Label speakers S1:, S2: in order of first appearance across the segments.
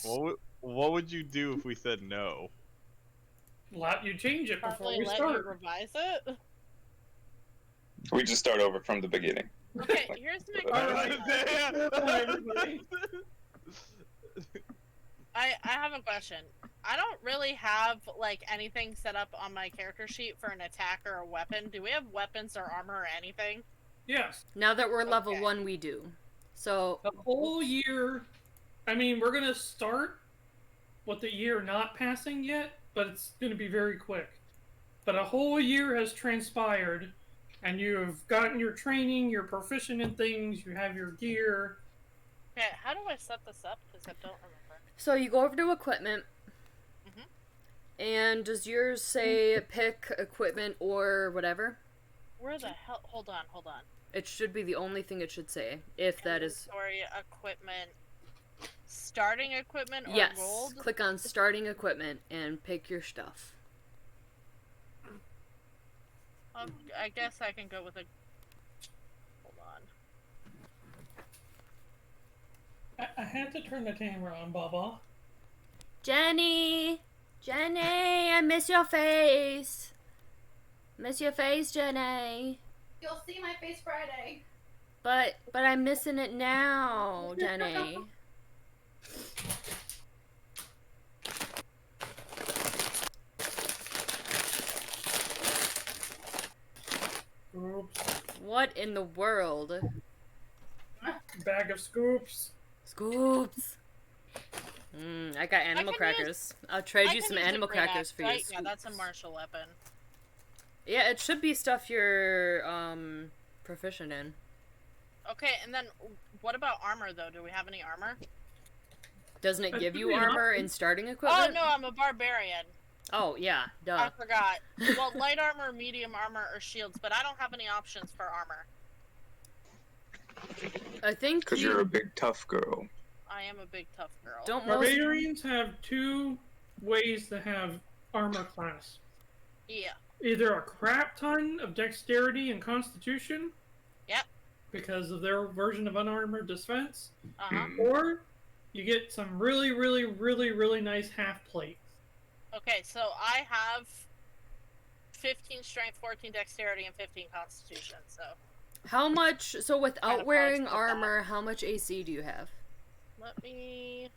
S1: What would you do if we said no?
S2: Let you change it before
S3: Probably
S2: we
S3: let
S2: start.
S3: you revise it.
S4: We just start over from the beginning.
S3: Okay, here's my question. I have a question. I don't really have like anything set up on my character sheet for an attack or a weapon. Do we have weapons or armor or anything?
S2: Yes.
S5: Now that we're level 1, we do. So
S2: the whole year. I mean, we're gonna start with the year not passing yet, but it's gonna be very quick. But a whole year has transpired, and you have gotten your training. You're proficient in things. You have your gear.
S3: Okay, how do I set this up? Because I don't remember.
S5: So you go over to equipment, and does yours say pick equipment or whatever?
S3: Where the hell? Hold on.
S5: It should be the only thing it should say, if that is...
S3: Inventory, equipment, starting equipment or
S5: yes,
S3: rolled?
S5: click on starting equipment and pick your stuff.
S3: I guess I can go with a... Hold on.
S2: I had to turn the camera on, Baba.
S5: Jenny! Jenny, I miss your face! Miss your face, Jenny.
S6: You'll see my face Friday.
S5: But I'm missing it now, Jenny.
S2: Oops.
S5: What in the world?
S2: Bag of scoops.
S5: Scoops. I got animal crackers. I'll trade you some animal crackers for your scoops.
S3: Yeah, that's a martial weapon.
S5: Yeah, it should be stuff you're proficient in.
S3: Okay, and then what about armor though? Do we have any armor?
S5: Doesn't it give you armor in starting equipment?
S3: Oh no, I'm a barbarian.
S5: Oh yeah, duh.
S3: I forgot. Well, light armor, medium armor, or shields, but I don't have any options for armor.
S5: I think
S4: because you're a big tough girl.
S3: I am a big tough girl.
S5: Don't
S2: Barbarians have 2 ways to have armor class.
S3: Yeah.
S2: Either a crap ton of dexterity and constitution.
S3: Yep.
S2: Because of their version of unarmored defense.
S3: Uh-huh.
S2: Or you get some really, really, really, really nice half plate.
S3: Okay, so I have 15 strength, 14 dexterity, and 15 constitution, so...
S5: How much, so without wearing armor, how much AC do you have?
S3: Let me...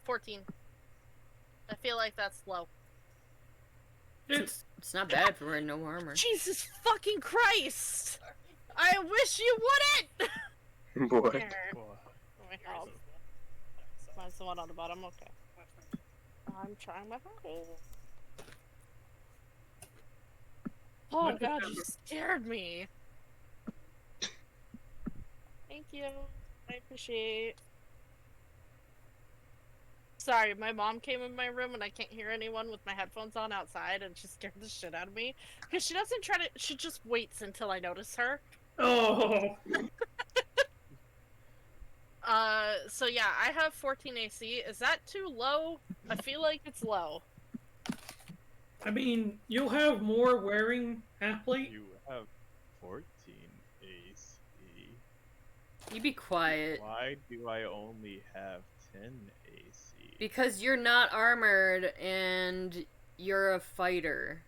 S3: 14. I feel like that's low.
S5: It's not bad for wearing no armor.
S3: Jesus fucking Christ! I wish you wouldn't!
S4: What?
S3: Here. That's the one on the bottom, okay. I'm trying my hardest. Oh god, you scared me! Thank you. I appreciate. Sorry, my mom came in my room and I can't hear anyone with my headphones on outside and she scared the shit out of me. Because she doesn't try to- she just waits until I notice her.
S2: Oh!
S3: So yeah, I have 14 AC. Is that too low? I feel like it's low.
S2: I mean, you'll have more wearing half plate.
S1: You have 14 AC.
S5: You be quiet.
S1: Why do I only have 10 AC?
S5: Because you're not armored and you're a fighter.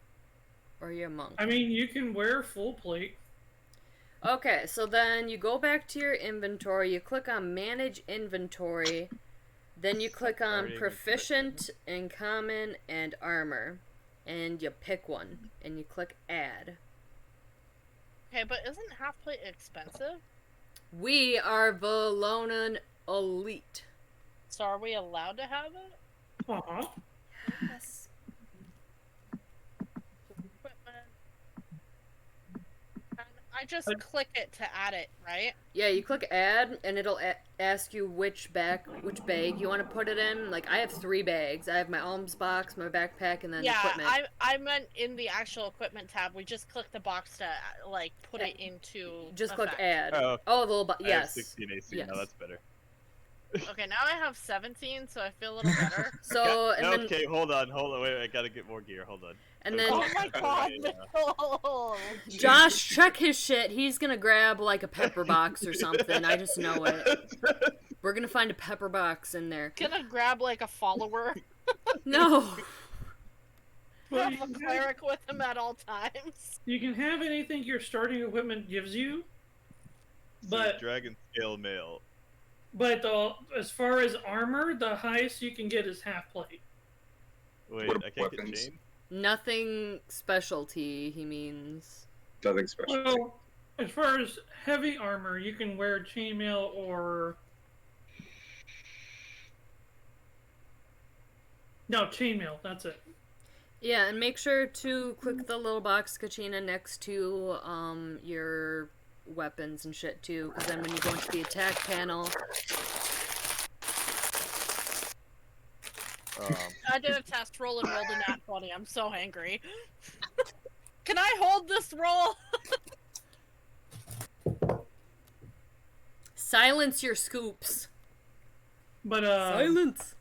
S5: Or you're a monk.
S2: I mean, you can wear full plate.
S5: Okay, so then you go back to your inventory, you click on Manage Inventory, then you click on Proficient, and Common, and Armor, and you pick one, and you click Add.
S3: Okay, but isn't half plate expensive?
S5: We are Velona Elite.
S3: So are we allowed to have it?
S2: Uh-huh.
S5: Yes.
S3: I just click it to add it, right?
S5: Yeah, you click Add, and it'll ask you which bag you want to put it in. Like, I have 3 bags. I have my alms box, my backpack, and then equipment.
S3: Yeah, I meant in the actual equipment tab, we just click the box to, like, put it into
S5: Just
S3: effect.
S5: click Add.
S1: Oh,
S5: the little
S1: I
S5: yes.
S1: have 16 AC,
S5: yes.
S1: now that's better.
S3: Okay, now I have 17, so I feel a little better.
S5: So, and then...
S1: Okay, hold on, wait, I gotta get more gear, hold on.
S5: And then...
S3: Oh my god, no!
S5: Josh, check his shit. He's gonna grab, like, a pepper box or something. I just know it. We're gonna find a pepper box in there.
S3: Gonna grab like a follower.
S5: No.
S2: Well,
S3: Have a cleric with him at all times.
S2: you can have anything your starting equipment gives you, but
S1: dragon scale mail.
S2: but as far as armor, the highest you can get is half plate.
S1: Wait,
S4: What
S1: I can't
S4: weapons?
S1: get chain?
S5: Nothing specialty, he means.
S4: Nothing special.
S2: Well, as far as heavy armor, you can wear chainmail or no chainmail. That's it.
S5: Yeah, and make sure to click the little box, Kachina, next to your weapons and shit too, because then when you go into the attack panel,
S3: I did a test roll and rolled a nat 20. I'm so angry. Can I hold this roll?
S5: silence your scoops.
S2: But
S5: Silence.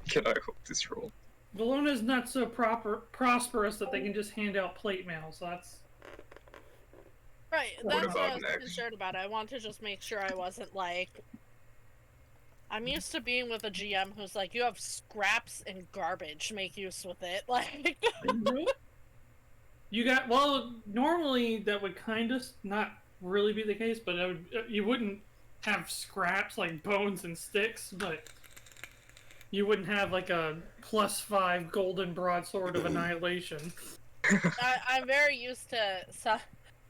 S4: Can I hope this roll?
S2: Velona's not so prosperous that they can just hand out plate mail. So that's
S3: Right,
S2: What
S3: that's what I
S4: about
S3: was
S4: next?
S3: concerned about. I wanted to just make sure I wasn't like... I'm used to being with a GM who's like, you have scraps and garbage, make use with it. Like,
S2: you got well. Normally that would kind of not really be the case, but you wouldn't have scraps like bones and sticks, but you wouldn't have like a +5 golden broadsword of annihilation.
S3: I'm very used to... So,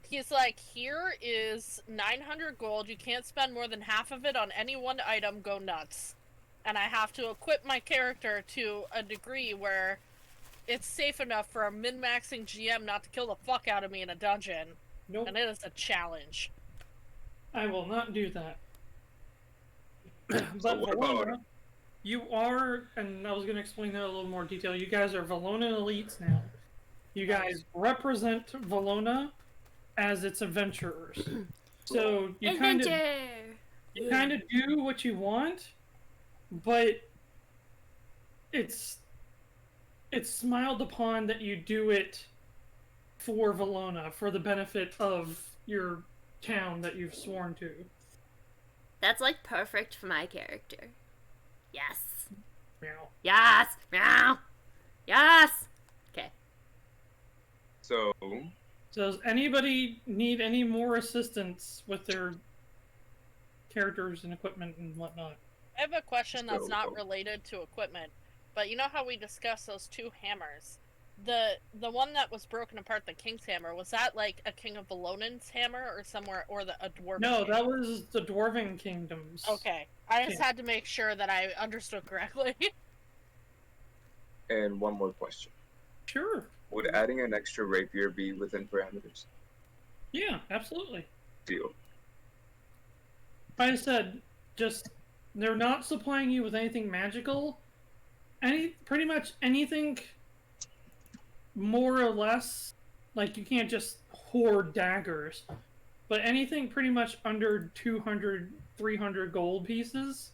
S3: he's like, here is 900 gold, you can't spend more than half of it on any one item, go nuts. And I have to equip my character to a degree where it's safe enough for a min-maxing GM not to kill the fuck out of me in a dungeon.
S2: Nope,
S3: And it is a challenge.
S2: I will not do that.
S4: So
S2: But
S4: what
S2: Velona,
S4: about-
S2: you are, and I was going to explain that in a little more detail. You guys are Velona Elites now. You guys represent Velona as its adventurers. So you kind of do what you want, but it's smiled upon that you do it for Velona, for the benefit of your town that you've sworn to.
S5: That's like perfect for my character. Yes.
S2: Meow.
S5: Yes. Meow. Yes. Okay.
S4: So,
S2: So does anybody need any more assistance with their characters and equipment and whatnot?
S3: I have a question that's
S4: So-
S3: not related to equipment, but you know how we discussed those two hammers? The one that was broken apart, the King's Hammer, was that like a King of Velonan's hammer or somewhere, or a dwarven
S2: No,
S3: hammer?
S2: that was the Dwarven Kingdoms.
S3: Okay, I just
S2: Yeah.
S3: had to make sure that I understood correctly.
S4: and one more question.
S2: Sure.
S4: Would adding an extra rapier be within parameters?
S2: Yeah, absolutely.
S4: Deal.
S2: Like I said, just they're not supplying you with anything magical. Pretty much anything more or less, like you can't just hoard daggers, but anything pretty much under 200, 300 gold pieces,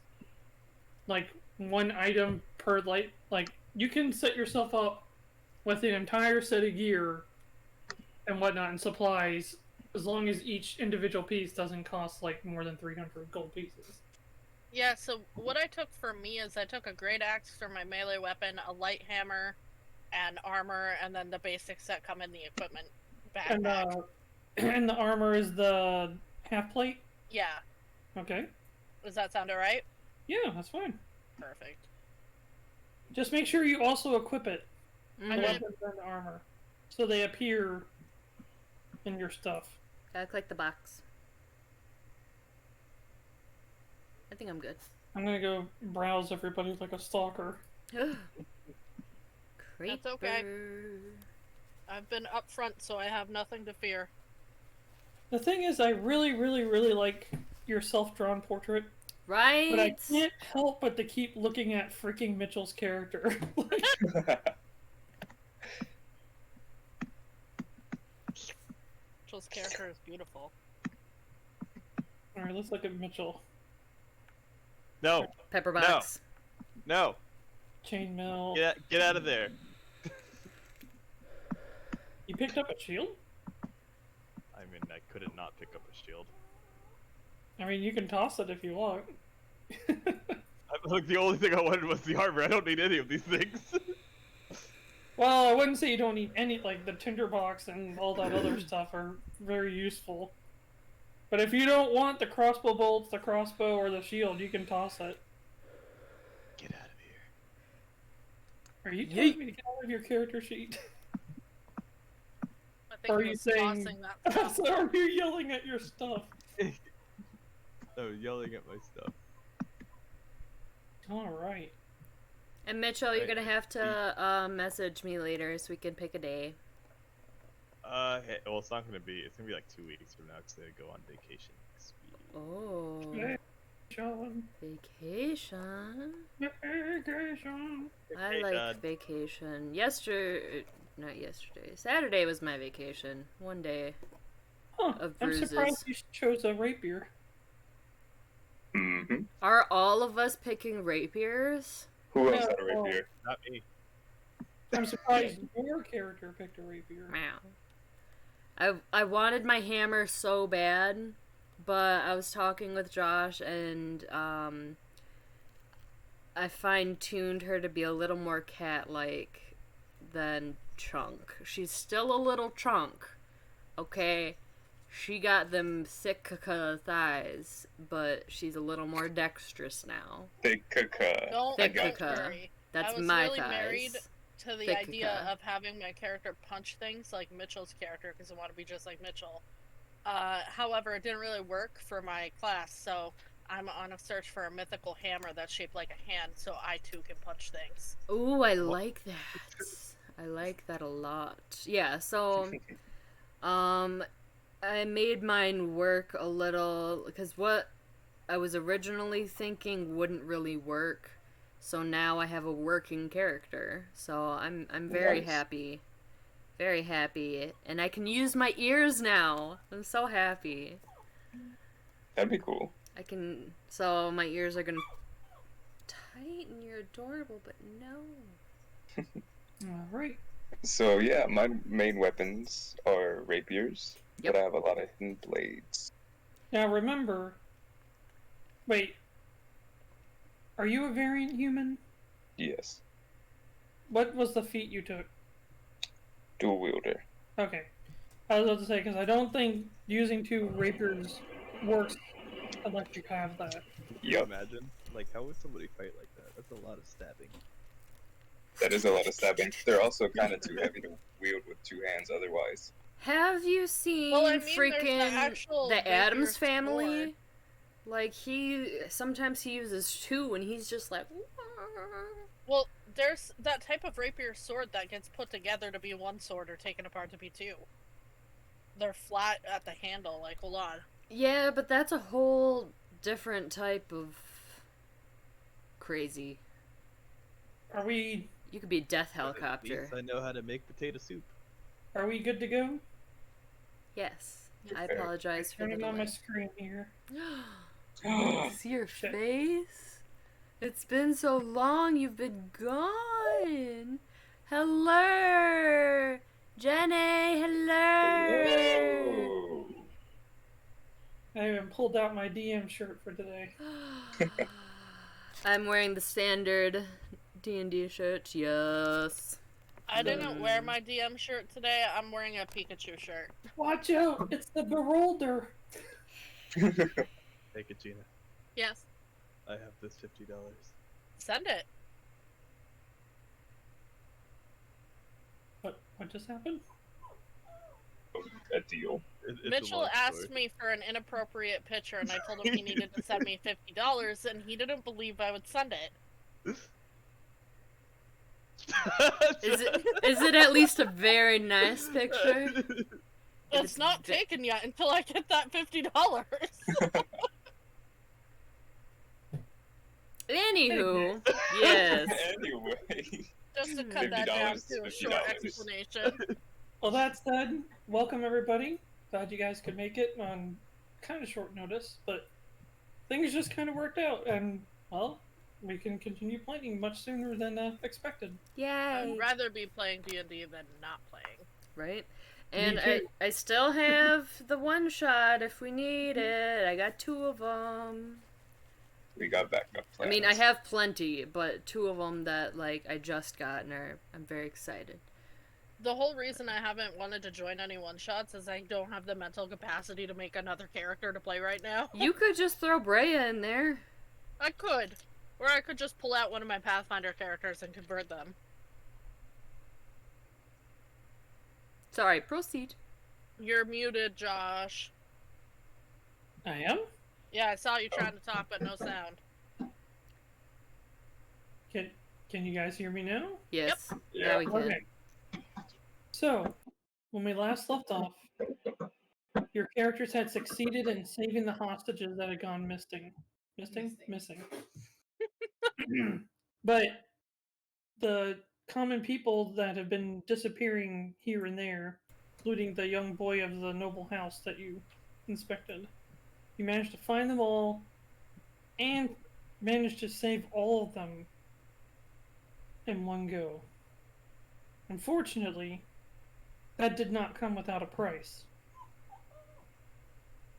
S2: like one item per like you can set yourself up with an entire set of gear and whatnot and supplies, as long as each individual piece doesn't cost like more than 300 gold pieces.
S3: Yeah, so what I took for me is I took a great axe for my melee weapon, a light hammer, and armor, and then the basics that come in the equipment backpack.
S2: And the armor is the half plate.
S3: Yeah,
S2: Okay.
S3: does that sound alright?
S2: Yeah, that's fine.
S3: Perfect.
S2: Just make sure you also equip it,
S3: I
S2: the
S3: did.
S2: weapons and the armor, so they appear in your stuff.
S5: Gotta click the box. I think I'm good.
S2: I'm gonna go browse everybody like a stalker.
S3: That's okay.
S5: Creeper.
S3: I've been upfront, so I have nothing to fear.
S2: The thing is, I really, really, really like your self-drawn portrait,
S5: Right?
S2: but I can't help but to keep looking at freaking Mitchell's character.
S3: Mitchell's character is beautiful.
S2: Alright, let's look at Mitchell.
S1: No,
S5: Pepper box.
S1: no,
S2: Chainmail.
S1: get out of there.
S2: You picked up a shield?
S1: I mean, I couldn't not pick up a shield.
S2: I mean, you can toss it if you want.
S1: Look, the only thing I wanted was the armor. I don't need any of these things.
S2: Well, I wouldn't say you don't need any, like, the tinderbox and all that other stuff are very useful. But if you don't want the crossbow bolts, the crossbow, or the shield, you can toss it.
S1: Get out of here.
S2: Are you telling me to get out of your character sheet?
S3: I think
S2: Or are
S3: he
S2: you
S3: was
S2: saying...
S3: tossing that stuff.
S2: So are you yelling at your stuff?
S1: Oh, yelling at my stuff.
S2: Alright.
S5: And Mitchell, you're gonna have to message me later so we can pick a day.
S1: Hey, well, it's gonna be like 2 weeks from now because I go on vacation next week.
S5: Oh.
S2: Vacation.
S5: Vacation.
S2: Vacation.
S5: I like vacation. Not yesterday. Saturday was my vacation. One day
S2: Huh,
S5: of
S2: I'm
S5: bruises.
S2: surprised you chose a rapier.
S4: Mm-hmm.
S5: Are all of us picking rapiers?
S4: Who else
S2: No,
S4: had a rapier?
S1: Not me.
S2: I'm surprised your character picked a rapier.
S5: Meow. I wanted my hammer so bad, but I was talking with Josh and I fine-tuned her to be a little more cat-like than Chunk. She's still a little chunk, okay? She got them thick thighs, but she's a little more dexterous now.
S4: Thick caca.
S3: Don't
S5: Thick
S3: don't
S5: caca.
S3: worry.
S5: That's
S3: I was
S5: my
S3: really
S5: thighs.
S3: married to the
S5: Thick
S3: idea
S5: caca.
S3: of having my character punch things like Mitchell's character because I want to be just like Mitchell. However, it didn't really work for my class, so I'm on a search for a mythical hammer that's shaped like a hand, so I too can punch things.
S5: Ooh, I like that. I like that a lot. Yeah, so, I made mine work a little, because what I was originally thinking wouldn't really work, so now I have a working character, so I'm very
S4: Nice.
S5: happy. Very happy, and I can use my ears now. I'm so happy.
S4: That'd be cool.
S5: I can, so my ears are gonna tighten. You're adorable, but no.
S2: Alright.
S4: So yeah, my main weapons are rapiers,
S5: Yep.
S4: but I have a lot of hidden blades.
S2: Now remember... Wait. Are you a variant human?
S4: Yes.
S2: What was the feat you took?
S4: Dual wielder.
S2: Okay. I was about to say, because I don't think using two rapiers works unless you have that.
S1: Can you
S4: Yup.
S1: imagine? Like, how would somebody fight like that? That's a lot of stabbing.
S4: That is a lot of stabbing. They're also kind of too heavy to wield with two hands otherwise.
S5: Have you seen
S3: Well, I mean, there's the
S5: freaking
S3: actual
S5: the
S3: rapier
S5: Addams
S3: sword.
S5: Family? Like sometimes he uses two, and he's just like.
S3: Well, there's that type of rapier sword that gets put together to be one sword or taken apart to be two. They're flat at the handle, like, hold on.
S5: Yeah, but that's a whole different type of crazy.
S2: Are we
S5: You could be Death
S1: At
S5: Helicopter.
S1: least I know how to make potato soup.
S2: good to go?
S5: Yes. I
S4: Fair.
S5: apologize for the
S2: Turning on my
S5: delay.
S2: screen here.
S5: See your face? It's been so long you've been gone. Hello! Jenny, hello!
S4: Hello.
S2: I even pulled out my DM shirt for today.
S5: I'm wearing the standard D&D shirt, yes.
S3: I didn't wear my DM shirt today. I'm wearing a Pikachu shirt.
S2: Watch out! It's the Bewilder!
S1: Hey, Kachina.
S3: Yes.
S1: I have this $50.
S3: Send it.
S2: What just happened?
S4: A deal.
S1: It's a
S3: Mitchell
S1: long
S3: asked
S1: story.
S3: me for an inappropriate picture, and I told him he needed to send me $50, and he didn't believe I would send it.
S5: Is it at least a very nice picture?
S3: It's not taken yet until I get that $50.
S5: Anywho, yes.
S4: Anyway.
S3: Just to cut that down to a short
S4: $50.
S3: explanation.
S2: Well, that said, welcome everybody. Glad you guys could make it on kind of short notice, but things just kind of worked out, and, well, we can continue playing much sooner than expected.
S5: Yay.
S3: I'd rather be playing D&D than not playing.
S5: Right? And
S2: Me
S5: I,
S2: too.
S5: I still have the one shot if we need it. I got 2 of them.
S4: We got backup
S5: I
S4: plans.
S5: mean, I have plenty, but 2 of them that, like, I just got and I'm very excited.
S3: The whole reason I haven't wanted to join any one-shots is I don't have the mental capacity to make another character to play right now.
S5: You could just throw Breya in there.
S3: I could. Or I could just pull out one of my Pathfinder characters and convert them.
S5: Sorry, proceed.
S3: You're muted, Josh.
S2: I am?
S3: Yeah, I saw you trying to talk, but no sound.
S2: Can you guys hear me now?
S5: Yes.
S4: Yep.
S5: Now we can.
S2: Okay. So, when we last left off, your characters had succeeded in saving the hostages that had gone missing. Missing. But the common people that have been disappearing here and there, including the young boy of the noble house that you inspected, you managed to find them all and managed to save all of them in one go. Unfortunately, that did not come without a price.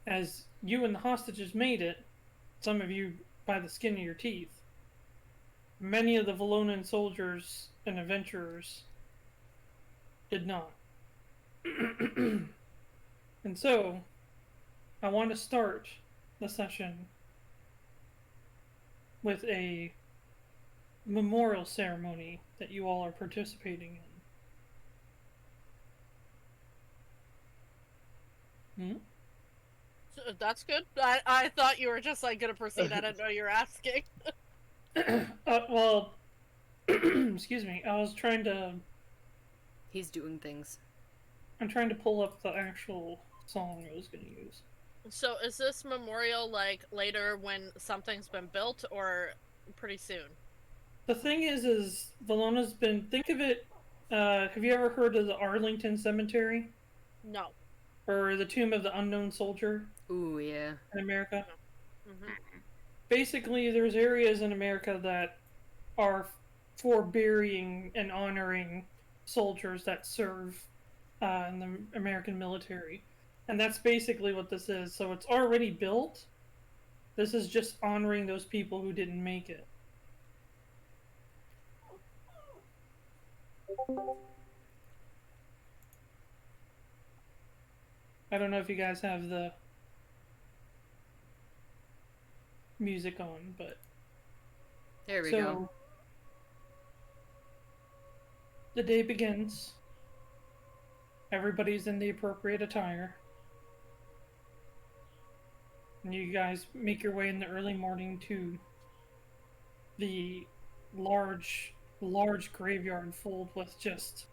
S2: As you and the hostages made it, some of you by the skin of your teeth, many of the Velonan soldiers and adventurers did not. And so, I want to start the session with a memorial ceremony that you all are participating in.
S3: That's good. I thought you were just like gonna proceed. I didn't know you were asking.
S2: Well, excuse me. I was trying to.
S5: He's doing things.
S2: I'm trying to pull up the actual song I was going to use.
S3: So is this memorial like later when something's been built, or pretty soon?
S2: The thing is Velona's been. Think of it. Have you ever heard of the Arlington Cemetery?
S3: No.
S2: Or the Tomb of the Unknown Soldier?
S5: Ooh, yeah.
S2: In America?
S3: Mm-hmm.
S2: Basically, there's areas in America that are for burying and honoring soldiers that serve in the American military. And that's basically what this is. So it's already built. This is just honoring those people who didn't make it. I don't know if you guys have the music on, but
S5: There we go.
S2: The day begins. Everybody's in the appropriate attire. And you guys make your way in the early morning to the large graveyard filled with just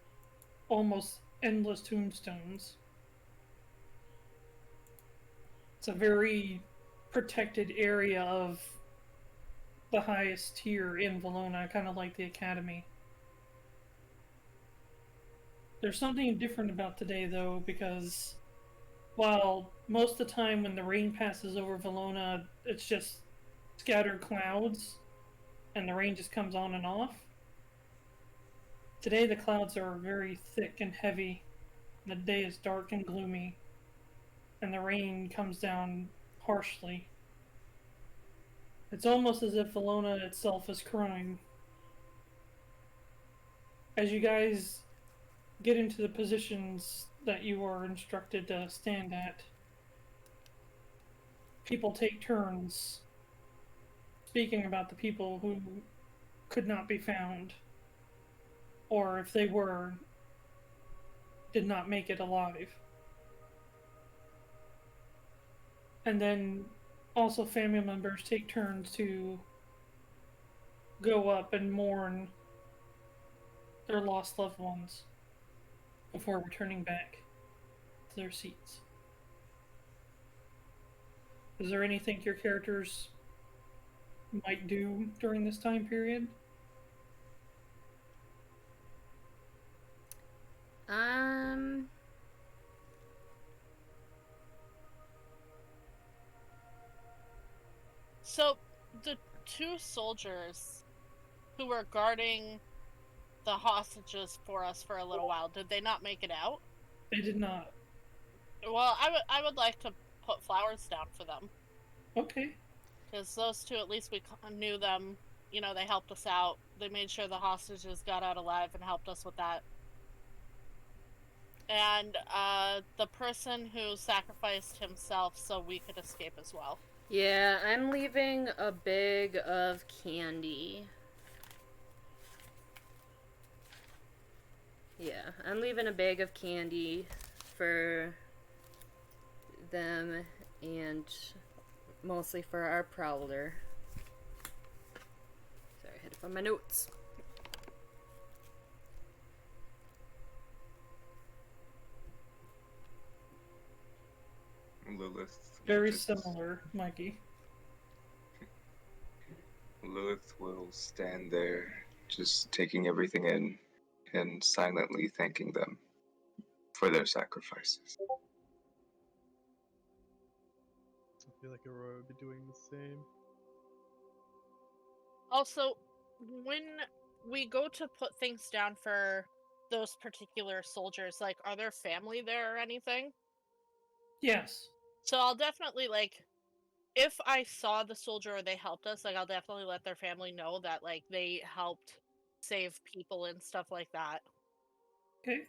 S2: almost endless tombstones. It's a very protected area of the highest tier in Velona, kind of like the Academy. There's something different about today, though, because while most of the time when the rain passes over Velona, it's just scattered clouds, and the rain just comes on and off. Today the clouds are very thick and heavy, the day is dark and gloomy, and the rain comes down harshly. It's almost as if Velona itself is crying. As you guys get into the positions that you are instructed to stand at, people take turns speaking about the people who could not be found, or if they were, did not make it alive. And then also family members take turns to go up and mourn their lost loved ones before returning back to their seats. Is there anything your characters might do during this time period?
S3: So, the 2 soldiers who were guarding the hostages for us for a little while, did they not make it out?
S2: They did not.
S3: Well, I would like to put flowers down for them.
S2: Okay.
S3: Because those two, at least we knew them. You know, they helped us out. They made sure the hostages got out alive and helped us with that. And the person who sacrificed himself so we could escape as well.
S5: Yeah, I'm leaving a bag of candy. Yeah, I'm leaving a bag of candy for them and mostly for our prowler. Sorry, I had to find my notes.
S4: Lilith.
S2: Very similar, Mikey.
S4: Lilith will stand there, just taking everything in and silently thanking them for their sacrifices.
S1: I feel like Aurora would be doing the same.
S3: Also, when we go to put things down for those particular soldiers, like, are there family there or anything?
S2: Yes.
S3: So I'll definitely, like, if I saw the soldier or they helped us, like, I'll definitely let their family know that, like, they helped save people and stuff like that.
S2: Okay.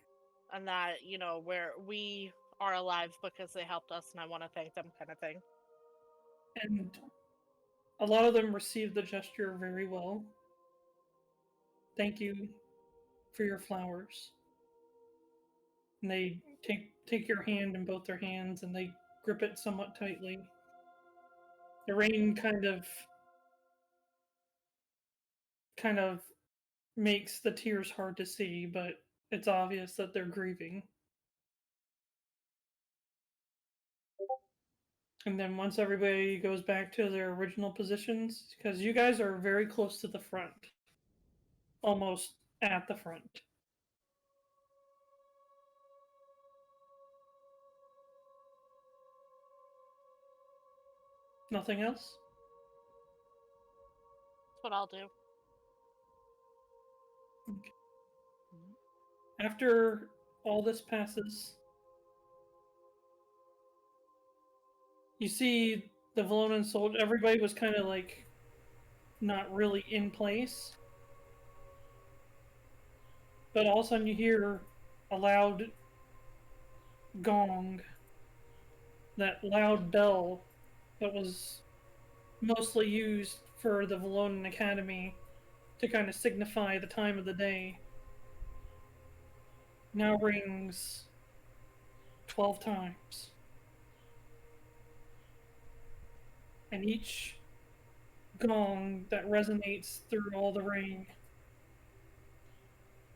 S3: And that, you know, where we are alive because they helped us and I want to thank them, kind of thing.
S2: And a lot of them received the gesture very well. Thank you for your flowers. And they take your hand in both their hands and they grip it somewhat tightly. The rain kind of makes the tears hard to see, but it's obvious that they're grieving. And then once everybody goes back to their original positions, because you guys are very close to the front, almost at the front. Nothing else?
S3: That's what I'll do.
S2: Okay. After all this passes, you see the Velonan soldier, everybody was kind of like not really in place. But all of a sudden you hear a loud gong, that loud bell that was mostly used for the Velonan Academy to kind of signify the time of the day, now rings 12 times. And each gong that resonates through all the ring,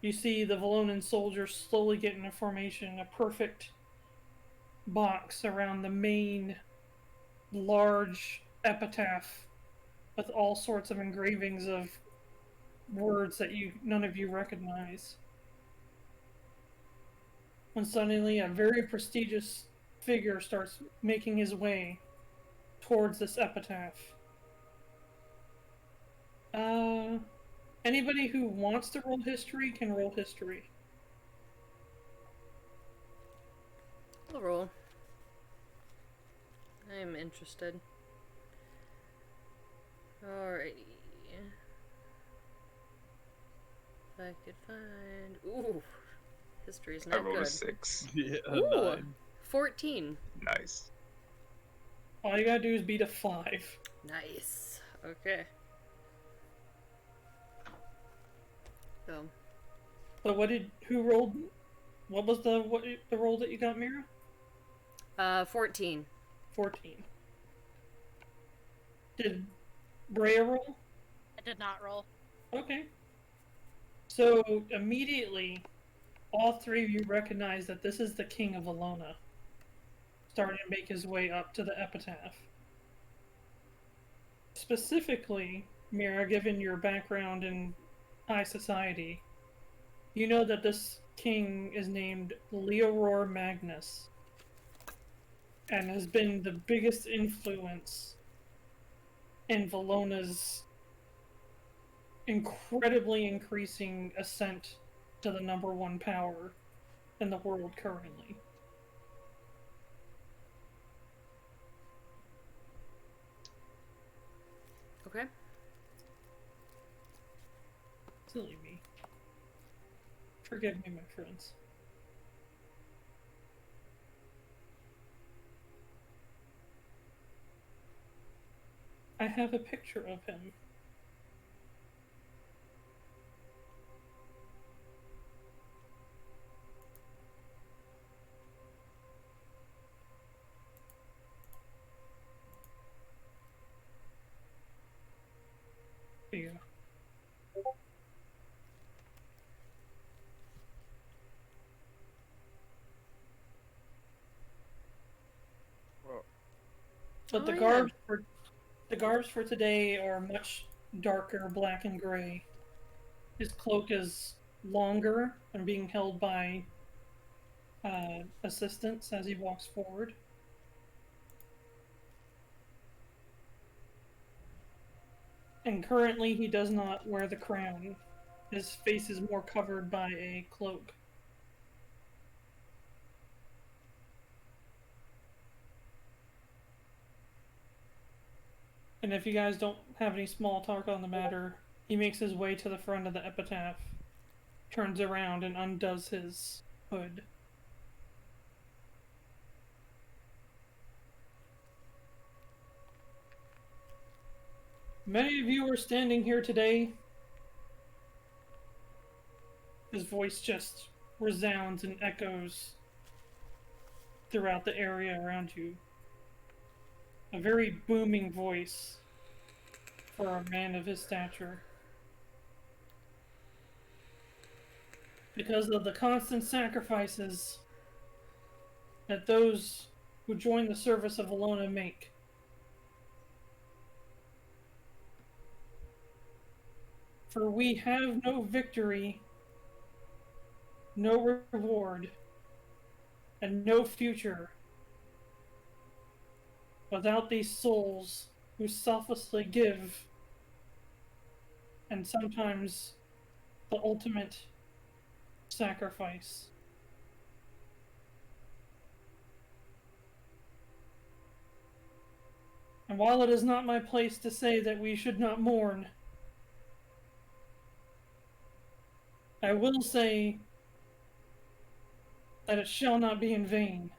S2: you see the Velonan soldiers slowly get into formation, a perfect box around the main large epitaph with all sorts of engravings of words that none of you recognize. When suddenly a very prestigious figure starts making his way towards this epitaph. Anybody who wants to roll history can roll history.
S5: I'll roll. I'm interested. Alrighty. If I could find... Ooh. History's
S4: I
S5: not
S4: rolled
S5: good.
S4: a 6.
S1: Yeah,
S5: Ooh.
S1: 9.
S5: 14.
S4: Nice.
S2: All you gotta do is beat a 5.
S5: Nice. Okay. So.
S2: But who rolled? What was the roll that you got, Mirra?
S5: 14.
S2: 14. Did Breya roll?
S3: I did not roll.
S2: Okay. So immediately, all three of you recognize that this is the King of Velona, starting to make his way up to the epitaph. Specifically, Mirra, given your background in high society, you know that this king is named Leoror Magnus and has been the biggest influence in Velona's incredibly increasing ascent to the number one power in the world currently.
S5: Okay.
S2: Silly me. Forgive me, my friends. I have a picture of him. Here you go. But the garbs for today are much darker, black and gray. His cloak is longer and being held by assistants as he walks forward. And currently he does not wear the crown. His face is more covered by a cloak. And if you guys don't have any small talk on the matter, he makes his way to the front of the epitaph, turns around and undoes his hood. Many of you are standing here today. His voice just resounds and echoes throughout the area around you. A very booming voice for a man of his stature. Because of the constant sacrifices that those who join the service of Velona make. For we have no victory, no reward, and no future without these souls who selflessly give, and sometimes the ultimate sacrifice. And while it is not my place to say that we should not mourn, I will say that it shall not be in vain.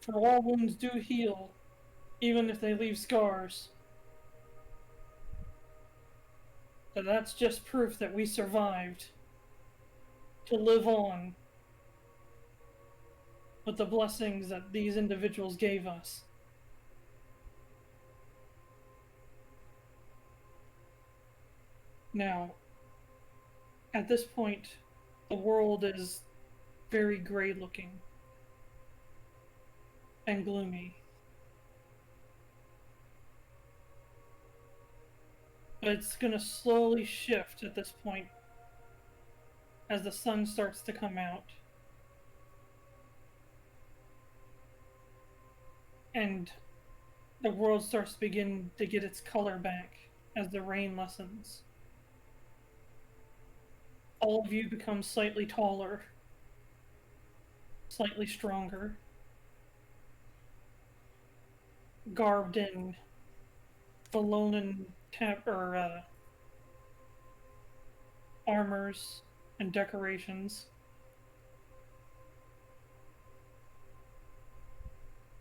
S2: For all wounds do heal, even if they leave scars. But that's just proof that we survived to live on with the blessings that these individuals gave us. Now, at this point, the world is very gray looking and gloomy. But it's going to slowly shift at this point as the sun starts to come out. And the world starts to begin to get its color back as the rain lessens. All of you become slightly taller, slightly stronger, garbed in Velonan armors and decorations.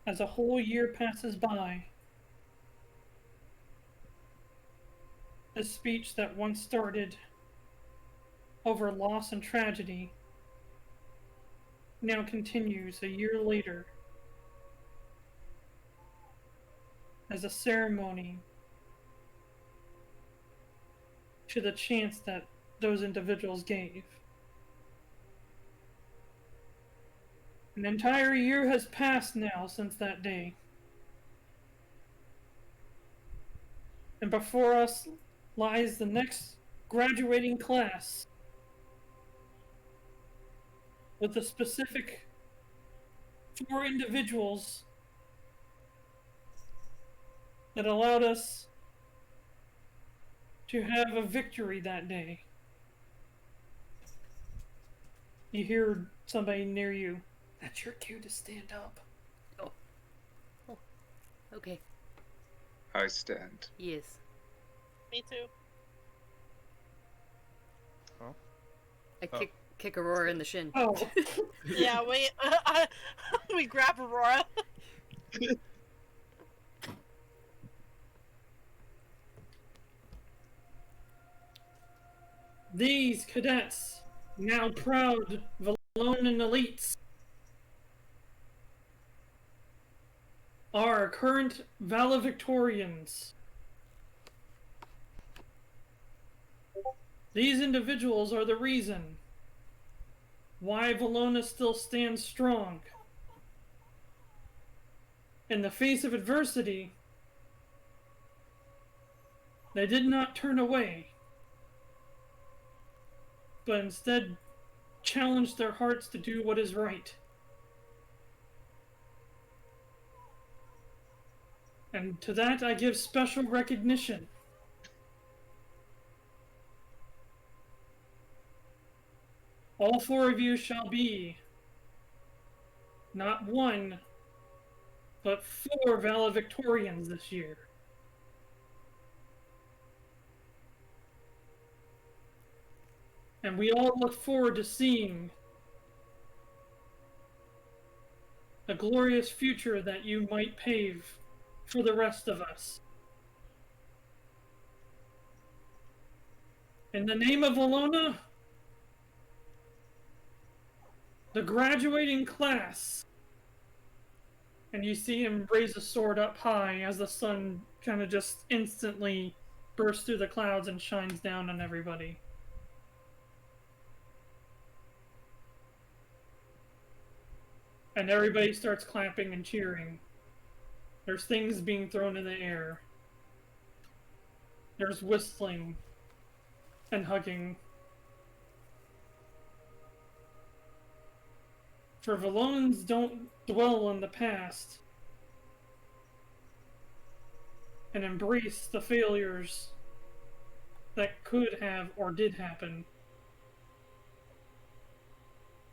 S2: As a whole year passes by, the speech that once started over loss and tragedy now continues a year later as a ceremony to the chants that those individuals gave. An entire year has passed now since that day. And before us lies the next graduating class with the specific 4 individuals that allowed us to have a victory that day. You hear somebody near you. That's your cue to stand up.
S5: Oh. Okay.
S4: I stand.
S5: Yes.
S3: Me too.
S5: I kick Aurora in the shin.
S2: Oh.
S3: Yeah, we grab Aurora.
S2: These cadets, now proud Velona Elites, are current valedictorians. These individuals are the reason why Velona still stands strong. In the face of adversity, they did not turn away, but instead challenged their hearts to do what is right. And to that I give special recognition. All 4 of you shall be not 1, but 4 valedictorians this year. And we all look forward to seeing a glorious future that you might pave for the rest of us. In the name of Velona, the graduating class. And you see him raise a sword up high as the sun kind of just instantly bursts through the clouds and shines down on everybody. And everybody starts clapping and cheering. There's things being thrown in the air. There's whistling and hugging. For Velonans don't dwell on the past and embrace the failures that could have or did happen.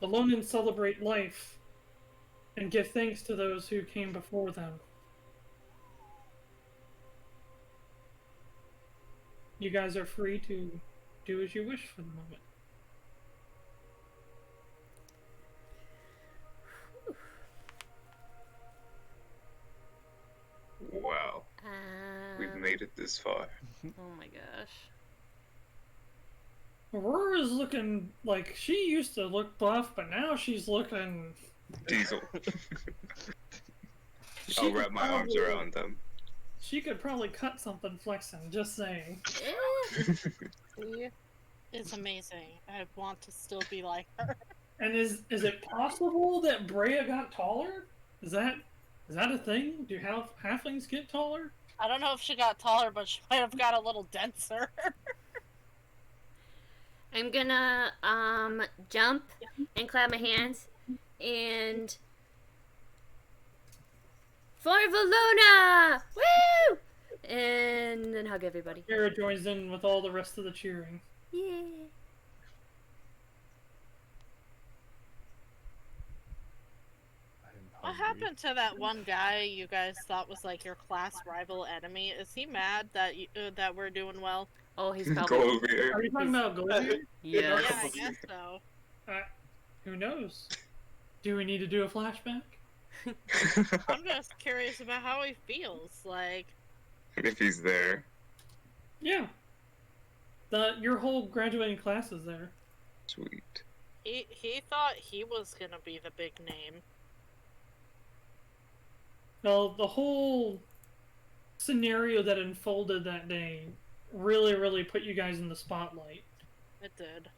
S2: Velonans celebrate life and give thanks to those who came before them. You guys are free to do as you wish for the moment.
S4: Wow. We've made it this far.
S5: Oh my gosh.
S2: Aurora's looking like she used to look buff, but now she's looking
S4: Diesel.
S2: She
S4: I'll
S2: could
S4: wrap my arms
S2: probably-
S4: around them.
S2: She could probably cut something flexing, just saying.
S3: It's amazing. I want to still be like her.
S2: And is it possible that Breya got taller? Is that a thing? Do halflings get taller?
S3: I don't know if she got taller, but she might have got a little denser.
S5: I'm gonna jump and clap my hands and for Velona! Woo! And then hug everybody.
S2: Mirra joins in with all the rest of the cheering.
S5: Yeah.
S3: What happened to that one guy you guys thought was like your class rival enemy? Is he mad that that we're doing well?
S5: Oh, he's
S4: Go
S5: probably.
S4: over here.
S2: Are you talking about Goldie?
S5: Yeah.
S3: Yeah, I guess so.
S2: Who knows? Do we need to do a flashback?
S3: I'm just curious about how he feels. Like,
S4: If he's there.
S2: Yeah. Your whole graduating class is there.
S4: Sweet.
S3: he thought he was gonna be the big name.
S2: Well, the whole scenario that unfolded that day really put you guys in the spotlight.
S3: It did.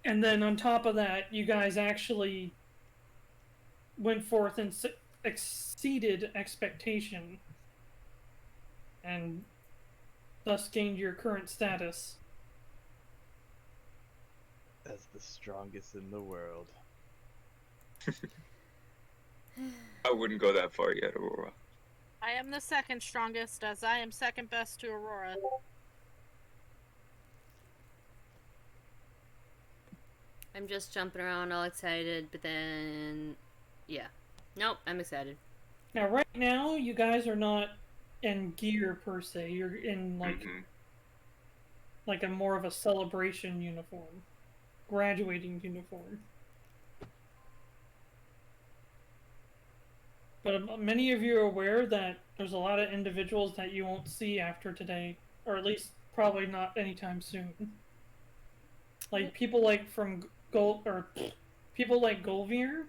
S2: And then on top of that, you guys actually went forth and exceeded expectation, and thus gained your current status.
S1: As the strongest in the world.
S4: I wouldn't go that far yet, Aurora.
S3: I am the second strongest, as I am second best to Aurora.
S5: I'm just jumping around all excited, but then... Yeah. Nope, I'm excited.
S2: Now, right now, you guys are not in gear per se. You're in like a more of a celebration uniform, graduating uniform. But many of you are aware that there's a lot of individuals that you won't see after today, or at least probably not anytime soon. Like people like people like Golvier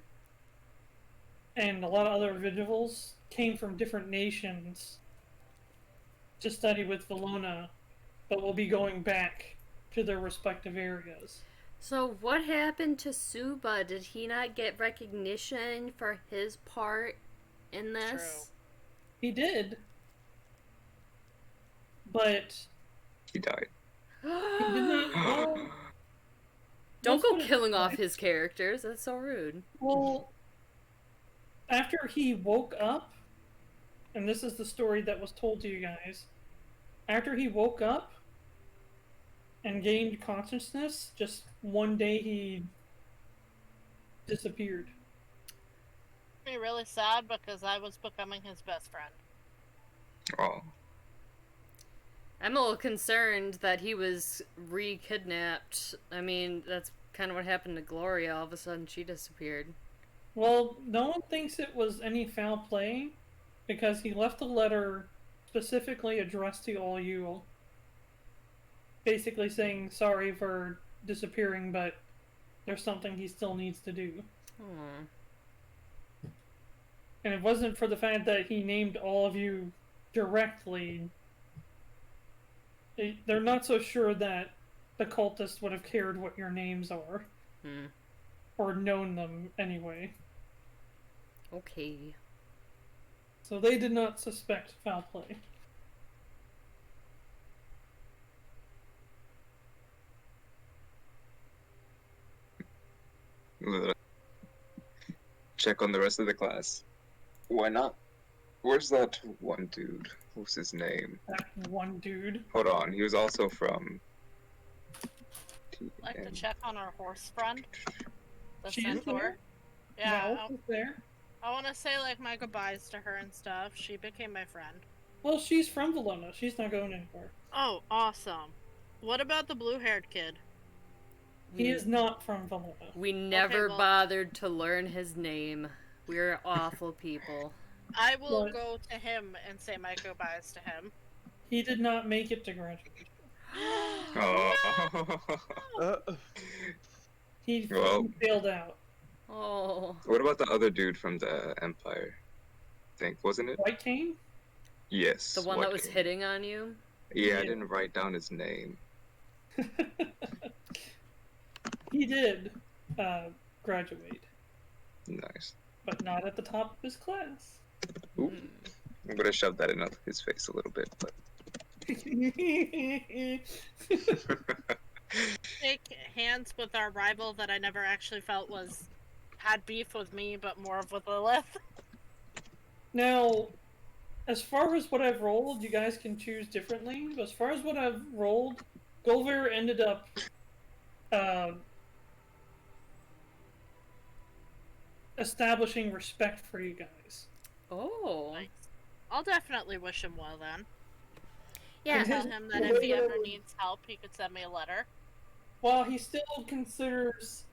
S2: and a lot of other individuals came from different nations to study with Velona, but will be going back to their respective areas.
S5: So what happened to Suba? Did he not get recognition for his part in this?
S3: True.
S2: He did, but
S4: He died.
S2: he did not.
S5: Don't go
S2: Let's put it
S5: killing
S2: this
S5: off
S2: way.
S5: his characters. That's so rude.
S2: Well, after he woke up, and this is the story that was told to you guys, after he woke up and gained consciousness, just one day he disappeared.
S3: Me really sad because I was becoming his best friend.
S4: Oh.
S5: I'm a little concerned that he was re-kidnapped. I mean, that's kind of what happened to Gloria. All of a sudden, she disappeared.
S2: Well, no one thinks it was any foul play because he left a letter specifically addressed to all you, basically saying sorry for disappearing, but there's something he still needs to do.
S5: Aww.
S2: And it wasn't for the fact that he named all of you directly. They're not so sure that the cultists would have cared what your names are. Or known them anyway.
S5: Okay.
S2: So they did not suspect foul play.
S4: Check on the rest of the class. Why not? Where's that one dude? What's his name?
S2: That one dude.
S4: Hold on, he was also from...
S3: Like to check on our horse friend, the
S2: She is
S3: centaur.
S2: there?
S3: Yeah,
S2: No, she's there.
S3: I want to say like my goodbyes to her and stuff. She became my friend.
S2: Well, she's from Velona. She's not going anywhere.
S3: Oh, awesome. What about the blue-haired kid?
S2: He is not from Velona.
S5: We never
S3: well-
S5: bothered to learn his name. We're awful people.
S3: I will
S2: What?
S3: go to him and say my goodbyes to him.
S2: He did not make it to graduation.
S4: Oh.
S2: He
S4: Well-
S2: failed out.
S5: Oh.
S4: What about the other dude from the Empire? I think, wasn't it?
S2: White Cane?
S4: Yes.
S5: The one
S4: White
S5: that was
S4: King.
S5: hitting on you?
S4: Yeah, I
S2: Yeah.
S4: didn't write down his name.
S2: He did graduate,
S4: Nice.
S2: but not at the top of his class.
S4: Oop. I'm gonna shove that in his face a little bit, but...
S3: Shake hands with our rival that I never actually felt had beef with me, but more of with Lilith.
S2: Now, as far as what I've rolled, you guys can choose differently. But as far as what I've rolled, Golver ended up establishing respect for you guys.
S5: Oh.
S3: Nice. I'll definitely wish him well then.
S5: Yeah.
S2: And
S3: Tell
S2: his-
S3: him that if he ever needs help, he could send me a letter.
S2: While he still considers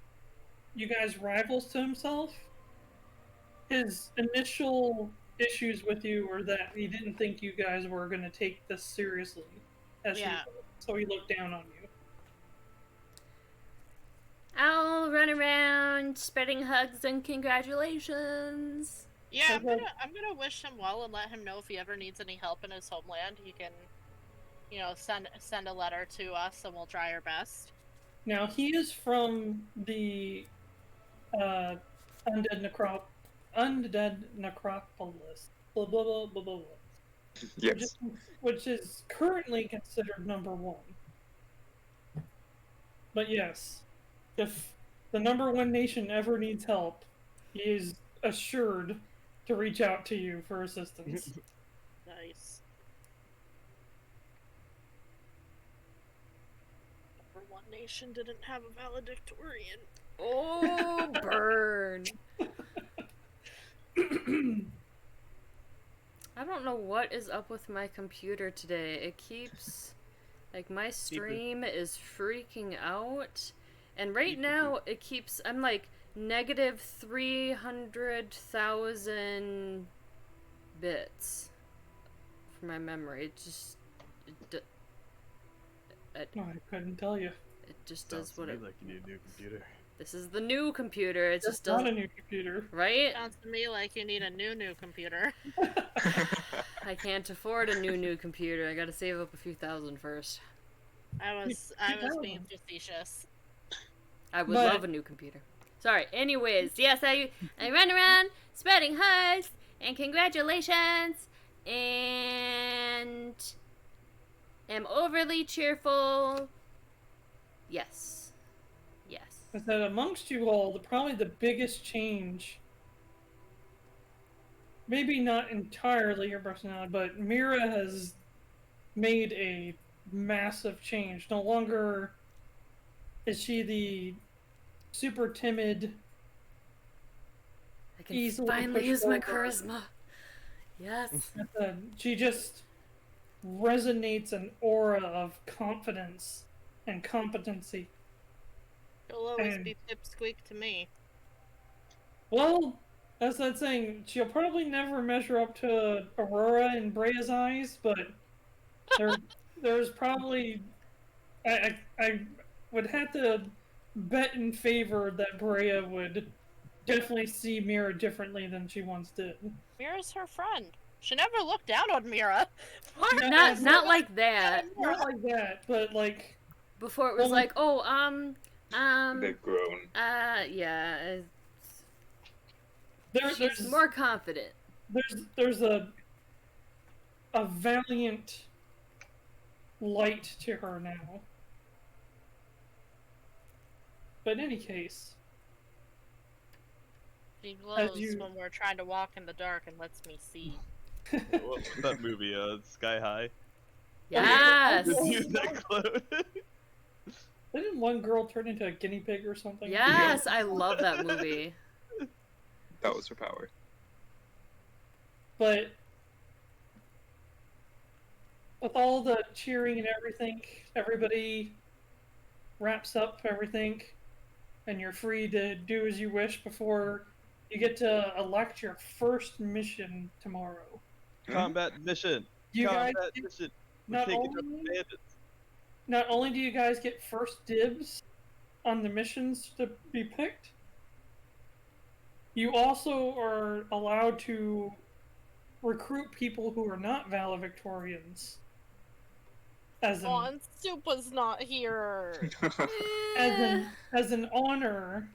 S2: you guys rivals to himself, his initial issues with you were that he didn't think you guys were going to take this seriously.
S3: Yeah.
S2: So he looked down on you.
S5: I'll run around spreading hugs and congratulations.
S3: Yeah, I'm
S2: Okay.
S3: gonna wish him well and let him know if he ever needs any help in his homeland, he can, send a letter to us and we'll try our best.
S2: Now, he is from the Undead Necropolis. Blah, blah, blah, blah, blah, blah.
S4: Yes.
S2: Which is currently considered number one. But yes, if the number one nation ever needs help, he is assured to reach out to you for assistance.
S3: Nice. Number one nation didn't have a valedictorian.
S5: Oh, burn. I don't know what is up with my computer today. It keeps... Like, my stream is freaking out. And right now, it keeps... I'm like, negative 300,000 bits for my memory. It just...
S2: I couldn't tell you.
S5: It just
S1: Sounds
S5: does what
S1: to
S5: it...
S1: me like you need a new computer.
S5: This is the new computer. It
S2: That's
S5: just doesn't...
S2: not a new computer.
S5: Right?
S3: Sounds to me like you need a new computer.
S5: I can't afford a new computer. I gotta save up a few thousand first.
S3: I was being facetious.
S5: I would love a new computer. Sorry. Anyways, yes, I run around spreading hugs and congratulations and am overly cheerful. Yes. Yes.
S2: I said amongst you all, probably the biggest change, maybe not entirely your personality, but Mirra has made a massive change. No longer is she the super timid,
S5: I can
S2: easily
S5: finally use
S2: pushed
S5: my
S2: over.
S5: charisma. Yes.
S2: She just resonates an aura of confidence and competency.
S3: You'll always
S2: And-
S3: be pipsqueak to me.
S2: Well, that's that saying. She'll probably never measure up to Aurora in Breya's eyes, but there's probably I would have to bet in favor that Breya would definitely see Mirra differently than she once did.
S3: Mirra's her friend. She never looked down on Mirra.
S5: Not like that.
S2: Not like that, but like
S5: Before it was
S2: Well,
S5: like, oh,
S4: They've grown.
S5: yeah.
S2: there's
S5: She's more confident.
S2: there's a valiant light to her now. But in any case,
S3: She glows
S2: you-
S3: when we're trying to walk in the dark and lets me see.
S1: What's that movie? Sky High.
S5: Yes.
S1: Just use that clone.
S2: didn't one girl turn into a guinea pig or something?
S5: Yes, I love that movie.
S4: That was her power.
S2: But with all the cheering and everything, everybody wraps up everything, and you're free to do as you wish before you get to elect your first mission tomorrow.
S1: Combat mission.
S2: You guys,
S1: Combat mission. We're
S2: not
S1: taking up
S2: only-
S1: bandits.
S2: not only do you guys get first dibs on the missions to be picked, you also are allowed to recruit people who are not valedictorians. As
S3: Oh,
S2: an,
S3: and Supa's not here.
S2: as an honor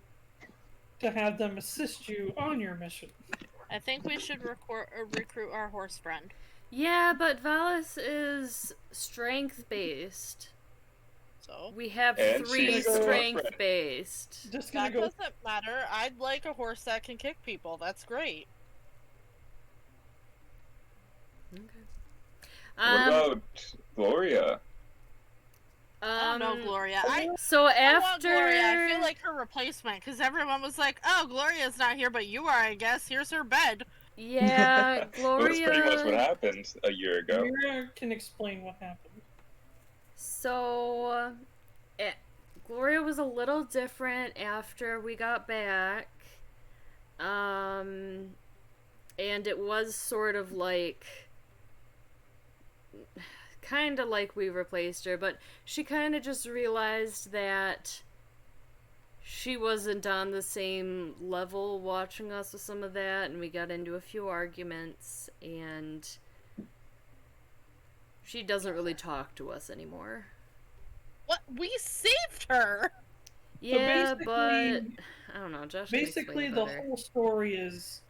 S2: to have them assist you on your mission.
S3: I think we should recruit our horse friend.
S5: Yeah, but Valis is strength-based.
S3: So
S5: We have
S4: And
S5: 3
S4: she's a
S5: strength-based.
S2: Just gonna
S3: that
S2: go.
S3: doesn't matter. I'd like a horse that can kick people. That's great.
S5: Okay.
S4: What about Gloria?
S3: I don't know Gloria.
S5: So
S3: I want
S5: after...
S3: Gloria. I feel like her replacement because everyone was like, "Oh, Gloria's not here, but you are, I guess. Here's her bed."
S5: Yeah,
S4: That's
S5: Gloria...
S4: pretty much what happened a year ago.
S2: Mirra can explain what happened.
S5: So, Gloria was a little different after we got back. And it was sort of like... kind of like we replaced her, but she kind of just realized that she wasn't on the same level watching us with some of that, and we got into a few arguments, and she doesn't really talk to us anymore.
S3: What? We saved her.
S5: Yeah,
S2: basically-
S5: but I don't know, Josh can
S2: Basically,
S5: explain it
S2: the
S5: better.
S2: whole story is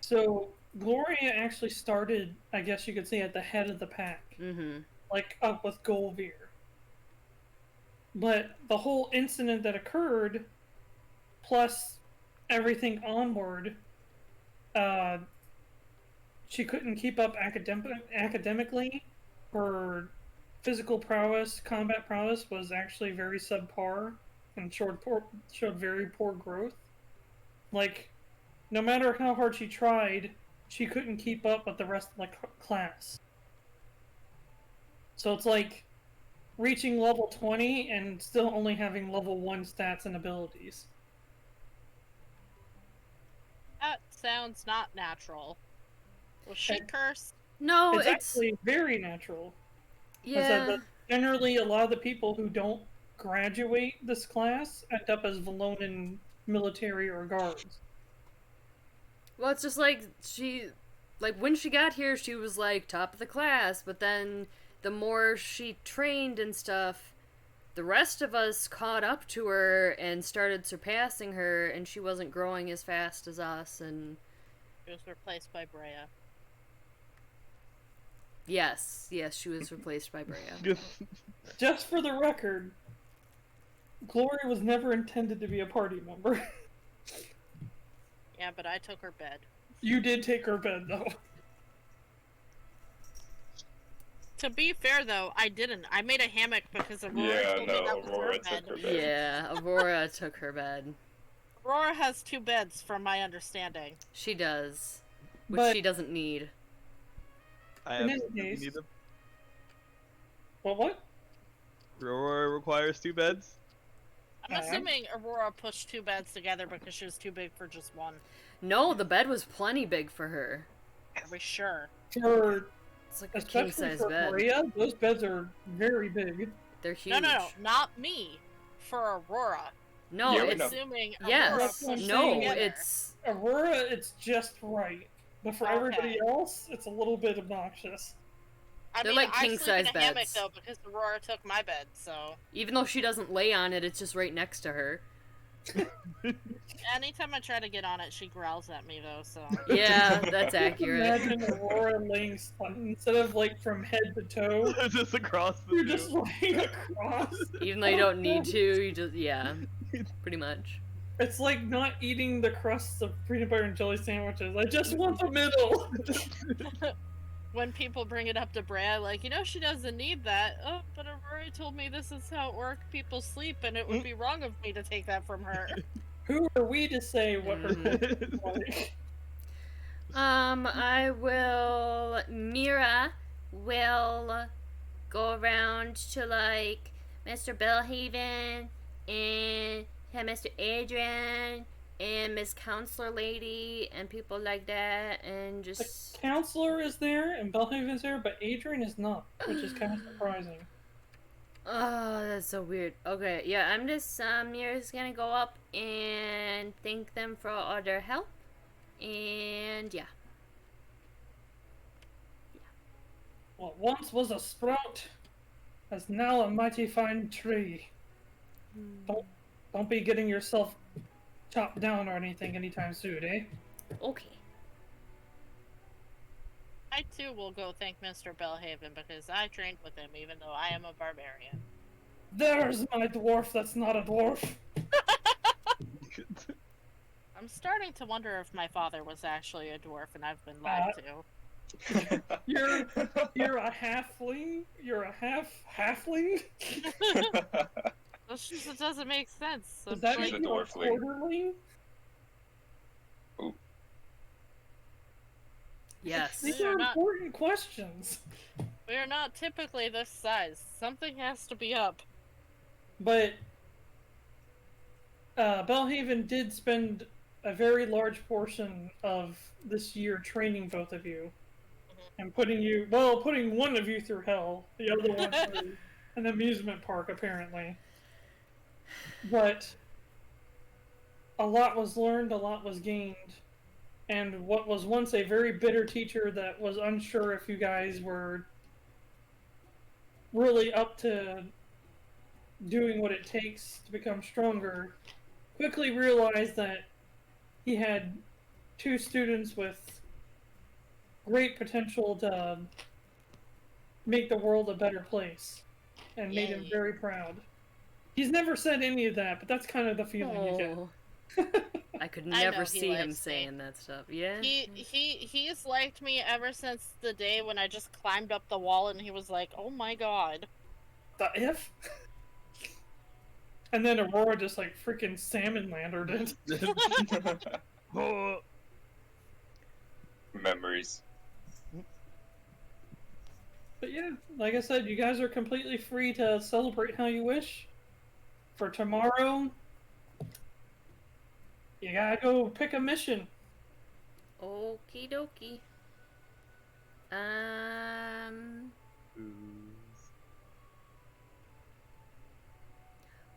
S2: so Gloria actually started, I guess you could say, at the head of the pack,
S5: Mm-hmm.
S2: like up with Golvir. But the whole incident that occurred, plus everything onward, she couldn't keep up academically. Her physical prowess, combat prowess, was actually very subpar and showed very poor growth. Like, no matter how hard she tried, she couldn't keep up with the rest of the class. So it's like reaching level 20 and still only having level 1 stats and abilities.
S3: That sounds not natural. Was she cursed?
S5: No,
S2: It's actually very natural.
S5: yeah.
S2: Generally, a lot of the people who don't graduate this class end up as Velonan military or guards.
S5: Well, it's just like when she got here, she was like top of the class, but then the more she trained and stuff, the rest of us caught up to her and started surpassing her, and she wasn't growing as fast as us, and...
S3: She was replaced by Breya.
S5: Yes, she was replaced by Breya.
S2: Just for the record, Glory was never intended to be a party member.
S3: Yeah, but I took her bed.
S2: You did take her bed, though.
S3: To be fair, though, I didn't. I made a hammock because Aurora told me that was
S4: Aurora
S3: her
S4: took
S3: bed.
S4: her bed.
S5: Yeah, Aurora took her bed.
S3: Aurora has 2 beds, from my understanding.
S5: She does. Which
S2: But-
S5: she doesn't need.
S1: I
S2: In any
S1: absolutely
S2: case-
S1: need them.
S2: What?
S1: Aurora requires 2 beds.
S3: I'm assuming Aurora pushed 2 beds together because she was too big for just one.
S5: No, the bed was plenty big for her.
S3: Are we sure?
S2: For,
S5: It's like a
S2: especially
S5: king-size
S2: for
S5: bed.
S2: Breya, those beds are very big.
S5: They're huge.
S3: No, not me. For Aurora.
S5: No,
S4: Yeah, we
S3: I'm
S4: know.
S3: assuming Aurora
S5: yes.
S3: pushed
S2: No,
S3: them together.
S5: it's...
S2: Aurora, it's just right. But for
S3: Okay.
S2: everybody else, it's a little bit obnoxious.
S3: I
S5: They're
S3: mean,
S5: like
S3: I
S5: king-size
S3: sleep in a hammock,
S5: beds.
S3: though, because Aurora took my bed, so...
S5: Even though she doesn't lay on it, it's just right next to her.
S3: Anytime I try to get on it, she growls at me, though, so...
S5: Yeah, that's accurate.
S2: Imagine Aurora laying instead of like from head to toe,
S1: Just across the
S2: you're
S1: two.
S2: just laying across.
S5: Even though you don't need to, you just... Yeah, pretty much.
S2: It's like not eating the crusts of peanut butter and jelly sandwiches. I just want the middle.
S3: When people bring it up to Breya, like, you know, she doesn't need that. Oh, but Aurora told me this is how it works. People sleep, and it would be wrong of me to take that from her.
S2: Who are we to say what her
S5: Mhm.
S2: is like?
S5: I will... Mirra will go around to, like, Mr. Bellhaven and Mr. Adrian and Miss Counselor Lady and people like that, and
S2: The
S5: just...
S2: counselor is there and Bellhaven's there, but Adrian is not, which is kind of surprising.
S5: Oh, that's so weird. Okay, yeah, I'm just, Mirra's gonna go up and thank them for all their help, and yeah.
S2: What once was a sprout is now a mighty fine tree. Don't be getting yourself chopped down or anything anytime soon, eh?
S5: Okay.
S3: I, too, will go thank Mr. Bellhaven, because I trained with him, even though I am a barbarian.
S2: There's my dwarf that's not a dwarf.
S3: I'm starting to wonder if my father was actually a dwarf and I've been lied to.
S2: You're a halfling? You're a halfling?
S3: It doesn't make sense.
S2: Does that
S4: She's
S2: make
S4: a
S2: you a
S4: dwarfling.
S2: quarterling?
S5: Yes.
S2: These
S3: We are
S2: are
S3: not-
S2: important questions.
S3: We are not typically this size. Something has to be up.
S2: But Bellhaven did spend a very large portion of this year training both of you. And putting one of you through hell, the other one through an amusement park, apparently. But a lot was learned, a lot was gained. And what was once a very bitter teacher that was unsure if you guys were really up to doing what it takes to become stronger, quickly realized that he had 2 students with great potential to make the world a better place, and made him
S3: Yay.
S2: very proud. He's never said any of that, but that's kind of the feeling you get.
S5: Oh. I could
S3: I know
S5: never
S3: he
S5: see him
S3: likes me.
S5: saying that stuff. Yeah.
S3: He's liked me ever since the day when I just climbed up the wall and he was like, "Oh my god."
S2: The if? And then Aurora just like freaking salmon landered it.
S1: Oh.
S4: Memories.
S2: But yeah, like I said, you guys are completely free to celebrate how you wish. For tomorrow, you gotta go pick a mission.
S5: Okie dokie.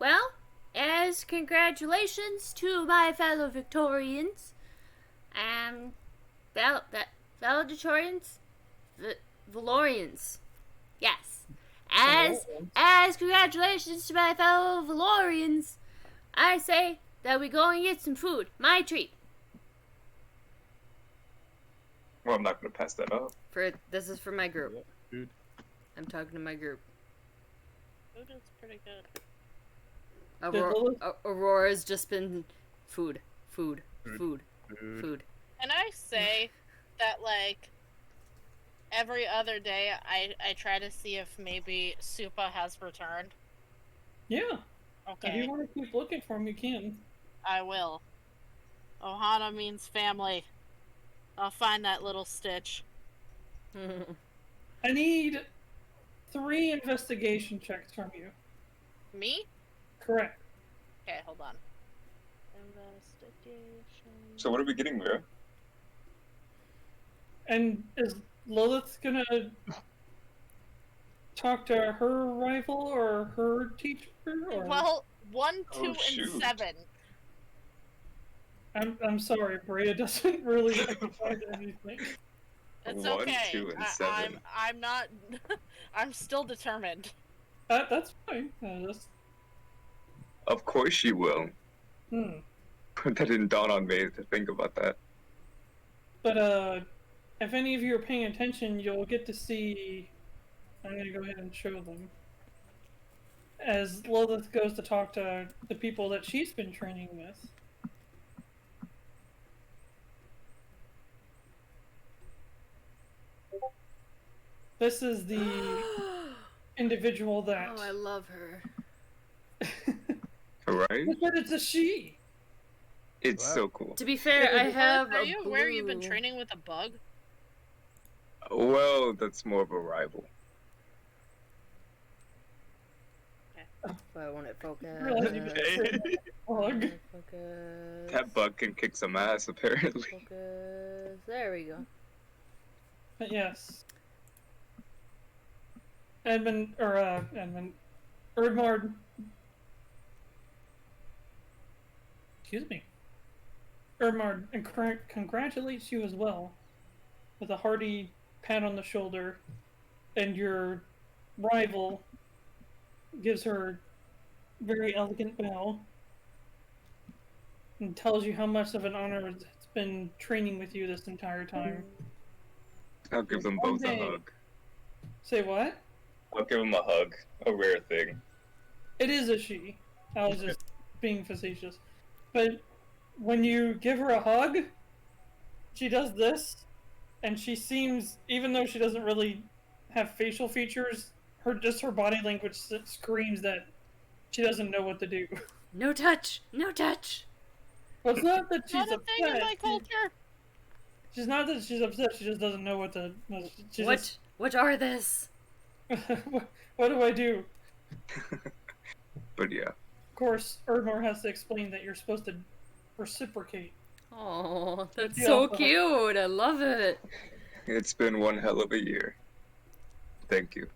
S5: Well, as congratulations to my fellow Victorians, valedictorians, Valorians, yes. As congratulations to my fellow Valorians, I say that we go and get some food. My treat.
S4: Well, I'm not going to pass that up.
S5: This is for my group.
S1: Yep, food.
S5: I'm talking to my group.
S3: Food is pretty good.
S5: Aurora's just been food.
S3: Can I say that, like, every other day I try to see if maybe Supa has returned?
S2: Yeah.
S3: Okay.
S2: If you want to keep looking for him, you can.
S3: I will. Ohana means family. I'll find that little stitch.
S2: I need 3 investigation checks from you.
S3: Me?
S2: Correct.
S3: Okay, hold on. Investigation.
S4: So what are we getting, Mirra?
S2: And is Lilith gonna talk to her rival or her teacher? Or...
S3: Well, 1, 2, and
S4: shoot.
S3: 7.
S2: I'm sorry, Breya doesn't really find anything.
S3: It's
S4: 1,
S3: okay.
S4: 2, and 7.
S3: I'm not. I'm still determined.
S2: That's fine.
S4: Of course she will.
S2: That
S4: didn't dawn on me to think about that.
S2: But if any of you are paying attention, you'll get to see. I'm gonna go ahead and show them. As Lilith goes to talk to the people that she's been training with. This is the individual that.
S5: Oh, I love her.
S4: Right?
S2: But it's a she.
S4: It's
S1: Wow.
S4: so cool.
S5: To be fair, I have
S3: Are you
S5: a
S3: aware you've been
S5: blue-
S3: training with a bug?
S4: Well, that's more of a rival.
S5: Why won't it focus?
S2: Realize you've been training with a bug.
S5: Focus.
S4: That bug can kick some ass, apparently.
S5: Focus. There we go.
S2: But yes. Erdmard. Excuse me. Erdmard congratulates you as well, with a hearty pat on the shoulder, and your rival gives her a very elegant bow and tells you how much of an honor it's been training with you this entire time.
S4: I'll give them both a hug.
S2: Say what?
S4: I'll give them a hug. A rare thing.
S2: It is a she. I was just being facetious. But when you give her a hug, she does this, and she seems, even though she doesn't really have facial features, her body language screams that she doesn't know what to do.
S5: No touch. No touch.
S2: Well, it's not that she's
S3: Not a
S2: upset.
S3: thing in my culture.
S2: She's not that she's upset. She just doesn't know what to.
S5: What are this?
S2: What do I do?
S4: But yeah.
S2: Of course, Erdmore has to explain that you're supposed to reciprocate.
S5: Oh, that's
S2: Yeah.
S5: so cute. I love it.
S4: It's been one hell of a year. Thank you.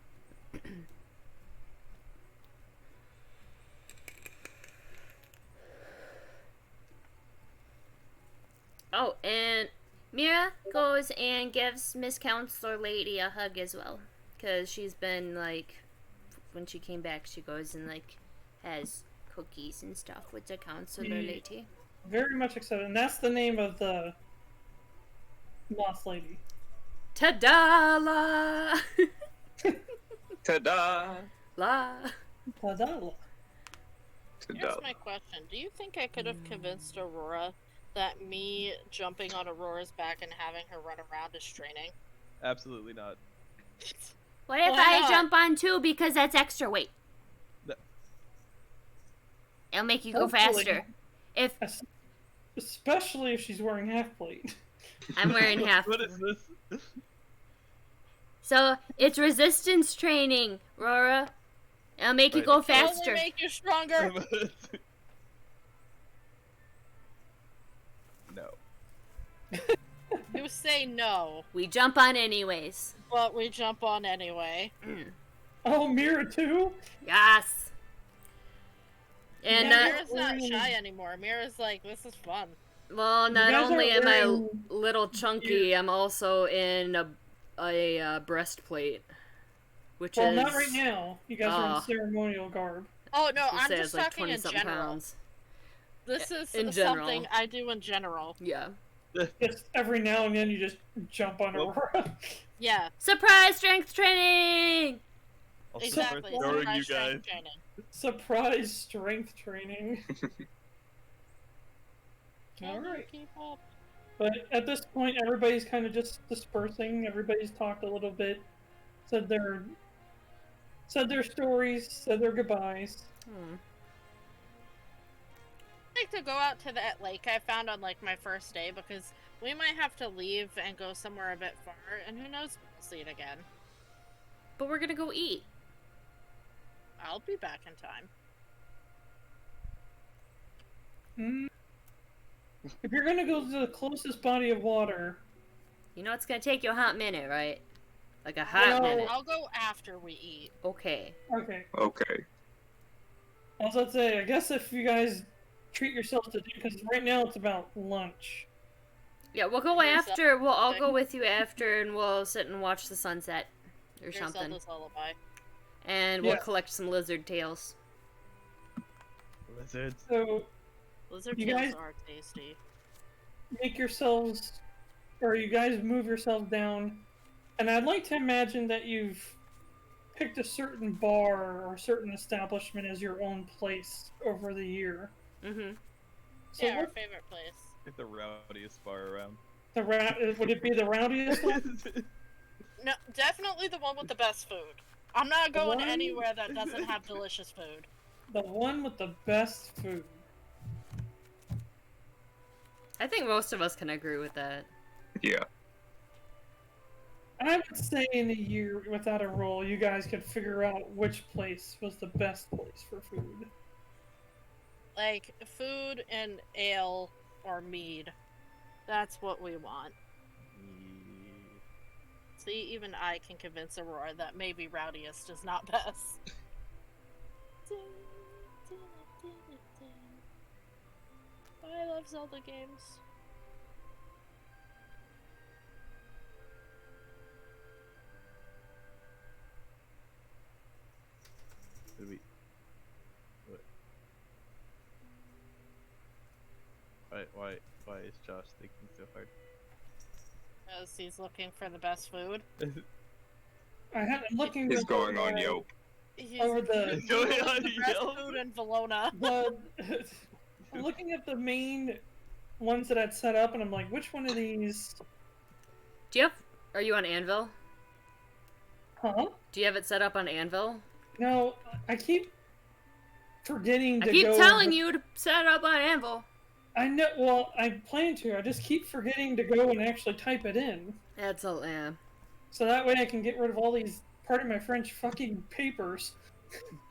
S5: Oh, and Mirra goes and gives Miss Counselor Lady a hug as well. Because she's been, like, when she came back, she goes and, like, has cookies and stuff with the Counselor Lady.
S2: Very much accepted. And that's the name of the moth lady.
S5: Ta-da! La!
S4: Ta-da!
S5: La!
S2: Padala.
S3: Here's
S4: Ta-da.
S3: my question. Do you think I could have convinced Aurora that me jumping on Aurora's back and having her run around is training?
S1: Absolutely not.
S5: What if
S3: Why
S5: I
S3: not?
S5: jump on too because that's extra weight?
S1: No.
S5: It'll make you go
S2: Hopefully.
S5: faster. If
S2: Especially if she's wearing half plate.
S5: I'm wearing half.
S1: What is this?
S5: So, it's resistance training, Aurora. It'll make you
S1: Right.
S5: go
S3: It'll only
S5: faster.
S3: make you stronger.
S1: No.
S3: You say no,
S5: We jump on anyways.
S3: but we jump on anyway.
S2: Oh, Mirra too?
S5: Yes. And,
S2: Yeah,
S3: Mirra's not shy anymore. Mirra's like, this is fun.
S5: well, not
S2: guys
S5: only
S2: are
S5: am I
S2: wearing-
S5: little chunky, I'm also in a breastplate. Which
S2: Well,
S5: is...
S2: not right now. You guys are
S5: Oh.
S2: in ceremonial garb.
S3: Oh no,
S5: It
S3: I'm
S5: says
S3: just
S5: like
S3: talking in
S5: 20-something
S3: general.
S5: pounds.
S3: This is
S5: In general.
S3: something I do in general.
S5: Yeah.
S2: Just every now and then you just jump on
S1: Well-
S2: Aurora.
S3: Yeah,
S5: Surprise strength training!
S1: Also,
S3: exactly.
S1: for ignoring
S3: Surprise
S1: you guys.
S3: strength training.
S2: Surprise strength training.
S3: Can you
S2: Alright.
S3: keep up?
S2: But at this point, everybody's kind of just dispersing. Everybody's talked a little bit, said their stories, said their goodbyes.
S3: I like to go out to that lake I found on like my first day because we might have to leave and go somewhere a bit far, and who knows if we'll see it again.
S5: But we're gonna go eat.
S3: I'll be back in time.
S2: If you're gonna go to the closest body of water,
S5: You know it's gonna take you a hot minute, right? Like a hot
S2: Well-
S5: minute.
S3: I'll go after we eat.
S5: Okay.
S2: okay.
S4: Okay.
S2: I was about to say, I guess if you guys treat yourselves to, because right now it's about lunch.
S5: Yeah, we'll go
S3: Here's
S5: after. We'll all
S3: thing.
S5: go with you after, and we'll sit and watch the sunset or
S3: Here's
S5: something.
S3: Zelda's lullaby.
S5: And we'll
S2: Yeah.
S5: collect some lizard tails.
S1: Lizards.
S2: So
S3: Lizard
S2: You
S3: tails
S2: guys-
S3: are tasty.
S2: make yourselves, or you guys move yourselves down, and I'd like to imagine that you've picked a certain bar or a certain establishment as your own place over the year.
S5: Mm-hmm.
S2: So
S3: Yeah, our
S2: what
S3: favorite place.
S1: Get the rowdiest bar around.
S2: would it be the rowdiest one?
S3: No, definitely the one with the best food. I'm not going
S2: One-
S3: anywhere that doesn't have delicious food.
S2: The one with the best food.
S5: I think most of us can agree with that.
S4: Yeah.
S2: I would say in a year without a roll, you guys could figure out which place was the best place for food.
S3: Like, food and ale or mead. That's what we want. See, even I can convince Aurora that maybe rowdiest is not best. I love Zelda games.
S1: Did we? What? Why is Josh thinking so hard?
S3: As he's looking for the best food.
S2: I'm looking
S4: He's
S2: to
S4: going on Yelp.
S3: He's
S2: Over the-
S3: he's
S1: Going
S3: looking
S1: on
S3: for the best
S1: Yelp?
S3: food in Velona.
S2: I'm looking at the main ones that I'd set up, and I'm like, which one of these?
S5: Do you have? Are you on Anvil?
S2: Huh?
S5: Do you have it set up on Anvil?
S2: No, I keep forgetting to
S5: I keep
S2: go.
S5: telling you to set it up on Anvil.
S2: I know. Well, I plan to. I just keep forgetting to go and actually type it in,
S5: That's a yeah.
S2: so that way I can get rid of all these. Pardon my French. Fucking papers.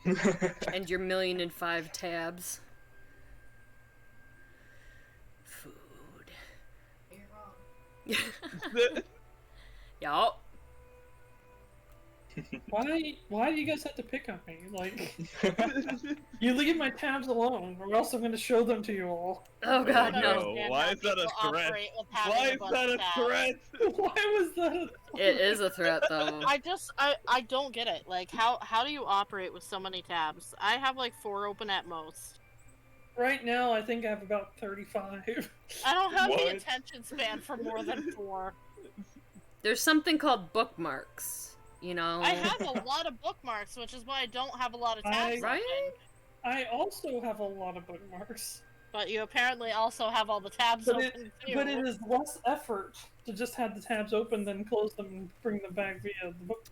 S5: And your 1,000,005 tabs. Food.
S6: You're wrong.
S5: Yup.
S2: Why do you guys have to pick on me? Like, you leave my tabs alone, or else I'm going to show them to you all.
S5: Oh god,
S3: I
S5: no.
S3: don't understand
S1: Why
S3: how
S1: is that a
S3: people
S1: threat?
S3: operate with having
S1: Why
S3: a
S1: is
S3: bunch
S1: that
S3: of
S1: a
S3: tabs.
S1: threat?
S2: Why was that?
S5: It is a threat though.
S3: I don't get it. Like, how do you operate with so many tabs? I have like 4 open at most.
S2: Right now, I think I have about 35.
S3: I don't have
S1: What?
S3: the attention span for more than 4.
S5: There's something called bookmarks. You know.
S3: I have a lot of bookmarks, which is why I don't have a lot of tabs
S2: I-
S3: open.
S5: Right?
S2: I also have a lot of bookmarks,
S3: But you apparently also have all the tabs
S2: but
S3: open too.
S2: but it is less effort to just have the tabs open than close them and bring them back via the book.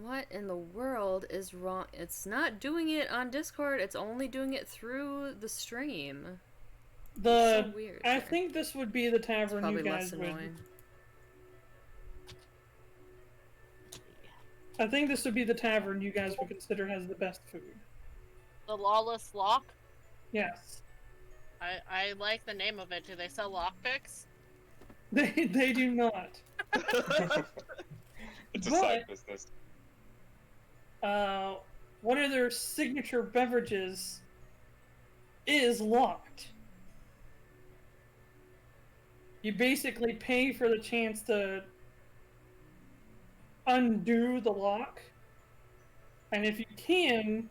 S5: What in the world is wrong? It's not doing it on Discord. It's only doing it through the stream.
S2: The
S5: So weird.
S2: I think this would be the
S5: it's
S2: tavern
S5: probably
S2: you
S5: less
S2: guys would.
S5: annoying.
S2: I think this would be the tavern you guys would consider has the best food.
S3: The Lawless Lock.
S2: Yes.
S3: I like the name of it. Do they sell lockpicks?
S2: They do not.
S4: It's a
S2: But-
S4: side business.
S2: One of their signature beverages is locked. You basically pay for the chance to undo the lock, and if you can,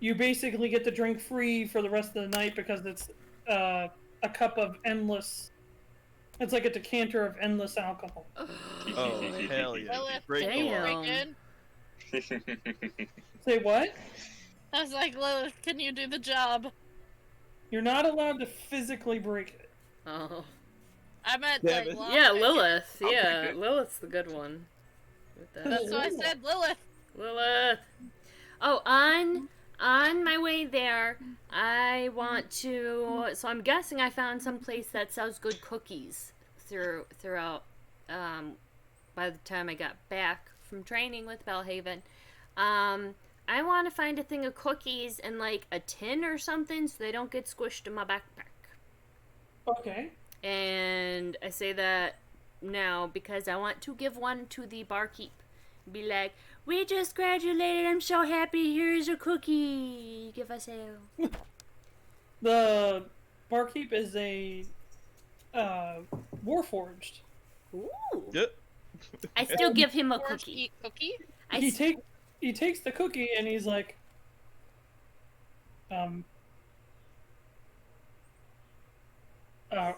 S2: you basically get the drink free for the rest of the night because it's a cup of endless. It's like a decanter of endless alcohol.
S1: Oh, hell yeah.
S3: Lilith,
S1: Break the
S3: can you
S1: law.
S3: break in?
S2: Say what?
S3: I was like, Lilith, can you do the job?
S2: You're not allowed to physically break it.
S5: Oh.
S3: I meant
S1: Damn
S3: like
S1: it.
S3: lock
S5: Yeah,
S3: pick.
S5: Lilith.
S4: I'll
S5: Yeah,
S4: break it.
S5: Lilith's the good one. With that.
S3: That's why I said Lilith.
S5: Lilith. Oh, on my way there, I want to. So I'm guessing I found some place that sells good cookies throughout. By the time I got back from training with Bellhaven, I want to find a thing of cookies in like a tin or something, so they don't get squished in my backpack.
S2: Okay.
S5: And I say that now because I want to give one to the barkeep. Be like, we just graduated, I'm so happy, here's a cookie. Give us a...
S2: The barkeep is a warforged.
S5: Ooh.
S1: Yep.
S5: I still give him a
S3: Orange
S5: cookie.
S3: eat cookie?
S2: He takes the cookie and he's like,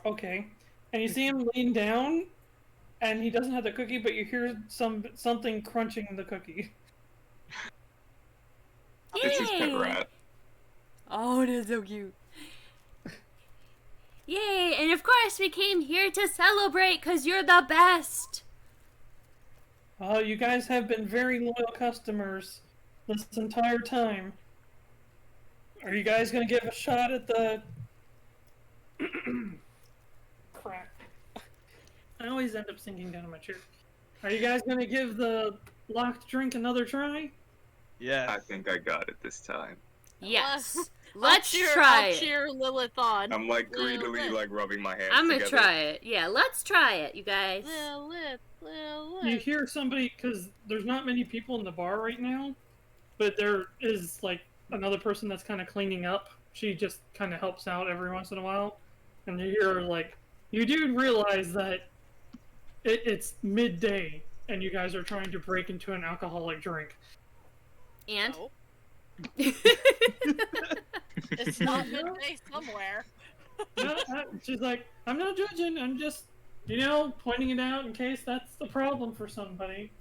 S2: okay. And you see him lean down, and he doesn't have the cookie, but you hear something crunching the cookie.
S4: It's his pet
S5: Yay!
S4: rat.
S5: Oh, that's so cute. Yay! And of course we came here to celebrate because you're the best.
S2: Oh, you guys have been very loyal customers this entire time. Are you guys gonna give a shot at the... Crap. I always end up sinking down in my chair. Are you guys gonna give the locked drink another try?
S1: Yes.
S4: I think I got it this time.
S5: Yes.
S3: I'll
S5: Let's
S3: cheer,
S5: try
S3: I'll
S5: it.
S3: cheer Lilith on.
S4: I'm like greedily
S3: Lilith.
S4: like rubbing my hands
S5: I'm gonna
S4: together.
S5: try it. Yeah, let's try it, you guys.
S3: Lilith,
S2: You
S3: Lilith.
S2: hear somebody, because there's not many people in the bar right now, but there is like another person that's kind of cleaning up. She just kind of helps out every once in a while, and you hear like, you do realize that it's midday and you guys are trying to break into an alcoholic drink.
S5: And?
S3: No, it's not midday somewhere.
S2: She's like, I'm not judging. I'm just, pointing it out in case that's the problem for somebody.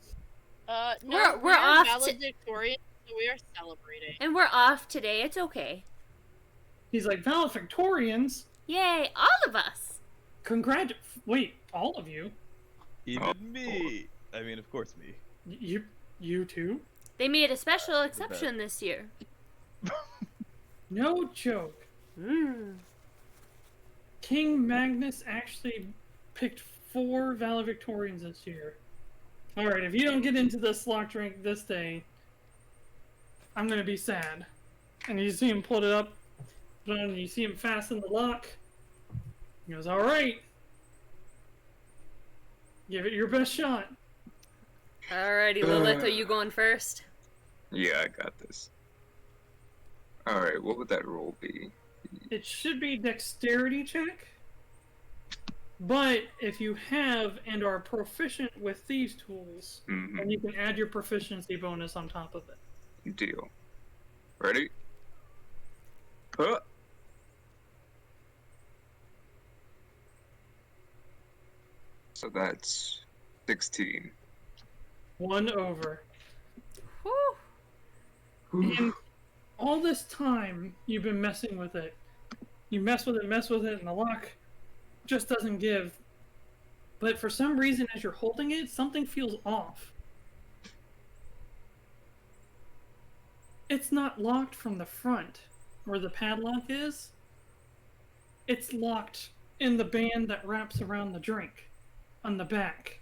S3: No,
S5: We're off to-
S3: valedictorian, so we are celebrating.
S5: And we're off today. It's okay.
S2: He's like, valedictorians?
S5: Yay, all of us.
S2: Wait, all of you?
S1: Even
S4: Oh.
S1: me. I mean, of course, me.
S2: You too?
S5: They made a special exception this year.
S2: No joke. King Magnus actually picked 4 valedictorians this year. Alright, if you don't get into this lock drink this day, I'm gonna be sad. And you see him pull it up, and you see him fasten the lock. He goes, alright. Give it your best shot.
S5: Alrighty, Lilith, are you going first?
S4: Yeah, I got this. Alright, what would that roll be?
S2: It should be dexterity check. But if you have and are proficient with these tools, then you can add your proficiency bonus on top of it.
S4: Deal. Ready? Huh. So that's 16.
S2: 1 over.
S5: Whew.
S2: And all this time, you've been messing with it. You mess with it, and the lock just doesn't give. But for some reason, as you're holding it, something feels off. It's not locked from the front, where the padlock is. it's locked in the band that wraps around the drink on the back.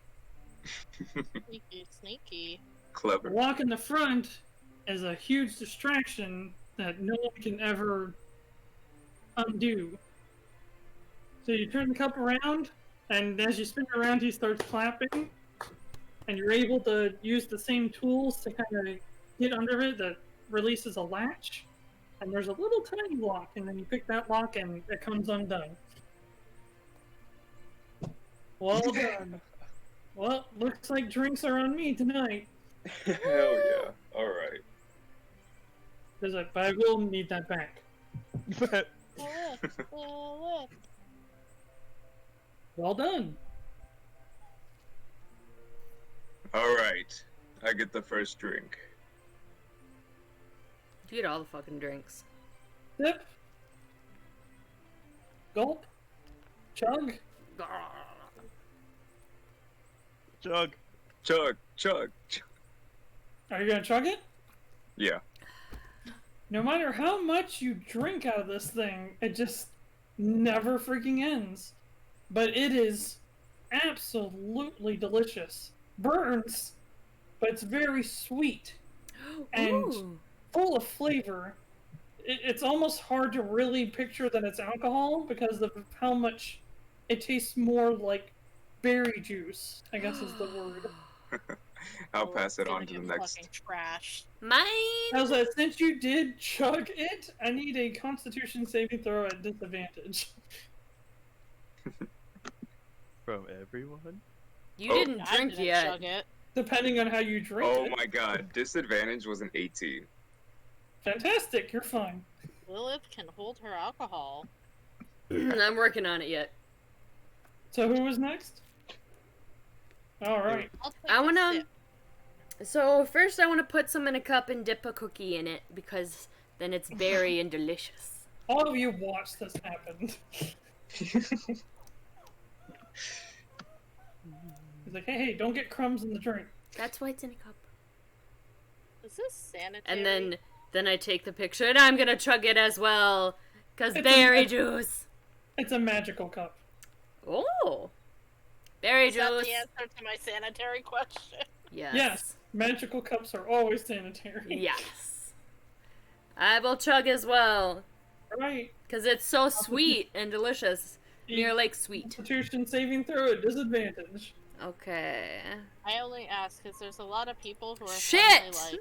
S3: Sneaky, sneaky.
S4: Clever.
S2: The lock in the front is a huge distraction that no one can ever undo. So you turn the cup around, and as you spin it around, he starts clapping, and you're able to use the same tools to kind of get under it that releases a latch, and there's a little tiny lock, and then you pick that lock, and it comes undone. Well done. Well, looks like drinks are on me tonight.
S4: Hell yeah. Alright.
S2: But I will need that back.
S1: But
S2: Well done.
S4: Alright. I get the first drink.
S5: You get all the fucking drinks.
S2: Sip. Gulp. Chug.
S1: chug.
S4: Chug, chug, chug.
S2: Are you gonna chug it?
S4: Yeah.
S2: No matter how much you drink out of this thing, it just never freaking ends. But it is absolutely delicious. Burns, but it's very sweet and
S5: Ooh.
S2: full of flavor. It's almost hard to really picture that it's alcohol because of how much it tastes more like berry juice, I guess is the word.
S4: I'll pass it
S3: It's
S4: on
S3: gonna
S4: to the
S3: get
S4: next.
S3: fucking trash.
S5: Mine.
S2: How's that? Since you did chug it, I need a Constitution saving throw at disadvantage.
S1: From everyone?
S5: You
S4: Oh.
S5: didn't
S3: I
S5: drink
S3: didn't
S5: yet.
S3: chug it.
S2: Depending on how you drink
S4: Oh
S2: it.
S4: my god, disadvantage was an 18.
S2: Fantastic, you're fine.
S3: Lilith can hold her alcohol.
S5: I'm working on it yet.
S2: So who was next? Alright.
S3: I'll take
S5: I
S3: a
S5: wanna.
S3: sip.
S5: So first, I want to put some in a cup and dip a cookie in it because then it's berry and delicious.
S2: All of you watched this happen. He's like, hey, don't get crumbs in the drink.
S5: That's why it's in a cup.
S3: Is this sanitary?
S5: And then I take the picture and I'm gonna chug it as well, cause
S2: It's
S5: berry
S2: a-
S5: juice.
S2: It's a magical cup.
S5: Oh, berry
S3: Is that
S5: juice.
S3: the answer to my sanitary question?
S5: Yes.
S2: Yes, magical cups are always sanitary.
S5: Yes. I will chug as well,
S2: Right.
S5: cause it's so sweet and delicious. You're like sweet.
S2: Constitution saving throw at disadvantage.
S5: Okay.
S3: I only ask because there's a lot of people who are
S5: Shit!
S3: suddenly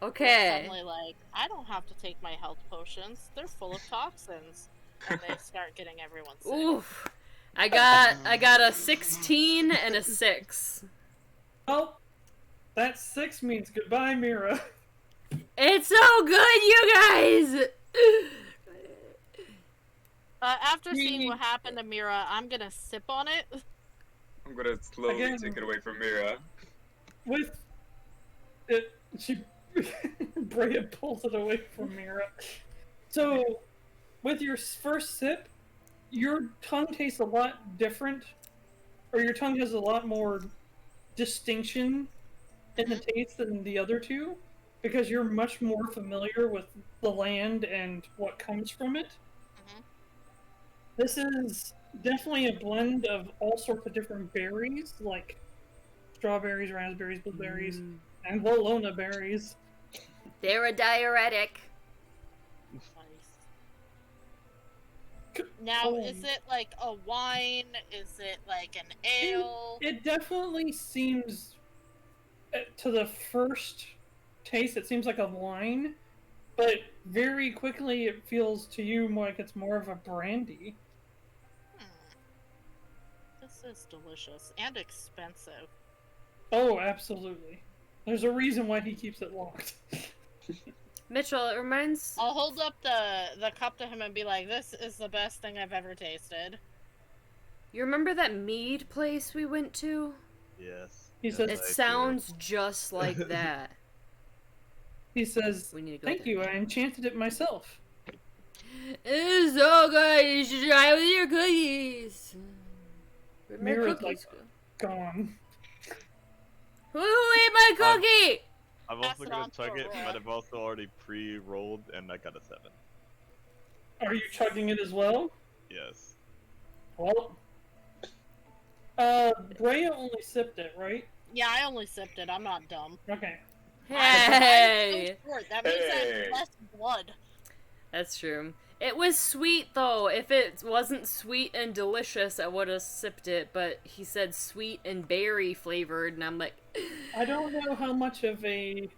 S5: Okay.
S3: like, I don't have to take my health potions. They're full of toxins. And they start getting everyone sick.
S5: Oof. I got a 16 and a 6.
S2: Well, that 6 means goodbye, Mirra.
S5: It's so good, you guys.
S3: After seeing what happened to Mirra, I'm gonna sip on it.
S4: I'm gonna slowly
S2: Again.
S4: take it away from Mirra.
S2: With it, Breya pulls it away from Mirra. So, with your first sip, your tongue tastes a lot different, or your tongue has a lot more distinction in the taste than the other two, because you're much more familiar with the land and what comes from it.
S3: Mhm.
S2: This is definitely a blend of all sorts of different berries, like strawberries, raspberries, blueberries, and Velona berries.
S5: They're a diuretic.
S3: Now,
S2: Oh.
S3: is it like a wine? Is it like an ale?
S2: It definitely seems, to the first taste, it seems like a wine, but very quickly it feels to you more like it's more of a brandy.
S3: This is delicious and expensive.
S2: Oh, absolutely. There's a reason why he keeps it locked.
S5: Mitchell, it reminds.
S3: I'll hold up the cup to him and be like, "This is the best thing I've ever tasted."
S5: You remember that mead place we went to?
S1: Yes.
S2: He
S1: Yes,
S2: says-
S1: I
S5: It
S1: do.
S5: sounds just like that.
S2: He says,
S5: We need to go
S2: "Thank
S5: there.
S2: you, I enchanted it myself."
S5: It's so good. You should try it with your cookies. Where'd my
S2: Mirra's
S5: cookies
S2: like-
S5: go?
S2: Gone.
S5: Who ate my cookie?
S1: I'm
S3: Pass
S1: also
S3: it
S1: gonna
S3: on to
S1: chug it,
S3: Aurora.
S1: but I've also already pre-rolled and I got a 7.
S2: Are you chugging it as well?
S1: Yes.
S2: Well, Breya only sipped it, right?
S3: Yeah, I only sipped it. I'm not dumb.
S2: Okay.
S5: Hey!
S3: I'm so short. That means I have less blood.
S5: That's true. It was sweet, though. If it wasn't sweet and delicious, I would have sipped it, but he said sweet and berry flavored, and I'm like...
S2: I don't know how much of a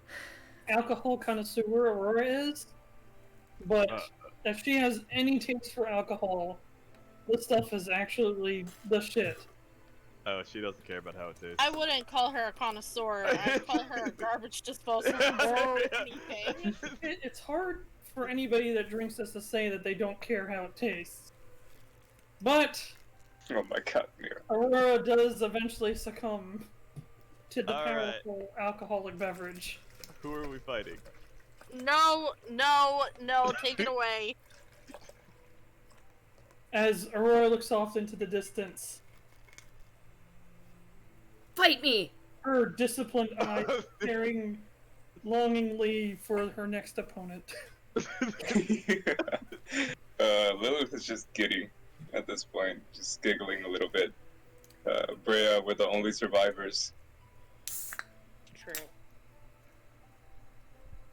S2: alcohol connoisseur Aurora is, but if she has any taste for alcohol, this stuff is actually the shit.
S1: Oh, she doesn't care about how it tastes.
S3: I wouldn't call her a connoisseur. I'd call her a garbage disposal or anything.
S2: It's hard for anybody that drinks this to say that they don't care how it tastes. But
S4: Oh my god, Mirra.
S2: Aurora does eventually succumb to the
S1: Alright.
S2: powerful alcoholic beverage.
S1: Who are we fighting?
S3: No, take it away.
S2: As Aurora looks off into the distance,
S5: Fight me!
S2: her disciplined eyes staring longingly for her next opponent.
S4: Lilith is just giddy at this point, just giggling a little bit. Breya, we're the only survivors.
S3: True.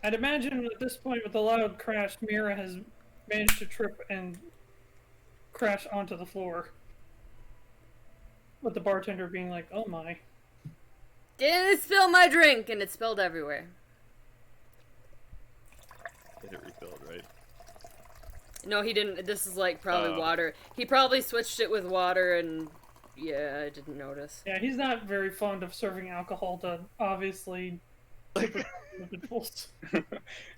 S2: I'd imagine at this point, with a loud crash, Mirra has managed to trip and crash onto the floor. With the bartender being like, oh my.
S5: Didn't spill my drink! And it spilled everywhere.
S1: Get it refilled, right?
S5: No, he didn't. This is like probably water. He probably switched it with water and... Yeah, I didn't notice.
S2: Yeah, he's not very fond of serving alcohol to, obviously, individuals.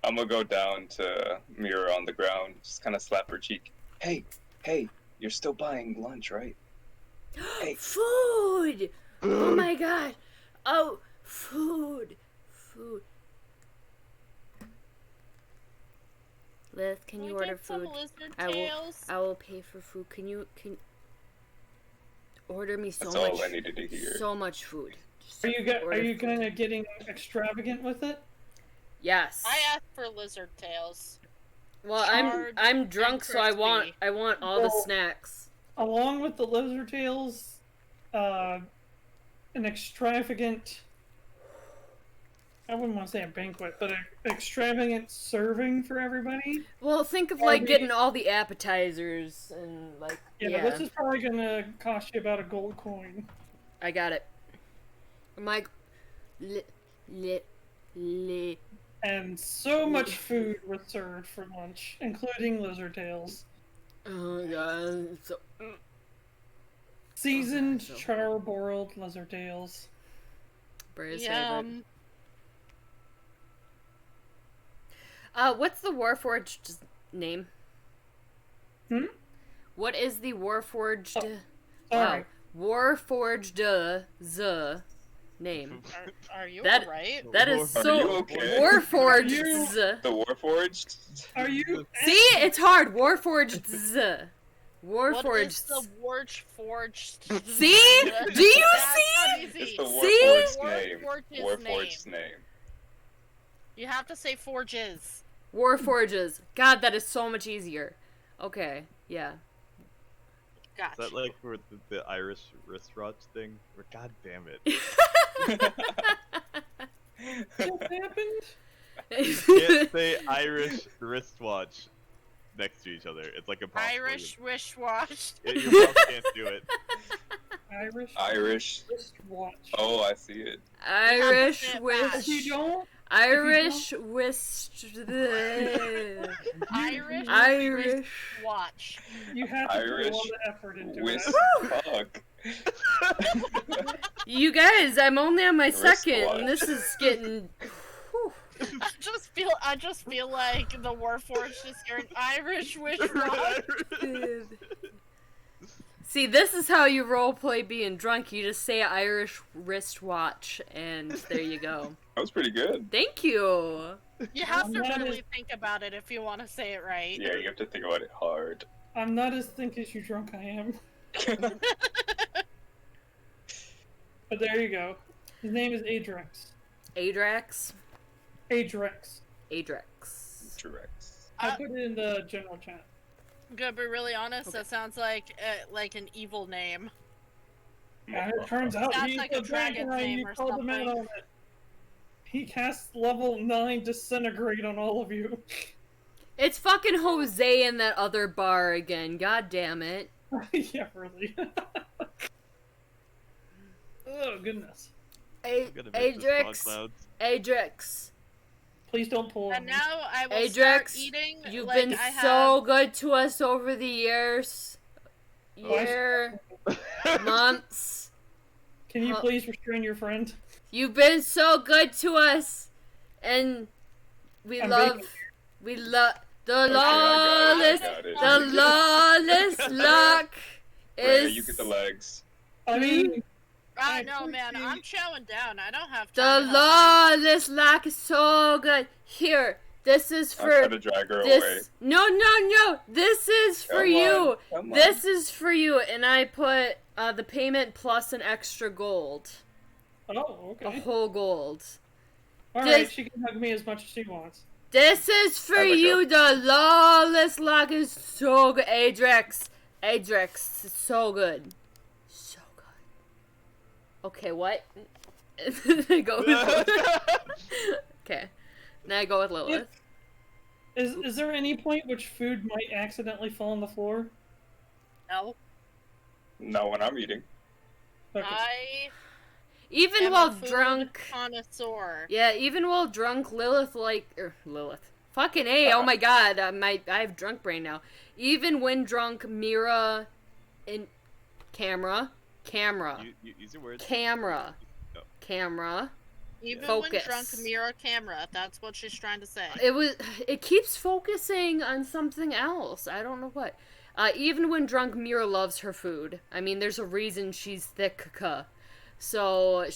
S4: I'm gonna go down to Mirra on the ground, just kind of slap her cheek. Hey, you're still buying lunch, right? Hey.
S5: Food! Oh my god! Oh, food! Lilith, can you order food? I will pay for food. Can order me so
S4: That's
S5: much?
S4: all I needed to hear.
S5: So much food. Just
S2: Are you
S5: food.
S2: kind of getting extravagant with it?
S5: Yes.
S3: I asked for lizard tails.
S5: Well,
S3: Charred
S5: I'm drunk,
S3: and
S5: so I want all the
S2: Well,
S5: snacks.
S2: Along with the lizard tails, an extravagant, I wouldn't want to say a banquet, but an extravagant serving for everybody.
S5: Well, think of like getting all the appetizers and like
S2: Yeah, this is probably gonna cost you about a gold coin.
S5: I got it. My
S2: And so much food was served for lunch, including lizard tails.
S5: Oh god, so
S2: Seasoned,
S5: so-
S2: char-broiled lizard tails.
S5: Breya's favorite.
S3: Yum.
S5: What's the Warforged name?
S2: Hmm?
S5: What is the Warforged?
S2: Sorry.
S5: Warforged name.
S3: Are you
S5: That-
S3: alright?
S5: That is
S4: Are
S5: so
S4: you okay?
S5: Warforged.
S2: You-
S4: The Warforged?
S2: Are you?
S5: See, it's hard. Warforged.
S3: What
S5: Warforged.
S3: is the forged?
S5: See? Do you see?
S4: It's the
S5: See?
S4: Warforged name.
S3: Warforged's
S4: Warforged's name.
S3: You have to say forges.
S5: Warforges. God, that is so much easier. Okay, yeah.
S1: Is
S3: Gotcha.
S1: that like for the Irish wristwatch thing? Or god damn it.
S2: What happened?
S1: You can't say Irish wristwatch next to each other. It's like impossible.
S3: Irish wish-wash.
S1: Your mouth can't do it.
S4: Irish.
S2: wristwatch.
S4: Oh, I see it.
S5: Irish
S3: If
S2: If you
S5: wish.
S2: don't,
S5: Irish wish.
S3: Irish watch.
S2: you have to put a
S4: Irish
S2: lot of effort into
S4: Whisk
S2: it.
S4: fuck.
S5: You guys, I'm only on my second,
S4: Wristwatch.
S5: and this is getting. Whew.
S3: I just feel like the Warforged is hearing Irish wish-wash.
S5: See, this is how you roleplay being drunk. You just say Irish wristwatch, and there you go.
S4: That was pretty good.
S5: Thank you.
S3: You have to
S2: That
S3: really
S2: is-
S3: think about it if you want to say it right.
S4: Yeah, you have to think about it hard.
S2: I'm not as think as you drunk I am. But there you go. His name is Adrex.
S5: Adrax.
S2: Adrex.
S5: Adrax.
S4: Drex.
S2: I put it in the general chat.
S3: I'm gonna be really honest. That sounds like an evil name.
S2: And it turns out
S3: Sounds
S2: he's
S3: like
S2: the
S3: a dragon's
S2: bad guy.
S3: name
S2: You
S3: or
S2: called him out
S3: something.
S2: on it. He casts level 9 Disintegrate on all of you.
S5: It's fucking Jose in that other bar again. God damn it.
S2: Yeah, really. Oh, goodness.
S1: I'm gonna miss the smog
S5: Adrix.
S1: clouds.
S5: Adrix.
S2: Please don't pull
S3: And
S2: on me.
S3: now I will start
S5: Adrix,
S3: eating.
S5: you've
S3: like
S5: been
S3: I
S5: so good to us over the years. Months.
S2: Can you please restrain your friend?
S5: You've been so good to us. And we
S2: I'm
S5: love the lawless luck
S4: Breya,
S5: is
S4: you get the legs.
S2: I mean,
S3: no, man, I'm chowing down. I don't have
S5: the
S3: time.
S5: lawless luck is so good. Here, this is
S4: I'll
S5: for
S4: try to drag her away.
S5: No. This is for
S4: Come
S5: you.
S4: on, come on.
S5: This is for you, and I put the payment plus an extra gold.
S2: oh,
S5: A
S2: okay.
S5: whole gold.
S2: Alright,
S5: This-
S2: she can hug me as much as she wants.
S5: This is for
S4: There we
S5: you. The lawless luck is so good. Adrix, it's so good. So good. Okay, what? I go with Okay. Now I go with Lilith.
S2: Is there any point which food might accidentally fall on the floor?
S3: No,
S4: No, when I'm eating.
S2: Okay.
S3: I
S5: Even
S3: am
S5: while
S3: a food
S5: drunk.
S3: connoisseur.
S5: Yeah, even while drunk, Lilith Fucking A, oh my god, I have drunk brain now. Even when drunk, Mirra in camera.
S1: You use your words.
S5: Camera.
S1: Oh.
S5: Camera.
S3: Even
S5: Focus.
S3: when drunk, mirror camera. That's what she's trying to say.
S5: It keeps focusing on something else. I don't know what. Even when drunk, Mirra loves her food. I mean, there's a reason she's thick. So,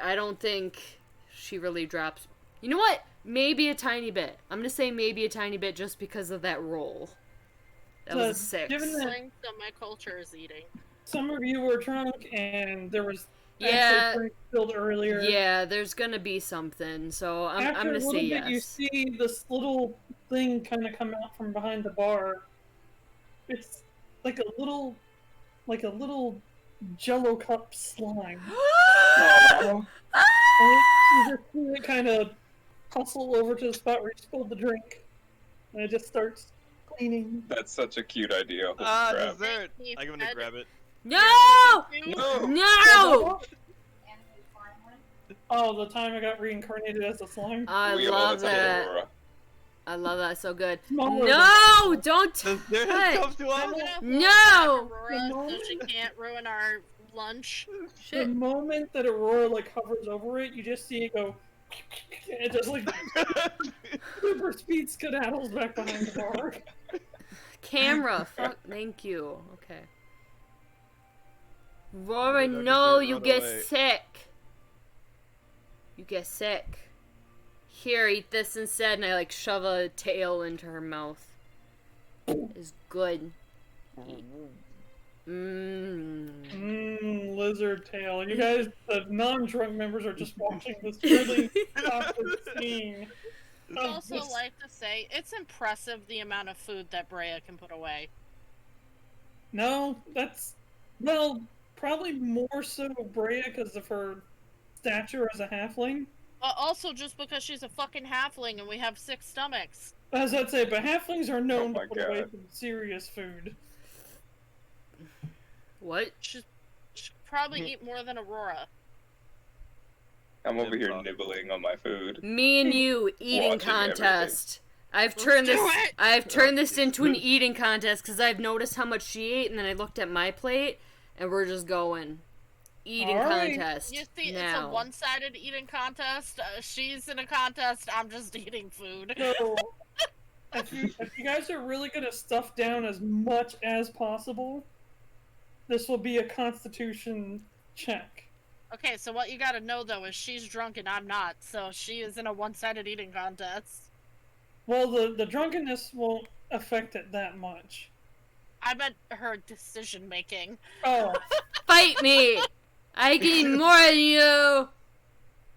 S5: I don't think she really drops. You know what? Maybe a tiny bit. I'm gonna say maybe a tiny bit just because of that roll. That was a 6.
S2: given that-
S3: So my culture is eating.
S2: Some of you were drunk and there was
S5: Yeah.
S2: actually drink spilled earlier.
S5: Yeah, there's gonna be something. So I'm
S2: After
S5: gonna
S2: a little
S5: say
S2: bit, you
S5: yes.
S2: see this little thing kind of come out from behind the bar. It's like a little Jello cup slime.
S4: Oh,
S2: And you just see it kind of hustle over to the spot where you spilled the drink, and it just starts cleaning.
S4: that's such a cute idea. Holy
S1: Ah,
S4: crap.
S1: dessert!
S3: Thank
S1: I'm
S3: you,
S1: gonna
S3: Fed.
S1: grab it.
S5: No!
S4: No!
S5: No!
S2: Oh, the time I got reincarnated as a slime.
S5: I
S4: We all
S5: love
S4: attend
S5: that.
S4: Aurora.
S5: I love that so good.
S2: Smaller
S5: No! Don't
S1: Dessert
S5: touch!
S1: comes to
S3: I'm
S1: us!
S3: gonna hold
S5: No!
S3: back Aurora so she can't ruin our lunch.
S2: The
S5: Shit.
S2: moment that Aurora hovers over it, you just see it go. It just super speed skedaddles back behind the bar.
S5: Camera. Fuck. Thank you. Okay. Aurora,
S1: Why did I
S5: no,
S1: just
S5: you
S1: run
S5: get
S1: away?
S5: sick. You get sick. Here, eat this instead, and I shove a tail into her mouth. It's good.
S2: Lizard tail. You guys, the non-drunk members, are just watching this really awkward scene.
S3: I'd also like to say, it's impressive the amount of food that Breya can put away.
S2: No, that's... Well, probably more so Breya because of her stature as a halfling.
S3: Also, just because she's a fucking halfling and we have 6 stomachs.
S2: As I'd say, but halflings are known
S4: my
S2: to put away
S4: God.
S2: some serious food.
S5: What?
S3: She'd probably eat more than Aurora.
S4: I'm over here
S1: Impossible.
S4: nibbling on my food.
S5: Me and you eating
S4: Watching
S5: contest. I've
S3: Let's
S5: turned
S3: do
S5: this.
S3: it!
S5: I've turned this
S1: Oh,
S5: into an eating contest because I've noticed how much she ate, and then I looked at my plate, and we're just going eating
S2: Alright.
S5: contest
S3: You see, it's
S5: now.
S3: a one-sided eating contest. She's in a contest, I'm just eating food.
S2: So, if you guys are really going to stuff down as much as possible, this will be a constitution check.
S3: Okay, so what you gotta know, though, is she's drunk and I'm not, so she is in a one-sided eating contest.
S2: Well, the drunkenness won't affect it that much.
S3: I meant her decision-making.
S2: Oh,
S5: Fight me! I can eat more than you.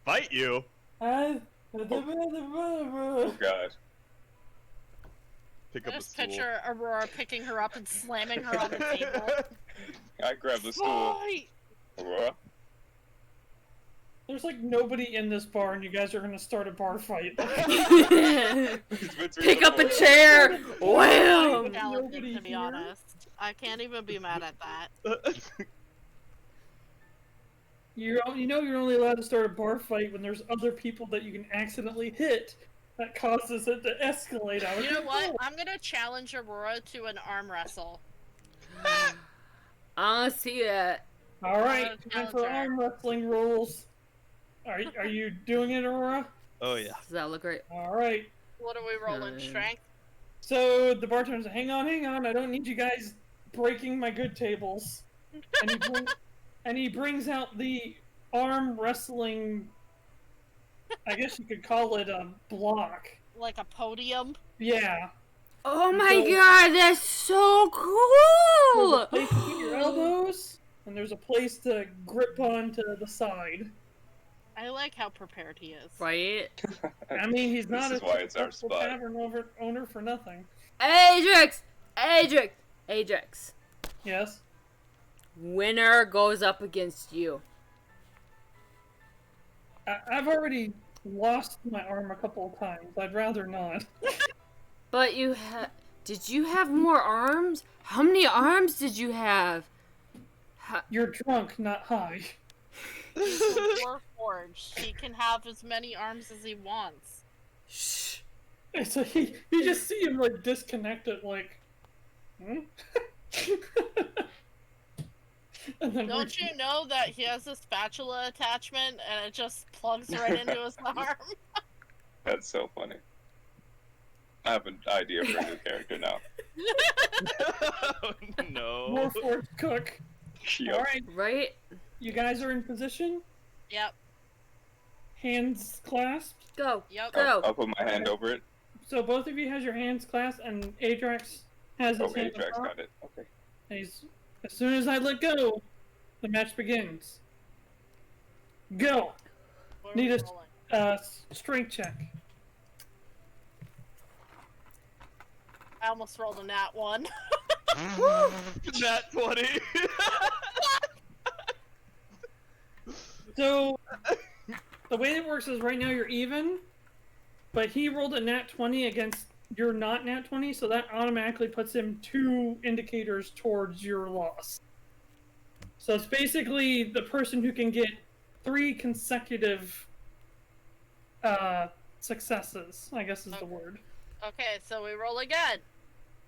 S1: Fight you?
S2: I...
S4: Oh god.
S1: pick
S3: I
S1: up a
S3: just
S1: stool.
S3: picture Aurora picking her up and slamming her on the table.
S7: I grab the stool.
S3: Fight!
S7: Aurora?
S2: There's like nobody in this bar, and you guys are gonna start a bar fight.
S5: Pick up a chair. Wham!
S3: Talented,
S2: Nobody
S3: to be
S2: here?
S3: honest. I can't even be mad at that.
S2: You know you're only allowed to start a bar fight when there's other people that you can accidentally hit that causes it to escalate out of
S3: You know what?
S2: control.
S3: I'm gonna challenge Aurora to an arm wrestle.
S5: I see that.
S2: All right,
S3: Uh,
S2: time for
S3: challenger.
S2: arm wrestling rules. Are you doing it, Aurora?
S1: Oh yeah.
S5: Does that look right?
S2: All right.
S3: What are we rolling? Strength?
S2: So the bartender's like, hang on. I don't need you guys breaking my good tables. And he brings out the arm wrestling. I guess you could call it a block.
S3: Like a podium?
S2: Yeah.
S5: Oh my
S2: So-
S5: god, that's so
S2: There's a
S5: cool!
S2: place to put your elbows, and there's a place to grip onto the side.
S3: I like how prepared he is.
S5: Right?
S2: I mean, he's not
S7: This is
S2: a
S7: why it's our
S2: successful
S7: spot.
S2: tavern owner for nothing.
S5: Ajax!
S2: Yes.
S5: Winner goes up against you.
S2: I've already lost my arm a couple of times. I'd rather not.
S5: But did you have more arms? How many arms did you have?
S2: You're drunk, not high.
S3: He's a Warforged. He can have as many arms as he wants.
S5: Shh.
S2: It's like you just see him like disconnected, like. Hmm? And then
S3: Don't you know that he has a spatula attachment and it just plugs right into his arm?
S7: That's so funny. I have an idea for a new character now.
S1: No.
S2: Warforged cook.
S7: Yup.
S2: All right,
S5: Right?
S2: you guys are in position.
S3: Yep,
S2: Hands clasped.
S5: Go.
S3: yep.
S5: Go.
S7: I'll put my hand over it.
S2: So both of you has your hands clasped, and Ajax has his
S7: Oh,
S2: hand on
S7: Ajax
S2: top.
S7: got it. Okay.
S2: And as soon as I let go, the match begins. Go.
S3: What are
S2: Need
S3: we
S2: a
S3: rolling?
S2: strength check.
S3: I almost rolled a nat 1.
S1: Nat 20.
S2: So the way it works is right now you're even, but he rolled a nat 20 against your not nat 20, so that automatically puts him 2 indicators towards your loss. So it's basically the person who can get 3 consecutive successes, I guess is the word.
S3: Okay, so we roll again.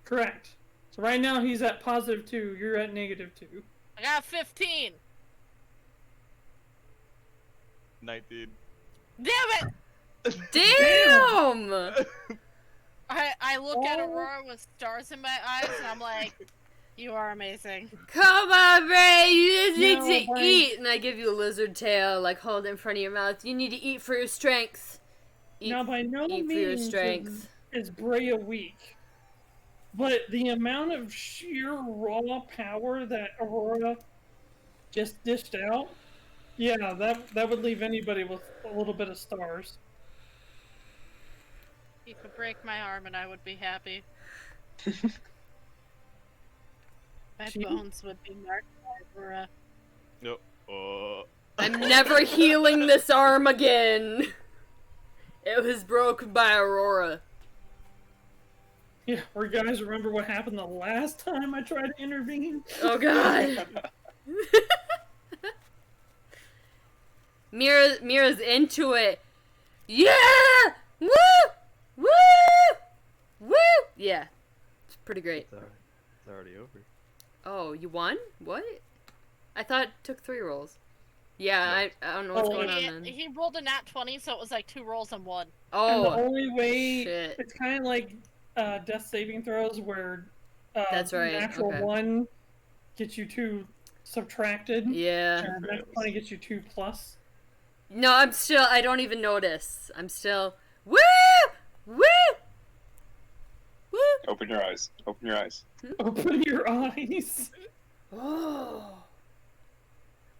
S2: Correct. So right now he's at +2, you're at -2.
S3: I got 15.
S1: 19.
S3: Damn it!
S5: Damn!
S3: I look at
S2: Oh.
S3: Aurora with stars in my eyes and I'm like, you are amazing.
S5: Come on, Ray! You just need
S2: No,
S5: to
S2: Brian.
S5: eat! And I give you a lizard tail, like, hold it in front of your mouth. You need to eat for your strength. Eat,
S2: Now by no
S5: eat for your
S2: means
S5: strength.
S2: is Breya weak. But the amount of sheer raw power that Aurora just dished out, yeah, that would leave anybody with a little bit of stars.
S3: You could break my arm and I would be happy. My
S2: Gee.
S3: bones would be marked by Aurora.
S1: Nope.
S5: I'm never healing this arm again! It was broken by Aurora.
S2: Yeah, or you guys remember what happened the last time I tried to intervene?
S5: Oh god. Mirra's into it. Yeah! Woo! Woo! Woo! Yeah. It's pretty great.
S1: It's already over.
S5: Oh, you won? What? I thought it took 3 rolls. Yeah, I don't know what's
S2: Oh,
S5: going on
S3: He,
S5: then.
S3: he rolled a nat 20, so it was like 2 rolls and 1.
S2: And the
S5: Oh,
S2: only way,
S5: shit.
S2: it's kind of like death saving throws where
S5: That's right,
S2: natural
S5: okay.
S2: 1 gets you 2 subtracted,
S5: yeah.
S2: and natural 20 gets you 2 plus.
S5: No, I don't even notice. I'm still, woo! Woo! Woo!
S7: Open your eyes. Open your eyes.
S2: Open your eyes.
S5: Oh.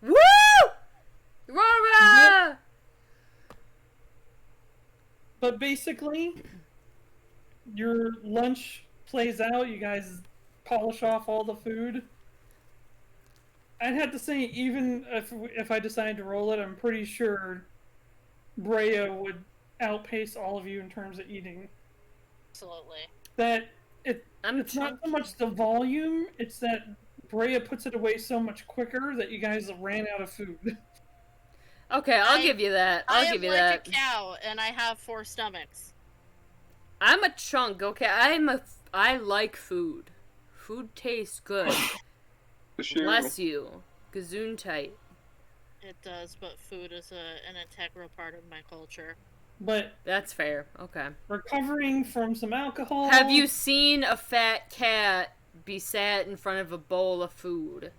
S5: Woo! Aurora!
S2: But basically, your lunch plays out, you guys polish off all the food. I'd have to say, even if I decided to roll it, I'm pretty sure Breya would outpace all of you in terms of eating.
S3: Absolutely.
S2: It's not so much the volume, it's that Breya puts it away so much quicker that you guys ran out of food.
S5: Okay, I'll give you that. I'll give you that.
S3: I'm like a cow, and I have 4 stomachs.
S5: I'm a chunk, okay? I like food. Food tastes good.
S7: Sure.
S5: Bless you. Gesundheit.
S3: It does, but food is an integral part of my culture.
S2: But
S5: that's fair. Okay.
S2: Recovering from some alcohol.
S5: Have you seen a fat cat be sat in front of a bowl of food?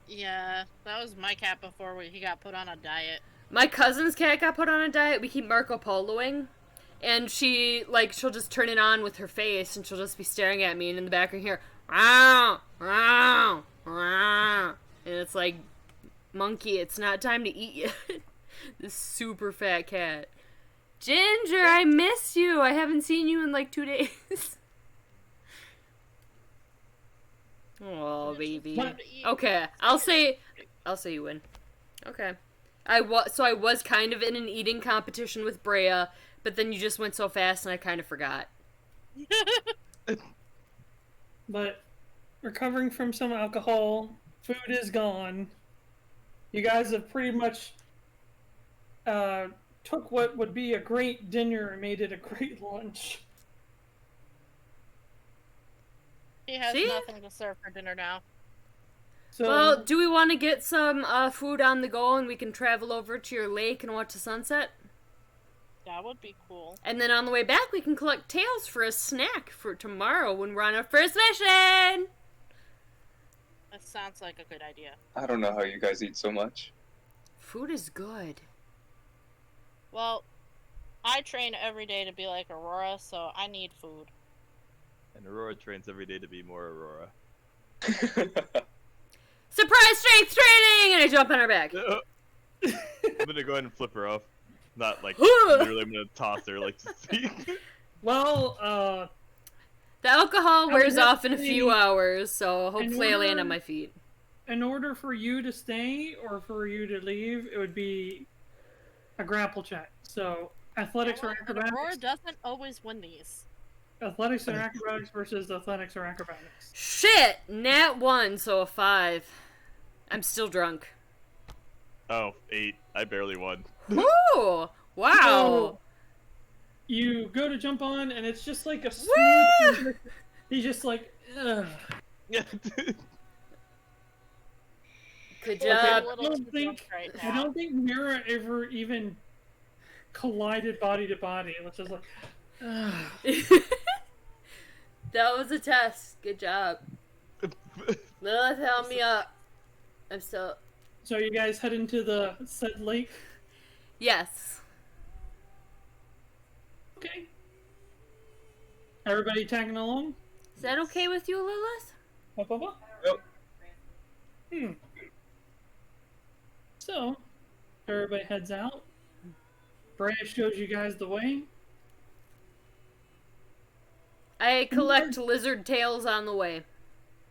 S3: Yeah, that was my cat before he got put on a diet.
S5: My cousin's cat got put on a diet. We keep Marco Poloing. And she'll just turn it on with her face, and she'll just be staring at me, and in the background here, "Wow, wow, wow." And it's like, monkey, it's not time to eat yet. This super fat cat. Ginger, I miss you. I haven't seen you in like 2 days. Oh, baby. Okay, I'll say you win. Okay. I was kind of in an eating competition with Breya, but then you just went so fast and I kind of forgot.
S2: But recovering from some alcohol, food is gone. You guys have pretty much took what would be a great dinner and made it a great lunch.
S3: He has nothing to serve for dinner now.
S2: So,
S5: well, do we want to get some food on the go and we can travel over to your lake and watch the sunset?
S3: That would be cool.
S5: And then on the way back, we can collect tails for a snack for tomorrow when we're on our first mission!
S3: That sounds like a good idea.
S7: I don't know how you guys eat so much.
S5: Food is good.
S3: Well, I train every day to be like Aurora, so I need food.
S1: And Aurora trains every day to be more Aurora.
S5: Surprise strength training! And I jump on her back.
S1: I'm gonna go ahead and flip her off. Not like, literally, I'm gonna toss her, like, to see.
S2: Well,
S5: the alcohol wears off in a few hours, so hopefully I land on my feet.
S2: In order for you to stay or for you to leave, it would be a grapple check. So, athletics or acrobatics.
S3: Aurora doesn't always win these.
S2: Athletics or acrobatics versus athletics or acrobatics.
S5: Shit! Nat 1, so a 5. I'm still drunk.
S1: Oh, 8. I barely won.
S5: Ooh! Wow!
S2: So, you go to jump on, and it's just like a smooth... He's just like, ugh.
S5: Good job.
S2: I don't think Mirra ever even collided body to body. It was just like, ugh.
S5: That was a test. Good job. Lilith, help me up. I'm so...
S2: So you guys head into the said lake?
S5: Yes.
S2: Okay. Everybody tagging along?
S5: Is that okay with you, Lilith?
S7: Yep.
S2: So, everybody heads out. Breya shows you guys the way.
S5: I collect lizard tails on the way.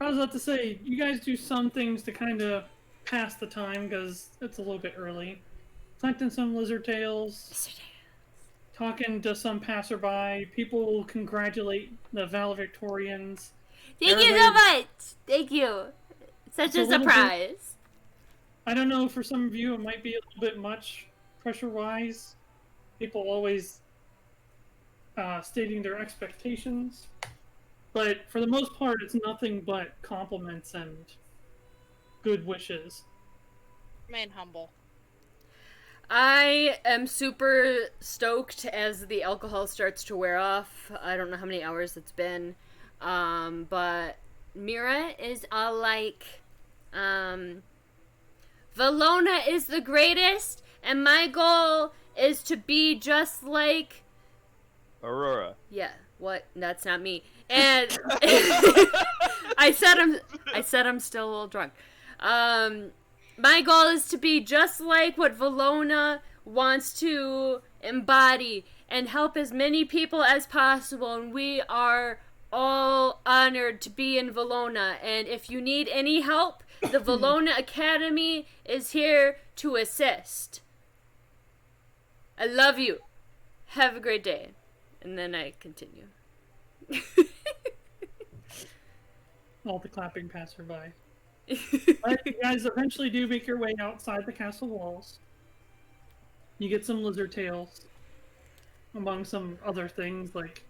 S2: I was about to say, you guys do some things to kind of pass the time because it's a little bit early. Collecting some lizard tails. Talking to some passerby. People congratulate the valedictorians.
S5: Thank you so much! Thank you. Such a surprise.
S2: I don't know, for some of you it might be a little bit much pressure-wise. People always stating their expectations. But for the most part, it's nothing but compliments and good wishes.
S3: Remain humble.
S5: I am super stoked as the alcohol starts to wear off. I don't know how many hours it's been. But Mirra is all like, Velona is the greatest, and my goal is to be just like...
S1: Aurora.
S5: Yeah, what? That's not me. And I said I'm still a little drunk. My goal is to be just like what Velona wants to embody, and help as many people as possible, and we are all honored to be in Velona. And if you need any help, the Velona Academy is here to assist. I love you. Have a great day. And then I continue.
S2: All the clapping passerby. But you guys eventually do make your way outside the castle walls. You get some lizard tails, among some other things like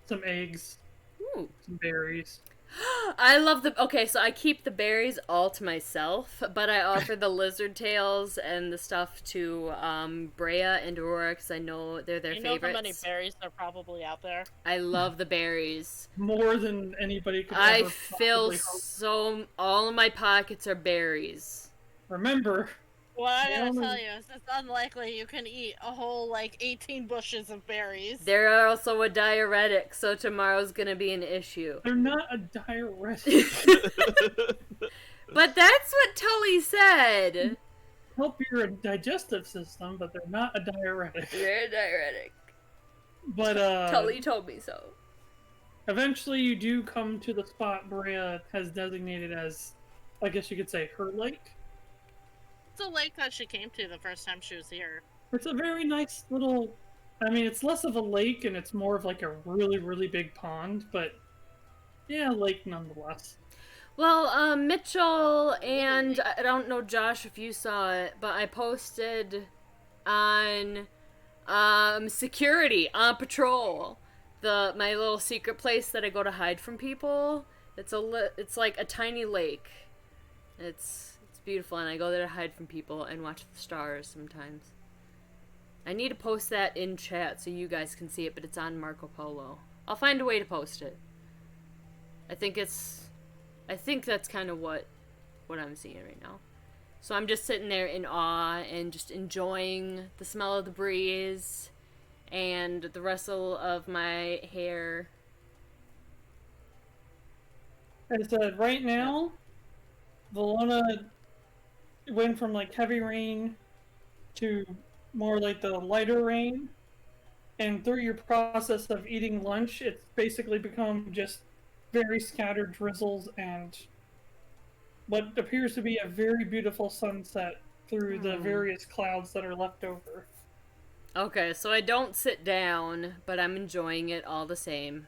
S2: some eggs,
S5: Ooh.
S2: some berries.
S5: I love the. Okay, so I keep the berries all to myself, but I offer the lizard tails and the stuff to Breya and Aurora because I know they're their favorites.
S3: You know how many berries are probably out there?
S5: I love the berries.
S2: More than anybody could
S5: I
S2: ever
S5: fill
S2: possibly hope.
S5: so. All of my pockets are berries.
S2: Remember,
S3: Well, I gotta
S2: only-
S3: tell you, it's unlikely you can eat a whole, 18 bushes of berries.
S5: They're also a diuretic, so tomorrow's gonna be an issue.
S2: they're not a diuretic.
S5: But that's what Tully said.
S2: Help your digestive system, but they're not a diuretic.
S5: They're a diuretic.
S2: But
S5: Tully told me so.
S2: eventually you do come to the spot Breya has designated as, I guess you could say, her lake.
S3: It's a lake that she came to the first time she was here.
S2: It's a very nice little, I mean, it's less of a lake and it's more of like a really, really big pond, but yeah, lake nonetheless.
S5: Well, Mitchell and I don't know, Josh, if you saw it, but I posted on security on patrol my little secret place that I go to hide from people. It's like a tiny lake. It's beautiful, and I go there to hide from people and watch the stars sometimes. I need to post that in chat so you guys can see it, but it's on Marco Polo. I'll find a way to post it. I think that's kind of what I'm seeing right now. So I'm just sitting there in awe and just enjoying the smell of the breeze and the rustle of my hair.
S2: As I said, right now, Velona went from like heavy rain to more like the lighter rain, and through your process of eating lunch, it's basically become just very scattered drizzles and what appears to be a very beautiful sunset through the various clouds that are left over.
S5: Okay, so I don't sit down, but I'm enjoying it all the same.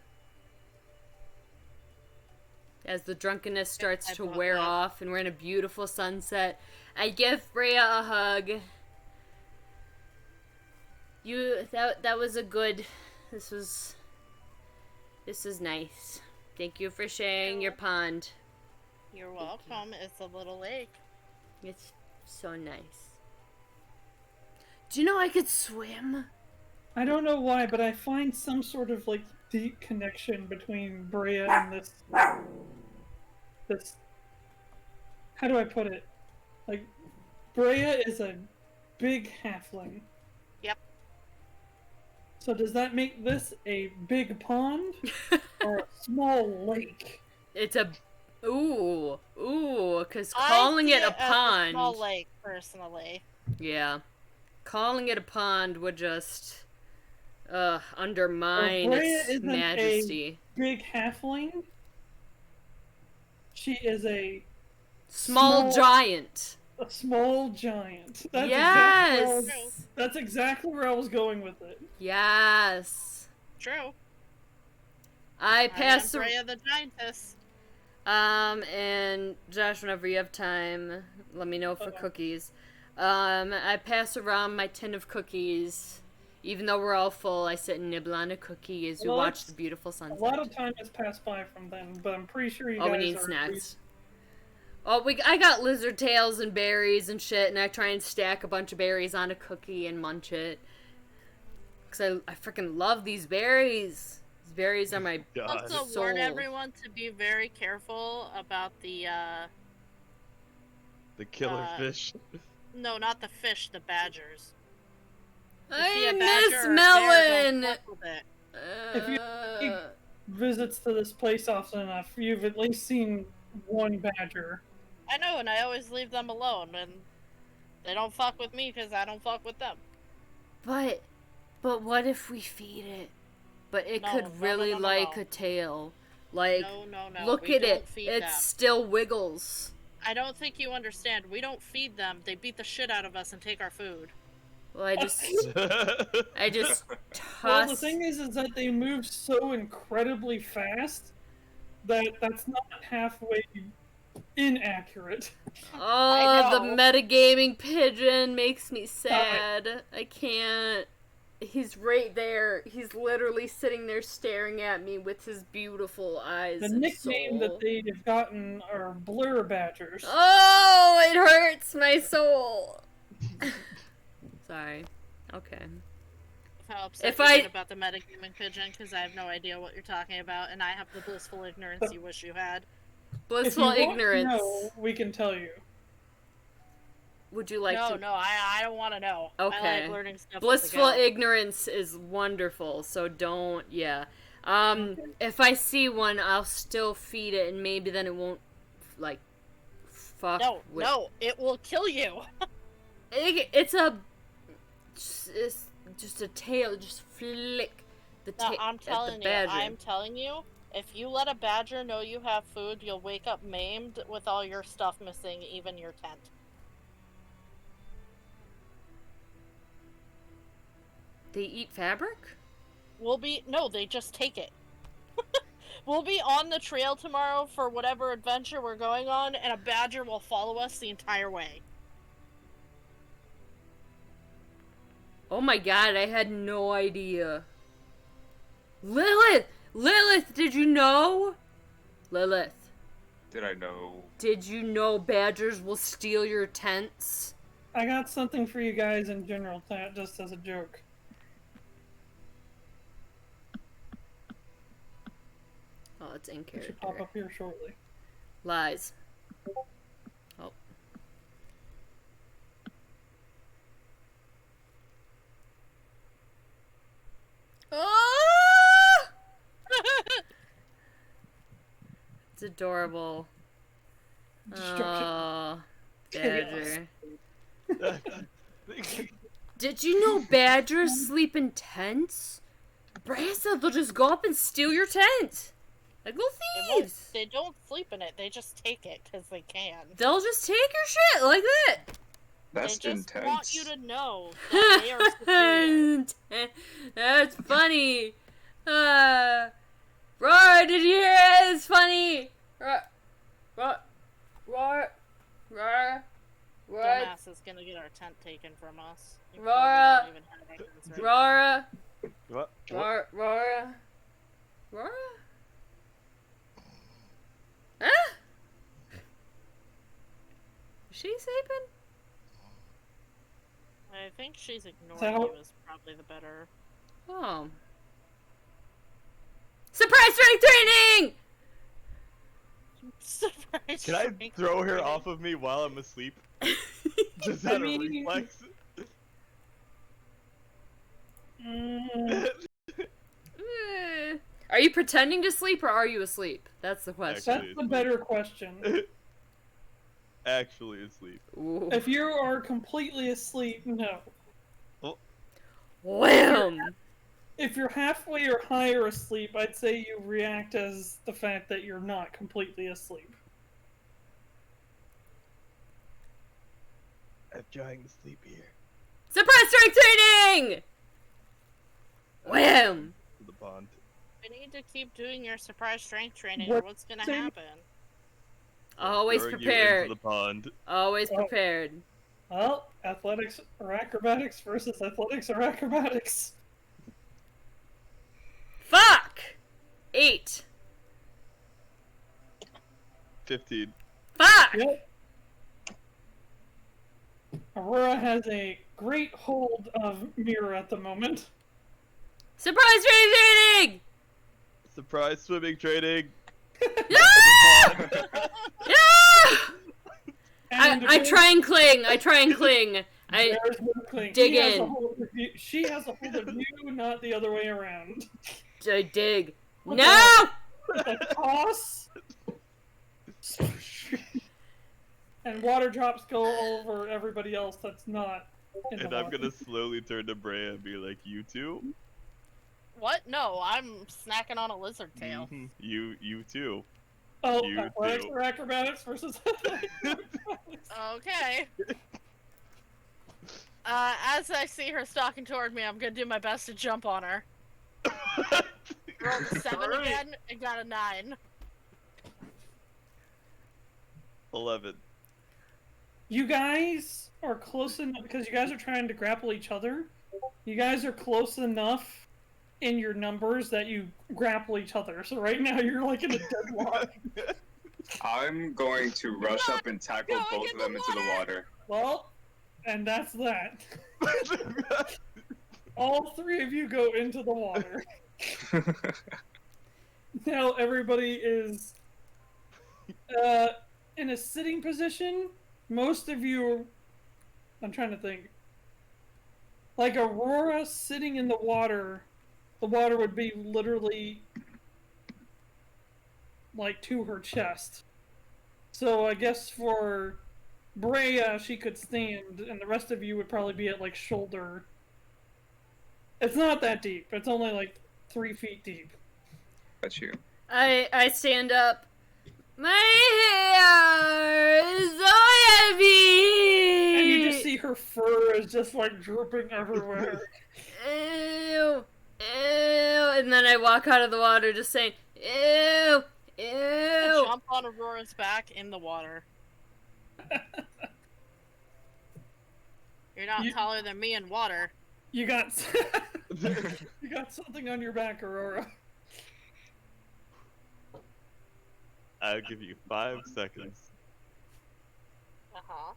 S5: As the drunkenness starts to wear off and we're in a beautiful sunset, I give Breya a hug. That was a good. This is nice. Thank you for sharing your pond.
S3: You're welcome. It's a little lake.
S5: It's so nice. Do you know I could swim?
S2: I don't know why, but I find some sort of like deep connection between Breya and this. How do I put it? Like, Breya is a big halfling.
S3: Yep.
S2: So does that make this a big pond or a small lake?
S5: It's a ooh, because calling it a pond.
S3: A small lake, personally.
S5: Yeah, calling it a pond would just undermine
S2: Breya
S5: its
S2: isn't
S5: majesty.
S2: A big halfling. She is a
S5: Small giant.
S2: A small giant. That's
S5: Yes.
S2: That's exactly where I was going with it.
S5: Yes.
S3: True.
S5: I pass
S3: am Breya the Giantess.
S5: And Josh, whenever you have time, let me know for cookies. I pass around my tin of cookies. Even though we're all full, I sit and nibble on a cookie as we watch the beautiful sunset.
S2: A lot of time has passed by from then, but I'm pretty sure you guys
S5: we need
S2: are
S5: snacks. Oh, I got lizard tails and berries and shit, and I try and stack a bunch of berries on a cookie and munch it. Because I freaking love these berries. These berries are my
S3: Also,
S5: soul.
S3: warn everyone to be very careful about the
S1: killer fish.
S3: No, not the fish, the badgers.
S5: I miss Melon!
S2: If you take visits to this place often enough, you've at least seen one badger.
S3: I know, and I always leave them alone, and they don't fuck with me because I don't fuck with them.
S5: But But what if we feed it? But it
S3: No,
S5: could
S3: no,
S5: really
S3: no,
S5: like
S3: no.
S5: a tail. Like,
S3: No.
S5: look
S3: We
S5: at
S3: don't
S5: it.
S3: feed
S5: It
S3: them.
S5: still wiggles.
S3: I don't think you understand. We don't feed them. They beat the shit out of us and take our food.
S5: Well, I just
S2: Well, the
S5: toss.
S2: thing is that they move so incredibly fast that that's not halfway inaccurate.
S5: Oh, the
S3: know.
S5: metagaming pigeon makes me sad. I can't. He's right there. He's literally sitting there staring at me with his beautiful eyes.
S2: The
S5: and
S2: nickname
S5: soul.
S2: that they've gotten are blur badgers.
S5: Oh, it hurts my soul. Sorry. Okay.
S3: How upset
S5: If
S3: you
S5: I-
S3: get about the metagaming pigeon, because I have no idea what you're talking about, and I have the blissful ignorance you wish you had.
S5: Blissful
S2: if you
S5: ignorance.
S2: Want to know, we can tell you.
S5: Would you like to?
S3: No, I don't want to know. I
S5: Okay.
S3: like learning stuff.
S5: Blissful
S3: as I go.
S5: ignorance is wonderful, so don't. Yeah. If I see one, I'll still feed it, and maybe then it won't, like, fuck. with...
S3: No, it will kill you.
S5: It's just a tail. Just flick the
S3: No,
S5: tail.
S3: I'm telling you. I'm telling you. If you let a badger know you have food, you'll wake up maimed with all your stuff missing, even your tent.
S5: They eat fabric?
S3: They just take it. We'll be on the trail tomorrow for whatever adventure we're going on, and a badger will follow us the entire way.
S5: Oh my god, I had no idea. Lilith! Lilith, did you know? Lilith,
S4: Did I know?
S5: did you know badgers will steal your tents?
S2: I got something for you guys in general, just as a joke.
S5: Oh, it's in
S2: It should pop
S5: character.
S2: up here shortly.
S5: Lies. Oh. Oh! It's adorable.
S2: Destruction.
S5: Oh,
S2: Chaos.
S5: badger. Did you know badgers sleep in tents? Breya said they'll just go up and steal your tent. Like little thieves.
S3: They don't sleep in it. They just take it because they can.
S5: They'll just take your shit like that.
S4: That's
S3: They just
S4: intense.
S3: want you to know that they are superior.
S5: That's funny. Roar, did you hear it? It's funny. Roar.
S3: Dumbass is gonna get our tent taken from us. even though we
S5: Rora.
S3: don't even have weapons right now.
S5: Rora.
S1: What?
S5: Rora. Rora? Huh? Is she sleeping?
S3: I think she's ignoring
S2: So-
S3: you is probably the better.
S5: Oh. Surprise strength training!
S3: Surprise
S1: Can I
S3: strength
S1: throw her
S3: training.
S1: off of me while I'm asleep? Just
S2: I
S1: out of
S2: mean-
S1: reflex?
S5: Are you pretending to sleep or are you asleep? That's the question.
S1: Actually,
S2: That's the better question.
S1: Actually asleep.
S5: Ooh.
S2: If you are completely asleep, no.
S5: Wham!
S2: If you're halfway or higher asleep, I'd say you react as the fact that you're not completely asleep.
S1: I'm trying to sleep here.
S5: Surprise strength training! Wham!
S1: To the pond.
S3: We need to keep doing your surprise strength training, or what's gonna happen?
S5: Always
S1: Throwing you
S5: prepared.
S1: into the pond.
S5: Always
S2: Oh.
S5: prepared.
S2: Well, athletics or acrobatics versus athletics or acrobatics.
S5: Fuck! 8.
S1: 15.
S5: Fuck!
S2: Yep. Aurora has a great hold of Mirra at the moment.
S5: Surprise strength training!
S1: Surprise swimming training.
S5: Yeah!
S2: And
S5: I try and cling. I try and cling.
S2: there's no cling.
S5: dig
S2: He has a
S5: in.
S2: hold of you- She has a hold of you, not the other way around.
S5: I dig.
S2: What
S5: No!
S2: With a toss. And water drops go over everybody else that's not in
S1: And
S2: the
S1: I'm
S2: water.
S1: gonna slowly turn to Breya and be like, you too?
S3: What? No, I'm snacking on a lizard tail.
S1: Mhm. You too.
S2: Oh,
S1: you
S2: athletics
S1: too.
S2: or acrobatics versus athletics.
S3: Okay. As I see her stalking toward me, I'm gonna do my best to jump on her. Rolled a 7
S1: Alright.
S3: again and got a 9.
S1: 11.
S2: You guys are close enough because you guys are trying to grapple each other. You guys are close enough in your numbers that you grapple each other. So right now you're like in a deadlock.
S4: I'm going to rush up and tackle
S3: Going
S4: both
S3: in
S4: of them
S3: the
S4: into the water.
S2: Well, and that's that. All three of you go into the water. Now everybody is in a sitting position. Most of you, I'm trying to think. Like Aurora sitting in the water would be literally like to her chest. So I guess for Breya, she could stand, and the rest of you would probably be at like shoulder. It's not that deep. It's only like 3 feet deep.
S4: Got you.
S5: I stand up. My hair is so heavy!
S2: And you just see her fur is just like drooping everywhere.
S5: Ew, ew, and then I walk out of the water just saying, ew, ew.
S3: Jump on Aurora's back in the water. You're not
S2: You-
S3: taller than me in water.
S2: You got you got something on your back, Aurora.
S1: I'll give you 5 seconds.
S3: Uh-huh.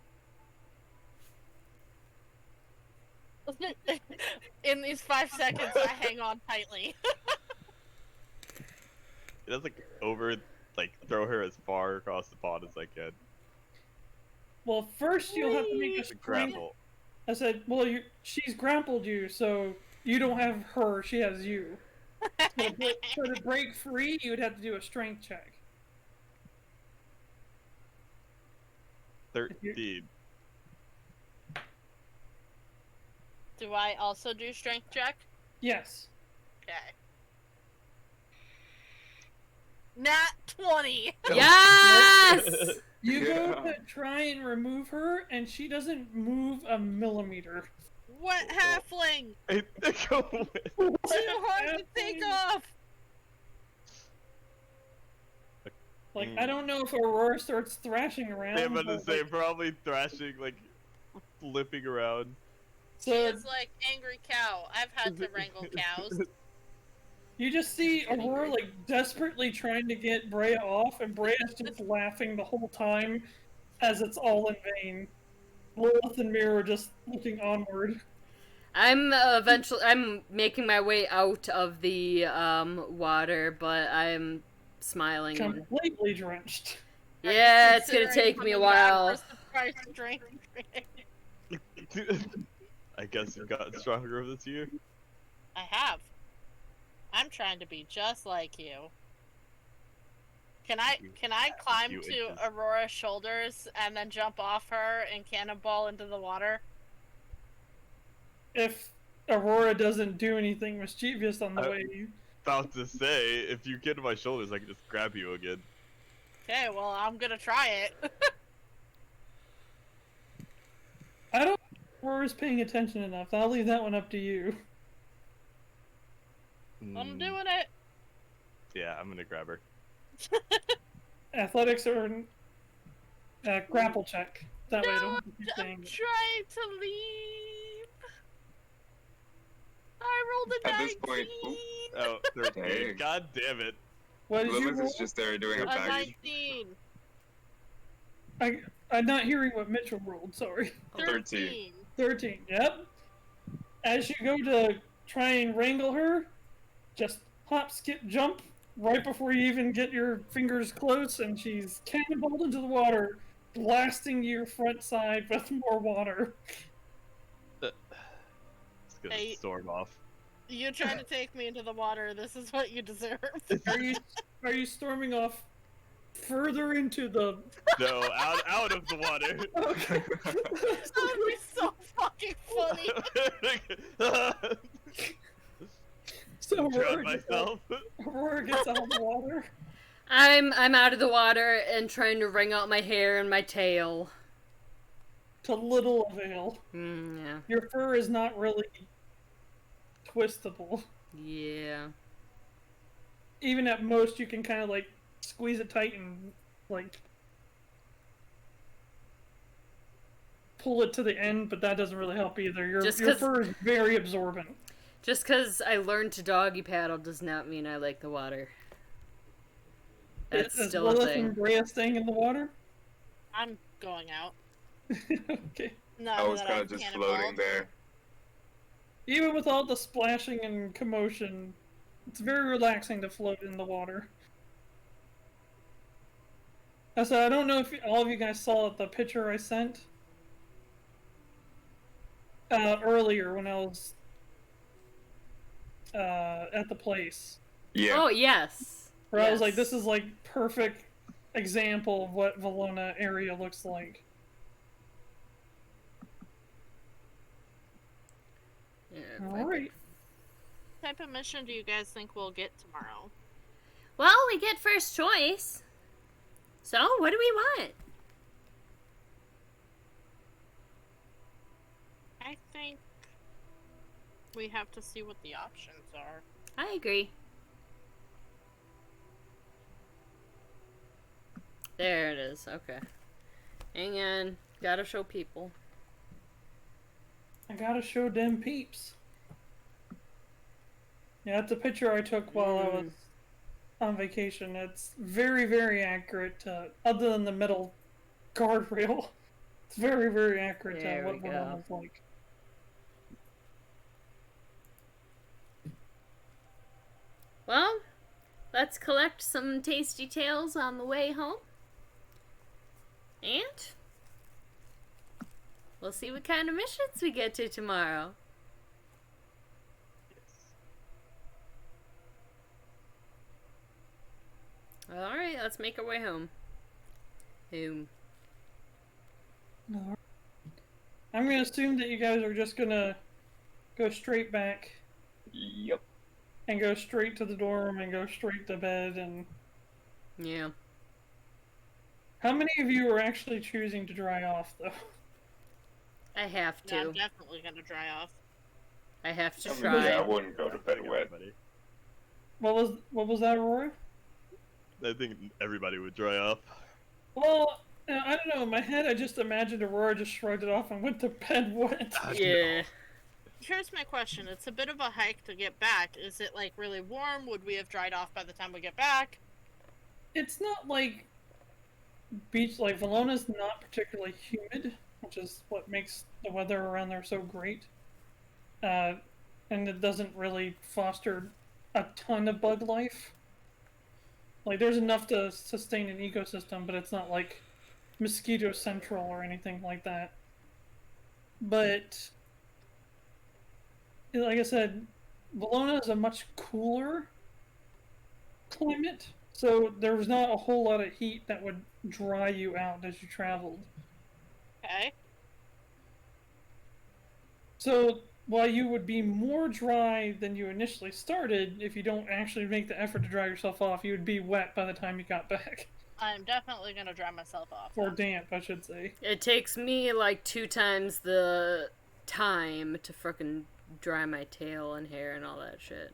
S3: In these 5 seconds, I hang on tightly.
S1: It does throw her as far across the pond as I can.
S2: Well, first you'll have to make a
S1: To
S2: strength.
S1: grapple.
S2: I said, well, she's grappled you, so you don't have her, she has you. So to break free, you would have to do a strength check.
S1: 13.
S3: Do I also do strength check?
S2: Yes.
S3: Okay. Nat 20!
S5: Yes!
S2: You go
S4: Yeah.
S2: to try and remove her, and she doesn't move a millimeter.
S3: What halfling?
S1: Go away.
S3: Too hard to take off!
S2: Like, I don't know if Aurora starts thrashing around.
S1: Yeah, I'm about to
S2: but,
S1: say,
S2: like,
S1: probably thrashing, flipping around.
S3: She
S2: so
S3: is like angry cow. I've had to wrangle cows.
S2: you just see Aurora, like, desperately trying to get Breya off, and Breya's just laughing the whole time as it's all in vain. Lilith and Mirra are just looking onward.
S5: I'm making my way out of the water, but I'm smiling. And,
S2: Completely drenched.
S5: yeah, it's gonna
S3: Considering
S5: take me a
S3: coming back
S5: while.
S3: for surprise strength check.
S1: I guess you've gotten stronger this year.
S3: I have. I'm trying to be just like you. Can I climb
S1: few
S3: to
S1: inches.
S3: Aurora's shoulders and then jump off her and cannonball into the water?
S2: If Aurora doesn't do anything mischievous on the way.
S1: About to say, if you get to my shoulders, I can just grab you again.
S3: Okay, well I'm gonna try it.
S2: I don't think Aurora's paying attention enough. I'll leave that one up to you.
S3: I'm doing it.
S1: Yeah, I'm gonna grab her.
S2: Athletics or grapple check. That way I
S3: No,
S2: don't have to keep
S3: I'm
S2: saying it.
S3: trying to leave. I rolled a
S4: At
S3: 19.
S4: this point, oop.
S1: Oh, 13.
S4: Dang.
S1: God damn it.
S2: What did you
S4: Lilith
S2: roll?
S4: is just there doing her
S3: A
S4: baggage.
S3: 19.
S2: I'm not hearing what Mitchell rolled, sorry.
S3: 13.
S2: 13, yep. As you go to try and wrangle her, just hop, skip, jump, right before you even get your fingers close, and she's cannonballed into the water, blasting your front side with more water.
S1: It's gonna
S3: Hey.
S1: storm off.
S3: You tried to take me into the water. This is what you deserve.
S2: Are you storming off further into the...
S1: No, out of the water.
S2: Okay.
S3: That would be so fucking funny.
S2: So
S1: Drown myself.
S2: Aurora gets out of the water.
S5: I'm out of the water and trying to wring out my hair and my tail.
S2: To little avail.
S5: Yeah.
S2: Your fur is not really twistable.
S5: Yeah.
S2: Even at most, you can kind of like squeeze it tight and like pull it to the end, but that doesn't really help either. Your fur is very absorbent.
S5: Just because I learned to doggy paddle does not mean I like the water. That's still a
S2: Lilith
S5: thing.
S2: and Breya staying in the water?
S3: I'm going out.
S2: Okay.
S3: No,
S4: I was kind of just floating there.
S2: Even with all the splashing and commotion, it's very relaxing to float in the water. So I don't know if all of you guys saw the picture I sent earlier when I was at the place.
S4: Yeah.
S5: Oh, yes.
S2: Where I was like, this is like perfect example of what Velona area looks like.
S5: Yeah,
S2: Alright.
S3: What type of mission do you guys think we'll get tomorrow?
S5: Well, we get first choice. So, what do we want?
S3: I think we have to see what the options are.
S5: I agree. There it is. Okay. Hang on. Gotta show people.
S2: I gotta show them peeps. Yeah, that's a picture I took while I was on vacation. It's very, very accurate, other than the metal guardrail. It's very, very accurate to what one looks like.
S5: Well, let's collect some tasty tales on the way home. And we'll see what kind of missions we get to tomorrow. Alright, let's make our way home.
S2: I'm gonna assume that you guys are just gonna go straight back.
S7: Yep.
S2: And go straight to the dorm and go straight to bed and...
S5: Yeah.
S2: How many of you are actually choosing to dry off, though?
S5: I have to.
S3: Yeah, I'm definitely gonna dry off.
S5: I have to
S7: I mean,
S5: try.
S7: yeah, I wouldn't go to bed wet.
S2: What was that, Aurora?
S1: I think everybody would dry off.
S2: Well, I don't know. In my head, I just imagined Aurora just shrugged it off and went to bed wet.
S5: Yeah.
S3: Here's my question. It's a bit of a hike to get back. Is it, like, really warm? Would we have dried off by the time we get back?
S2: It's not like beach, like Velona's not particularly humid, which is what makes the weather around there so great. And it doesn't really foster a ton of bug life. Like, there's enough to sustain an ecosystem, but it's not like mosquito central or anything like that. But, like I said, Velona is a much cooler climate, so there was not a whole lot of heat that would dry you out as you traveled.
S3: Okay.
S2: So, while you would be more dry than you initially started, if you don't actually make the effort to dry yourself off, you would be wet by the time you got back.
S3: I'm definitely gonna dry myself off.
S2: Or damp, I should say.
S5: It takes me like 2 times the time to frickin' dry my tail and hair and all that shit.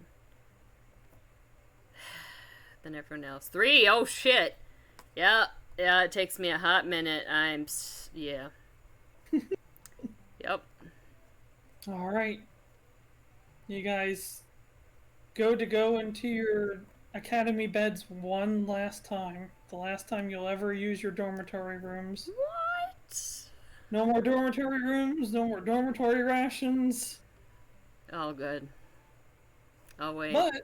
S5: Than everyone else. 3! Oh shit! Yeah, it takes me a hot minute. Yeah. Yep.
S2: Alright. You guys go into your academy beds one last time. The last time you'll ever use your dormitory rooms.
S5: What?
S2: No more dormitory rooms, no more dormitory rations.
S5: Oh, good. Oh, wait.
S2: But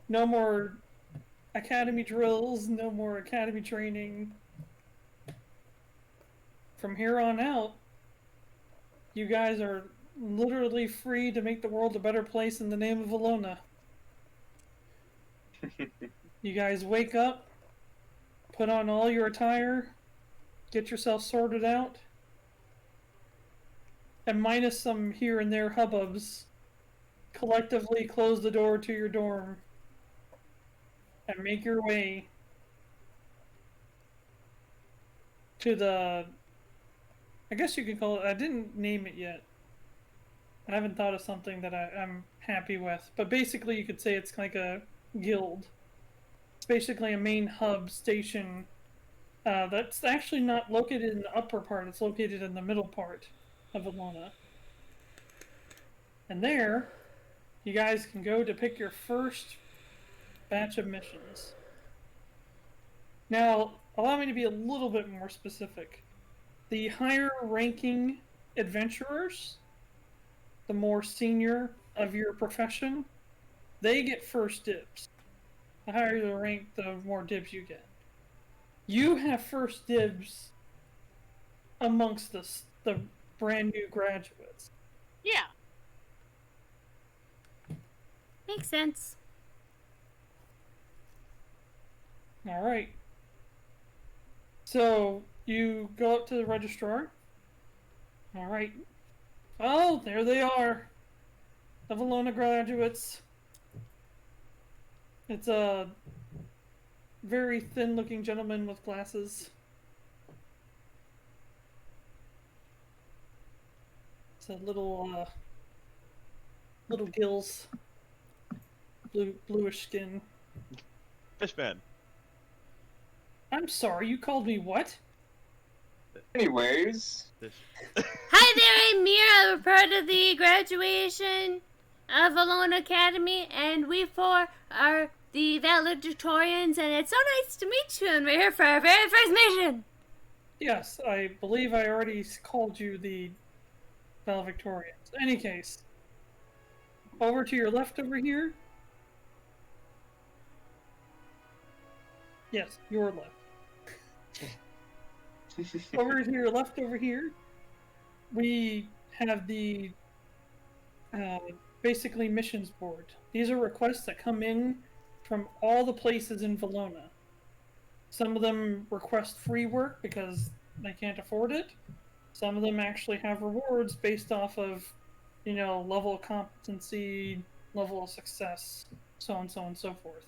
S2: no more academy drills, no more academy training. From here on out, you guys are literally free to make the world a better place in the name of Velona. You guys wake up, put on all your attire, get yourself sorted out, and minus some here and there hubbubs, collectively close the door to your dorm and make your way to the, I guess you could call it, I didn't name it yet. I haven't thought of something that I'm happy with, but basically you could say it's like a guild. It's basically a main hub station that's actually not located in the upper part, it's located in the middle part of Velona. And there, you guys can go to pick your first batch of missions. Now, allow me to be a little bit more specific. The higher ranking adventurers, the more senior of your profession, they get first dibs. The higher the rank, the more dibs you get. You have first dibs amongst the brand new graduates.
S3: Yeah.
S5: Makes sense.
S2: Alright. So, you go up to the registrar. Alright. Oh, there they are. The Velona graduates. It's a very thin-looking gentleman with glasses. It's a little gills. Bluish skin.
S1: Fishman.
S2: I'm sorry, you called me what?
S7: Anyways,
S5: Hi there, I'm Mirra. We're part of the graduation of Velona Academy, and we four are the valedictorians, and it's so nice to meet you, and we're here for our very first mission.
S2: Yes, I believe I already called you the valedictorians. In any case, over to your left over here. Yes, your left. Over to your left over here, we have the basically missions board. These are requests that come in from all the places in Velona. Some of them request free work because they can't afford it. Some of them actually have rewards based off of, level of competency, level of success, so on and so forth.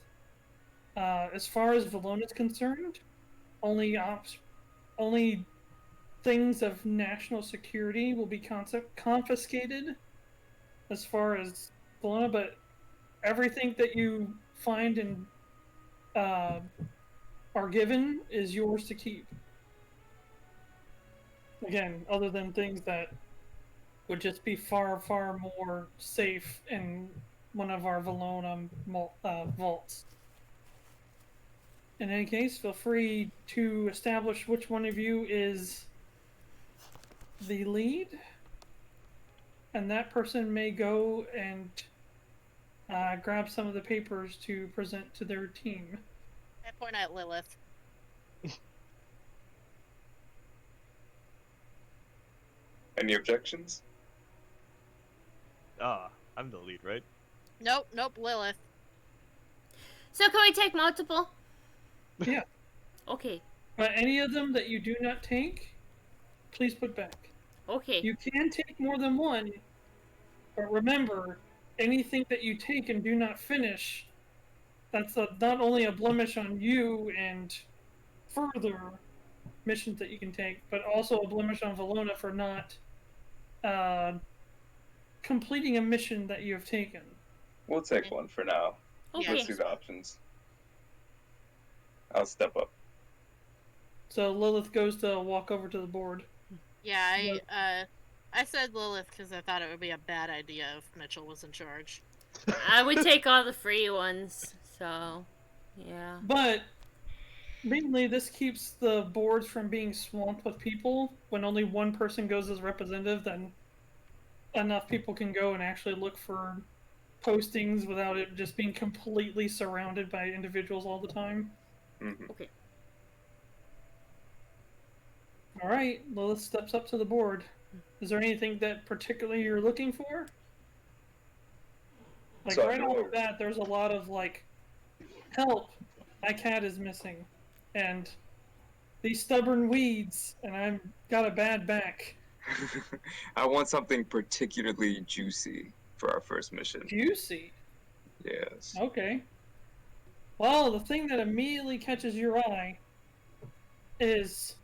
S2: As far as Velona is concerned, only things of national security will be confiscated as far as Velona, but everything that you find and are given is yours to keep. Again, other than things that would just be far, far more safe in one of our Velona vaults. In any case, feel free to establish which one of you is the lead, and that person may go and grab some of the papers to present to their team.
S3: I point at Lilith.
S7: any objections?
S1: I'm the lead, right?
S3: Nope, Lilith.
S5: So can we take multiple?
S2: Yeah.
S5: Okay.
S2: But any of them that you do not take, please put back.
S5: Okay.
S2: You can take more than one, but remember, anything that you take and do not finish, that's not only a blemish on you and further missions that you can take, but also a blemish on Velona for not completing a mission that you have taken.
S7: We'll take one for now.
S5: Okay.
S7: Let's see the options. I'll step up.
S2: So Lilith goes to walk over to the board.
S3: Yeah, I said Lilith because I thought it would be a bad idea if Mitchell was in charge.
S5: I would take all the free ones, so yeah.
S2: But mainly this keeps the boards from being swamped with people. When only one person goes as representative, then enough people can go and actually look for postings without it just being completely surrounded by individuals all the time.
S7: Mm-hmm.
S5: Okay.
S2: Alright, Lilith steps up to the board. Is there anything that particularly you're looking for? Like,
S7: So
S2: right
S7: I
S2: off
S7: know-
S2: the bat, there's a lot of, like, help, my cat is missing, and these stubborn weeds, and I've got a bad back.
S4: I want something particularly juicy for our first mission.
S2: Juicy.
S4: Yes.
S2: Okay. Well, the thing that immediately catches your eye is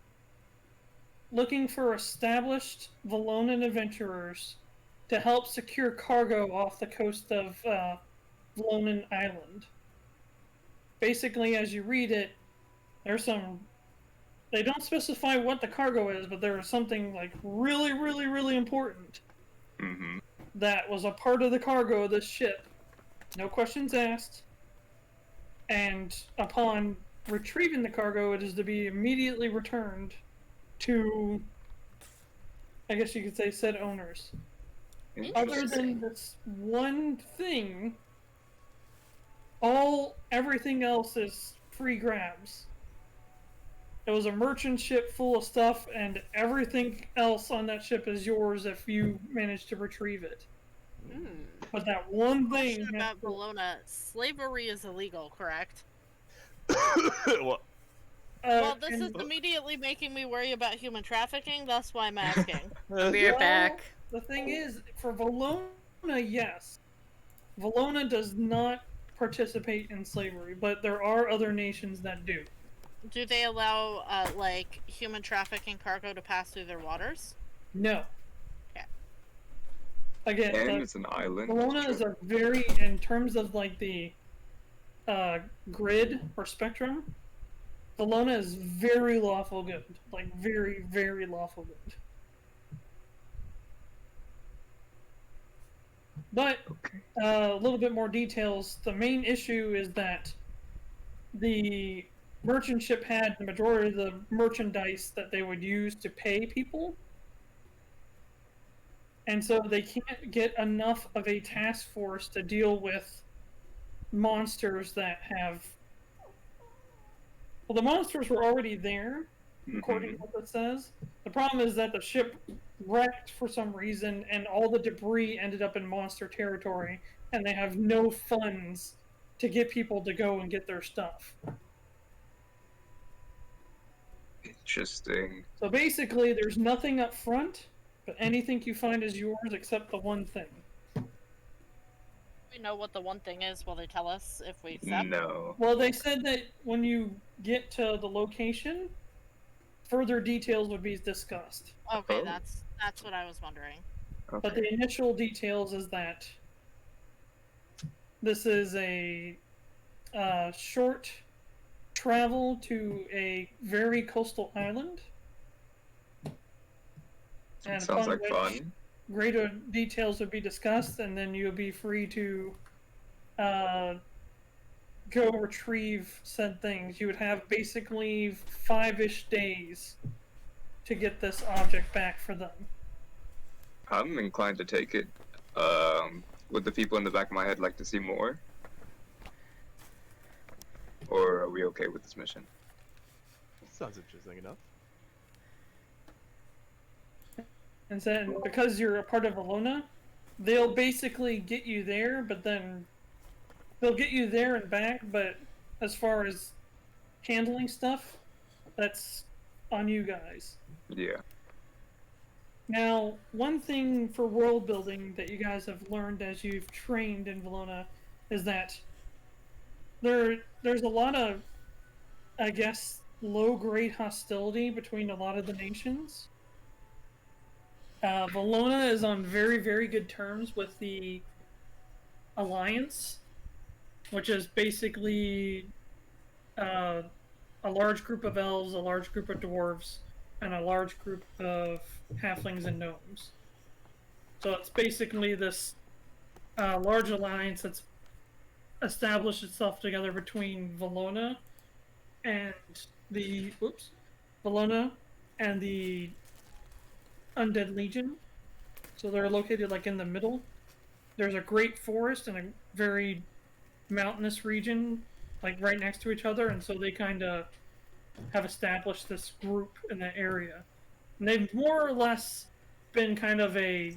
S2: looking for established Velonan adventurers to help secure cargo off the coast of Velonan Island. Basically, as you read it, there's some... They don't specify what the cargo is, but there is something, like, really, really, really important
S4: Mm-hmm.
S2: that was a part of the cargo of this ship. No questions asked. And upon retrieving the cargo, it is to be immediately returned to, I guess you could say, said owners. Other than this one thing, everything else is free grabs. It was a merchant ship full of stuff, and everything else on that ship is yours if you manage to retrieve it. But that one thing...
S3: Question about Velona, slavery is illegal, correct?
S1: Well,
S3: Well, this is immediately making me worry about human trafficking, that's why I'm asking.
S5: I'll be right back.
S2: The thing is, for Velona, yes. Velona does not participate in slavery, but there are other nations that do.
S3: Do they allow, like, human trafficking cargo to pass through their waters?
S2: No.
S3: Okay.
S2: Again,
S4: And it's an island.
S2: Velona is a very, in terms of like the grid or spectrum, Velona is very lawful good. Like, very, very lawful good. But, a little bit more details. The main issue is that the merchant ship had the majority of the merchandise that they would use to pay people. And so they can't get enough of a task force to deal with monsters that have... Well, the monsters were already there, according to what it says. The problem is that the ship wrecked for some reason, and all the debris ended up in monster territory, and they have no funds to get people to go and get their stuff.
S4: Interesting.
S2: So basically, there's nothing up front, but anything you find is yours except the one thing.
S3: We know what the one thing is, will they tell us if we accept?
S4: No.
S2: Well, they said that when you get to the location, further details would be discussed.
S3: Okay,
S4: Oh.
S3: that's what I was wondering.
S2: But
S4: Okay.
S2: the initial details is that this is a short travel to a very coastal island. And
S4: Sounds
S2: upon
S4: like
S2: which
S4: fun.
S2: greater details would be discussed, and then you'll be free to go retrieve said things. You would have basically 5-ish days to get this object back for them.
S4: I'm inclined to take it. Would the people in the back of my head like to see more? Or are we okay with this mission?
S1: sounds interesting enough.
S2: And then, because you're a part of Velona, they'll basically get you there, but then they'll get you there and back, but as far as handling stuff, that's on you guys.
S4: Yeah.
S2: Now, one thing for world building that you guys have learned as you've trained in Velona is that there's a lot of, I guess, low-grade hostility between a lot of the nations. Velona is on very, very good terms with the Alliance, which is basically a large group of elves, a large group of dwarves, and a large group of halflings and gnomes. So it's basically this large alliance that's established itself together between Velona and the Velona and the Undead Legion. So they're located like in the middle. There's a great forest and a very mountainous region like right next to each other, and so they kind of have established this group in that area. And they've more or less been kind of the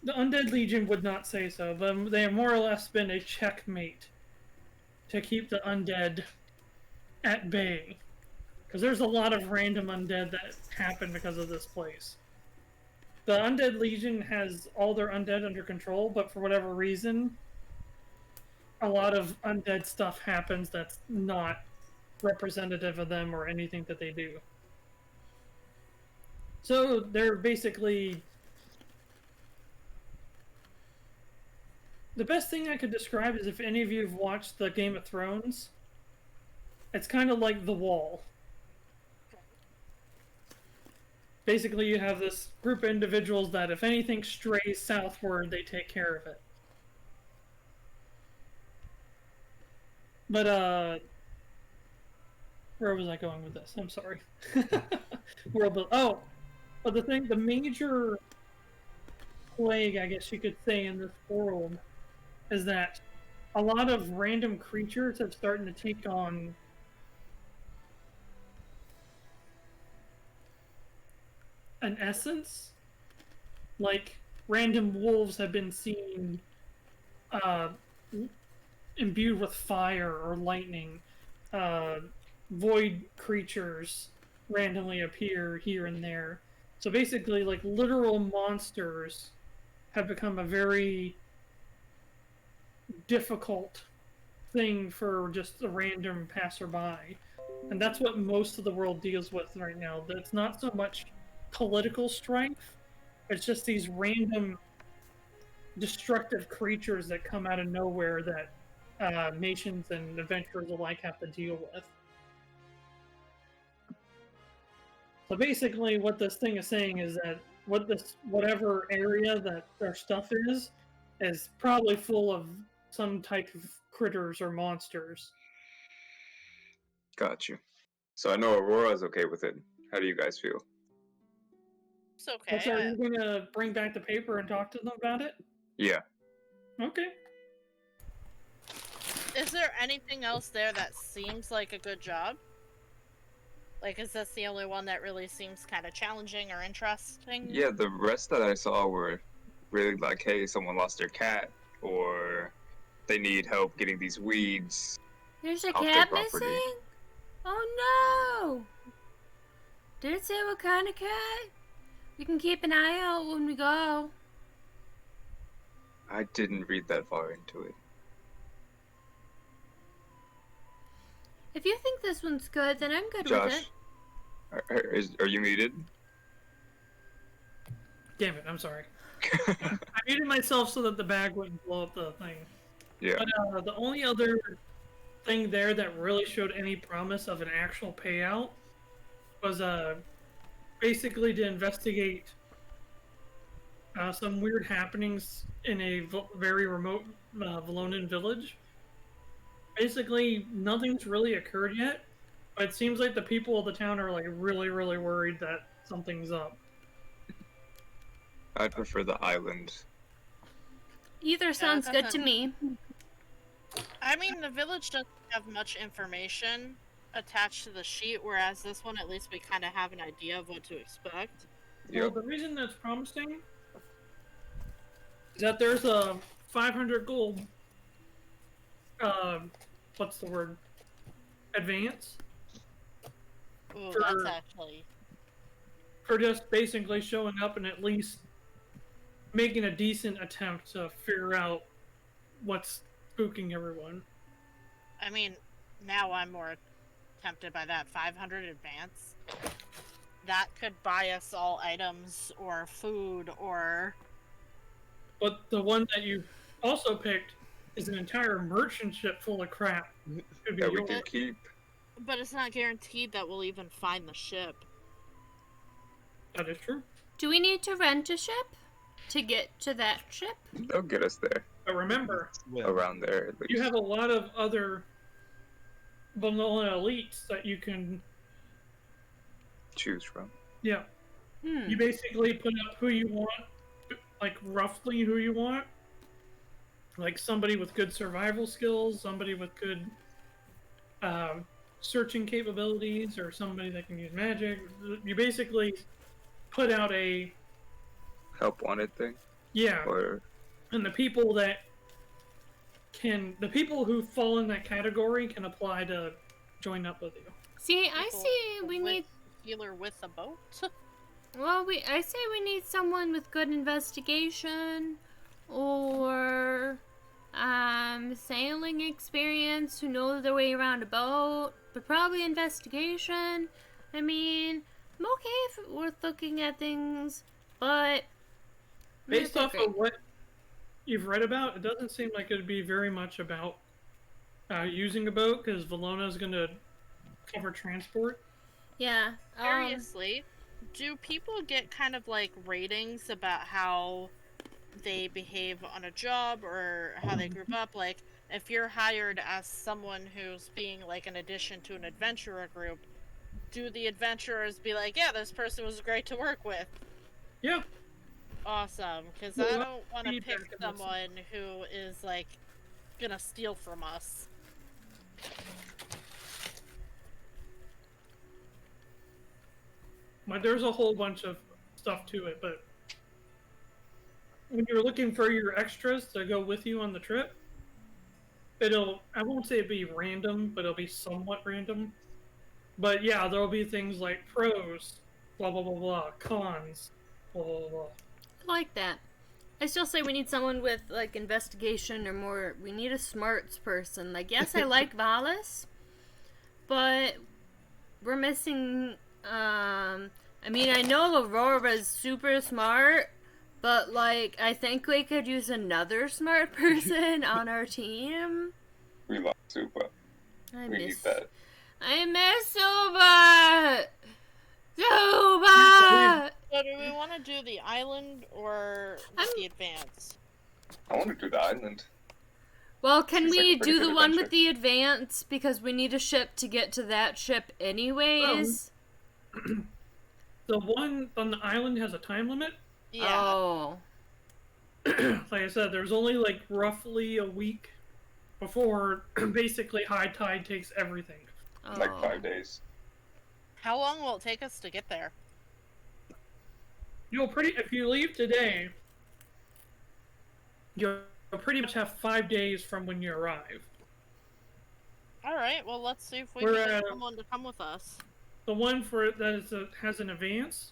S2: Undead Legion would not say so, but they have more or less been a checkmate to keep the undead at bay. Because there's a lot of random undead that happen because of this place. the Undead Legion has all their undead under control, but for whatever reason, a lot of undead stuff happens that's not representative of them or anything that they do. So they're basically... The best thing I could describe is if any of you have watched the Game of Thrones, it's kind of like The Wall. Basically, you have this group of individuals that if anything strays southward, they take care of it. But, where was I going with this? I'm sorry. But the major plague, I guess you could say, in this world is that a lot of random creatures have started to take on an essence. Like, random wolves have been seen imbued with fire or lightning. Void creatures randomly appear here and there. So basically, like, literal monsters have become a very difficult thing for just a random passerby. And that's what most of the world deals with right now. It's not so much political strife, it's just these random destructive creatures that come out of nowhere that nations and adventurers alike have to deal with. So basically what this thing is saying is that whatever area that their stuff is probably full of some type of critters or monsters.
S4: Got you. So I know Aurora's okay with it. How do you guys feel?
S3: It's okay.
S2: So are you gonna bring back the paper and talk to them about it?
S4: Yeah.
S2: Okay.
S3: Is there anything else there that seems like a good job? Like, is this the only one that really seems kind of challenging or interesting?
S4: Yeah, the rest that I saw were really like, hey, someone lost their cat, or they need help getting these weeds
S5: There's a
S4: off their
S5: cat
S4: property.
S5: missing? Oh no! Did it say what kind of cat? We can keep an eye out when we go.
S4: I didn't read that far into it.
S5: If you think this one's good, then I'm good with
S4: Josh,
S5: it.
S4: are you muted?
S2: Damn it, I'm sorry. I muted myself so that the bag wouldn't blow up the thing.
S4: Yeah.
S2: But the only other thing there that really showed any promise of an actual payout was basically to investigate some weird happenings in a very remote Velonan village. Basically, nothing's really occurred yet, but it seems like the people of the town are like really, really worried that something's up.
S4: I'd prefer the island.
S5: Either sounds good to me.
S3: I mean, the village doesn't have much information attached to the sheet, whereas this one, at least we kind of have an idea of what to expect.
S2: Well,
S4: Yep.
S2: the reason that's promising is that there's a 500 gold, what's the word? Advance
S3: Ooh,
S2: For-
S3: that's actually...
S2: for just basically showing up and at least making a decent attempt to figure out what's spooking everyone.
S3: I mean, now I'm more tempted by that 500 advance. That could buy us all items or food or...
S2: But the one that you also picked is an entire merchant ship full of crap. Could be
S4: That we
S2: yours.
S4: can keep.
S3: But it's not guaranteed that we'll even find the ship.
S2: That is true.
S5: Do we need to rent a ship to get to that ship?
S4: They'll get us there.
S2: But remember,
S4: Around there, at least.
S2: you have a lot of other Velona Elites that you can,
S4: choose from.
S2: yeah.
S5: Hmm.
S2: You basically put up who you want, like roughly who you want. Like somebody with good survival skills, somebody with good searching capabilities, or somebody that can use magic. You basically put out a,
S4: Help wanted thing?
S2: yeah,
S4: Or
S2: and the people who fall in that category can apply to join up with you.
S5: See, I
S3: People
S5: see we
S3: with
S5: need...
S3: healer with a boat.
S5: Well, I say we need someone with good investigation or sailing experience who knows their way around a boat, but probably investigation. I mean, I'm okay if we're looking at things, but
S2: based off of what you've read about, it doesn't seem like it'd be very much about using a boat, because Velona's going to cover transport.
S5: Yeah.
S3: Seriously, do people get kind of like ratings about how they behave on a job or how they group up? Like, if you're hired as someone who's being like an addition to an adventurer group, do the adventurers be like, yeah, this person was great to work with?
S2: Yeah.
S3: Awesome, because
S2: Well,
S3: I don't want to
S2: feedback
S3: pick
S2: in this.
S3: someone who is like gonna steal from us.
S2: There's a whole bunch of stuff to it, but when you're looking for your extras to go with you on the trip, I won't say it'd be random, but it'll be somewhat random. But yeah, there'll be things like pros, blah blah blah blah, cons, blah blah blah.
S5: I like that. I still say we need someone with like investigation or more. We need a smarts person. Like, yes, I like Valis, but we're missing. I mean, I know Aurora's super smart, but like, I think we could use another smart person on our team.
S7: We lost Supa. We need that.
S5: I miss Suba! Suba!
S3: So do we want to do the island or the advance?
S7: I want to do the island.
S5: Well, can
S7: Seems like
S5: we
S7: a pretty
S5: do
S7: good
S5: the one
S7: adventure.
S5: with the advance? Because we need a ship to get to that ship anyways.
S2: The one on the island has a time limit.
S3: Yeah.
S5: Oh.
S2: Like I said, there's only like roughly a week before basically high tide takes everything.
S7: Like
S5: Oh.
S7: 5 days.
S3: How long will it take us to get there?
S2: If you leave today, you'll pretty much have 5 days from when you arrive.
S3: Alright, well let's see if we
S2: We're
S3: can get
S2: at-
S3: someone to come with us.
S2: The one has an advance,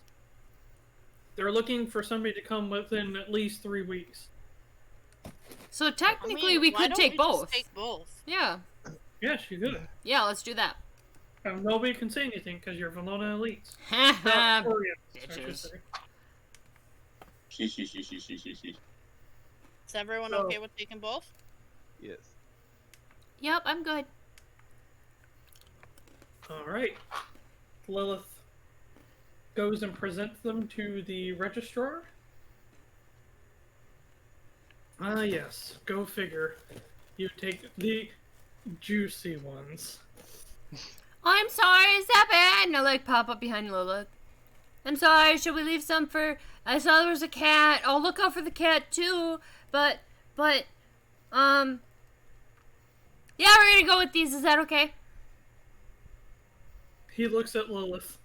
S2: they're looking for somebody to come within at least 3 weeks.
S5: So technically,
S3: I mean,
S5: we
S3: why
S5: could
S3: don't
S5: take
S3: we
S5: both.
S3: Just take both.
S5: Yeah.
S2: Yes, you could.
S5: Yeah, let's do that.
S2: Nobody can say anything because you're Velona Elites.
S5: Haha.
S2: Orients, I should
S5: bitches.
S2: say.
S3: Is everyone
S2: So-
S3: okay with taking both?
S1: Yes.
S5: Yep, I'm good.
S2: Alright. Lilith goes and presents them to the registrar. Ah, yes. Go figure. You take the juicy ones.
S5: I'm sorry, stop it! And I like pop up behind Lilith. I'm sorry, should we leave some for... I saw there was a cat. I'll look out for the cat too. But, yeah, we're gonna go with these. Is that okay?
S2: He looks at Lilith.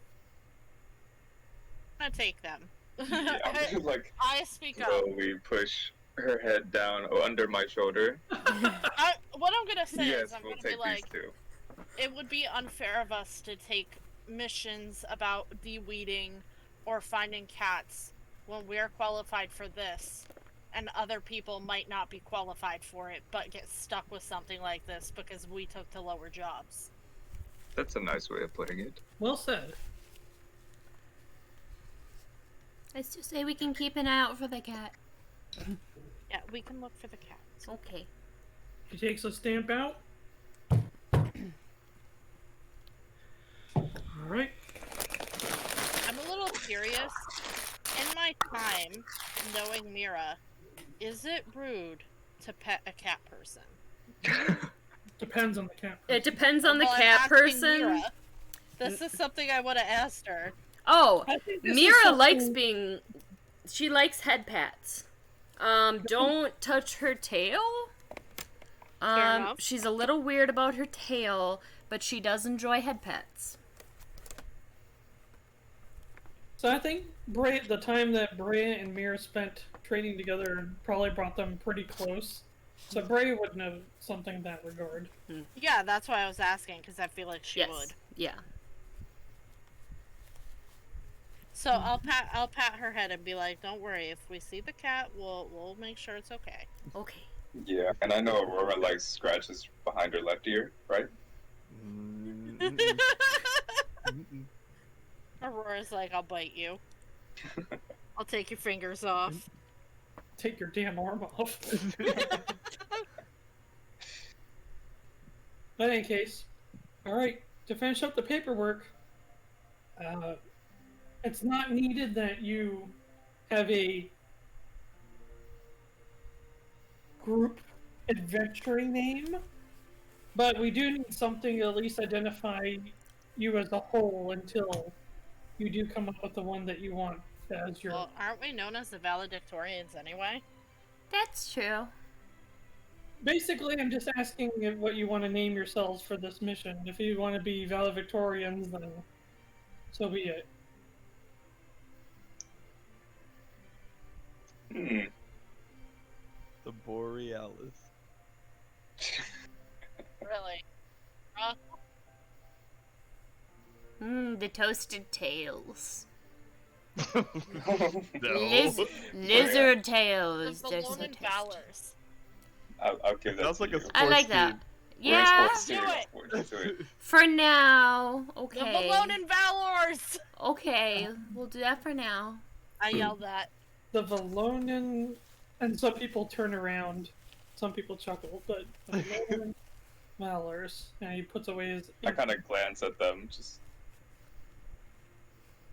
S3: I'm gonna take them.
S7: Yeah, I'm just like,
S3: I speak up.
S7: slowly push her head down under my shoulder.
S3: What I'm gonna say
S7: Yes,
S3: is I'm
S7: we'll
S3: gonna be
S7: take
S3: like,
S7: these two.
S3: it would be unfair of us to take missions about de-weeding or finding cats when we're qualified for this, and other people might not be qualified for it, but get stuck with something like this because we took to lower jobs.
S4: That's a nice way of putting it.
S2: Well said.
S5: I still say we can keep an eye out for the cat.
S3: Yeah, we can look for the cats.
S5: Okay.
S2: He takes a stamp out. Alright.
S3: I'm a little curious. In my time knowing Mirra, is it rude to pet a cat person?
S2: Depends on the cat.
S5: It depends on the
S3: Well, I'm
S5: cat
S3: asking
S5: person.
S3: Mirra. This is something I would have asked her.
S5: Oh,
S2: I think this is
S5: Mirra
S2: something-
S5: likes being... She likes head pats. Don't touch her tail.
S3: Fair enough.
S5: She's a little weird about her tail, but she does enjoy head pats.
S2: So I think the time that Breya and Mirra spent training together probably brought them pretty close. So Breya would know something in that regard.
S3: Yeah, that's why I was asking, because I feel like she would.
S5: Yeah.
S3: So I'll pat her head and be like, "Don't worry. If we see the cat, we'll make sure it's okay."
S5: Okay.
S7: Yeah, and I know Aurora like scratches behind her left ear, right?
S3: Aurora's like, "I'll bite you. I'll take your fingers off."
S2: Take your damn arm off. But in any case, alright, to finish up the paperwork, it's not needed that you have a group adventuring name, but we do need something to at least identify you as a whole until you do come up with the one that you want as your...
S3: Well, aren't we known as the valedictorians anyway?
S5: That's true.
S2: Basically, I'm just asking what you want to name yourselves for this mission. If you want to be valedictorians, then so be it.
S1: The Borealis.
S3: Really?
S5: The toasted tails.
S1: No.
S5: Lizard
S3: The
S5: tails. They're so
S3: Velona
S5: tasty.
S3: Valors.
S7: I'll give that
S1: Sounds
S7: to
S1: like
S7: you.
S1: a
S5: I like
S1: sports
S5: that.
S1: team.
S7: We're a
S5: Yeah,
S7: sports team.
S3: Do
S7: Let's do it.
S5: for now.
S3: The
S5: Okay.
S3: Velona Valors!
S5: Okay, we'll do that for now.
S3: I yelled that.
S2: The Velonan, and some people turn around, some people chuckle, but the Velonan Valors, and he puts away his...
S7: I kind of glance at them, just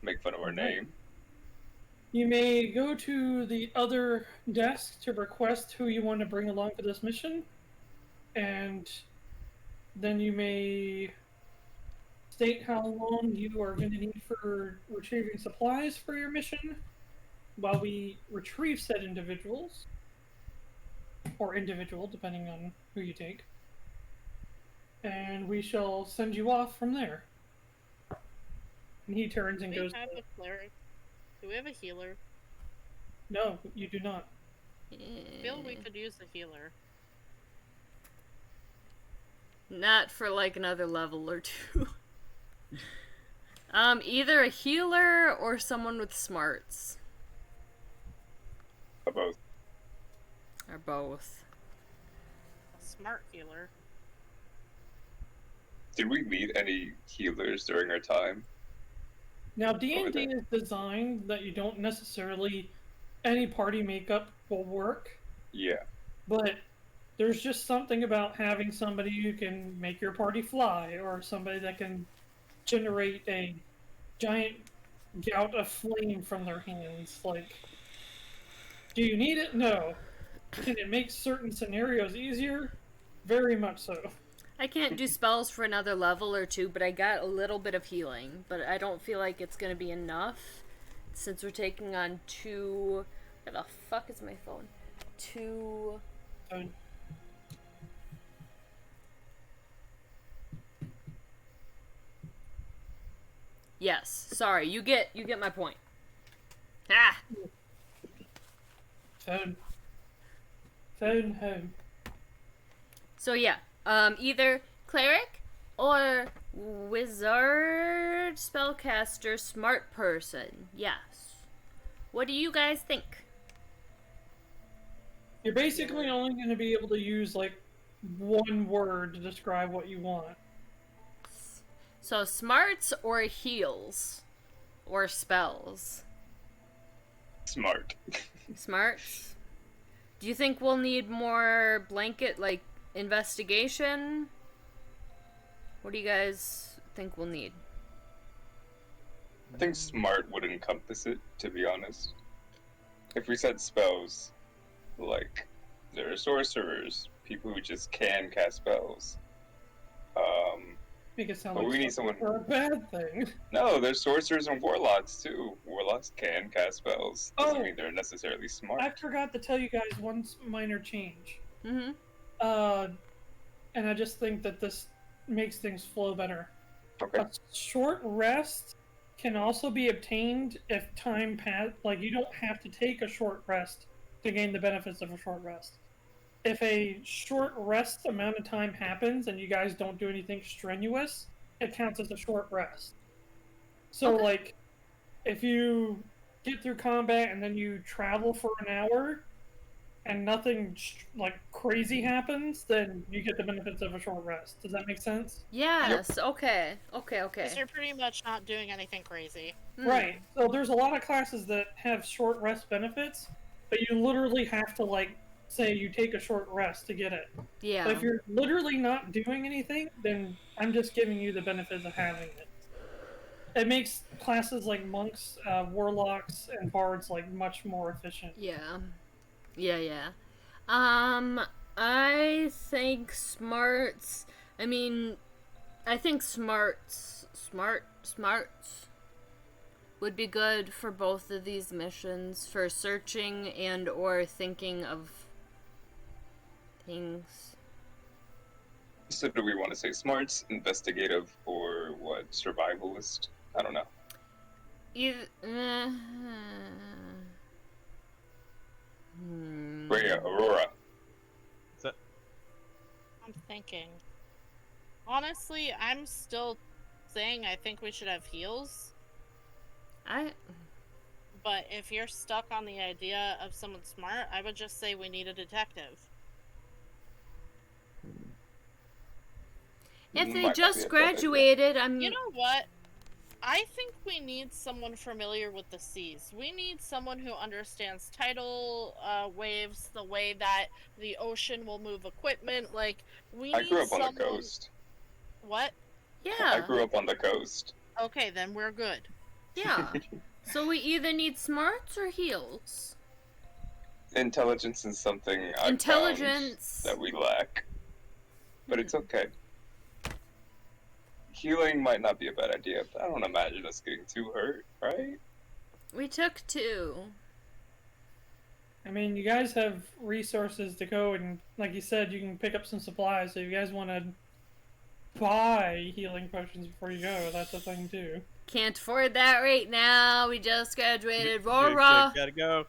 S7: make fun of our name.
S2: You may go to the other desk to request who you want to bring along for this mission, and then you may state how long you are going to need for retrieving supplies for your mission while we retrieve said individuals, or individual, depending on who you take, and we shall send you off from there. And he turns and
S3: Do we
S2: goes,
S3: have a cleric? Do we have a healer?
S2: no, you do not.
S3: I feel we could use a healer.
S5: Not for like another level or two. Either a healer or someone with smarts.
S7: Or both.
S5: Or both.
S3: A smart healer.
S7: Did we meet any healers during our time?
S2: Now, D&D
S7: Over there.
S2: is designed that you don't necessarily... Any party makeup will work,
S7: Yeah.
S2: but there's just something about having somebody who can make your party fly, or somebody that can generate a giant gout of flame from their hands. Like, do you need it? No. Can it make certain scenarios easier? Very much so.
S5: I can't do spells for another level or two, but I got a little bit of healing. But I don't feel like it's gonna be enough since we're taking on two... Where the fuck is my phone? Two...
S2: So,
S5: Yes, sorry, you get my point. Ah!
S2: phone home.
S5: So yeah, either cleric or wizard, spellcaster, smart person. Yes. What do you guys think?
S2: You're basically only going to be able to use, like, one word to describe what you want.
S5: So smarts or heals? Or spells?
S7: Smart.
S5: Smarts? Do you think we'll need more blanket, like, investigation? What do you guys think we'll need?
S7: I think smart would encompass it, to be honest. If we said spells, like, there are sorcerers, people who just can cast spells.
S2: Make it sound
S7: But
S2: like
S7: we need someone-
S2: for a bad thing.
S7: No, there's sorcerers and warlocks too. Warlocks can cast spells. Doesn't
S2: Oh.
S7: mean they're necessarily smart.
S2: I forgot to tell you guys one minor change.
S5: Mm-hmm.
S2: And I just think that this makes things flow better.
S7: Okay.
S2: A short rest can also be obtained if time pass. Like, you don't have to take a short rest to gain the benefits of a short rest. If a short rest amount of time happens and you guys don't do anything strenuous, it counts as a short rest. So,
S5: Okay.
S2: like, if you get through combat and then you travel for an hour and nothing like crazy happens, then you get the benefits of a short rest. Does that make sense?
S5: Yes. Yep. Okay.
S3: Because you're pretty much not doing anything crazy.
S2: Right. So there's a lot of classes that have short rest benefits, but you literally have to, like, say you take a short rest to get it.
S5: Yeah.
S2: But if you're literally not doing anything, then I'm just giving you the benefits of having it. It makes classes like monks, warlocks, and bards like much more efficient.
S5: Yeah. I think smarts. I think smarts would be good for both of these missions, for searching and or thinking of things.
S7: So do we want to say smarts, investigative, or what, survivalist? I don't know. Breya, Aurora.
S1: What's that?
S3: I'm thinking. Honestly, I'm still saying I think we should have heals. But if you're stuck on the idea of someone smart, I would just say we need a detective.
S5: If they just graduated,
S3: You know what? I think we need someone familiar with the seas. We need someone who understands tidal waves, the way that the ocean will move equipment. Like,
S7: I grew up on the coast.
S3: What?
S5: Yeah.
S7: I grew up on the coast.
S3: Okay, then we're good.
S5: Yeah. So we either need smarts or heals.
S7: Intelligence is something that we lack. But it's okay. Healing might not be a bad idea, but I don't imagine us getting too hurt, right?
S5: We took 2.
S2: I mean, you guys have resources to go, and like you said, you can pick up some supplies, so if you guys want to buy healing potions before you go, that's a thing too.
S5: Can't afford that right now. We just graduated. Aurora!
S1: Gotta go.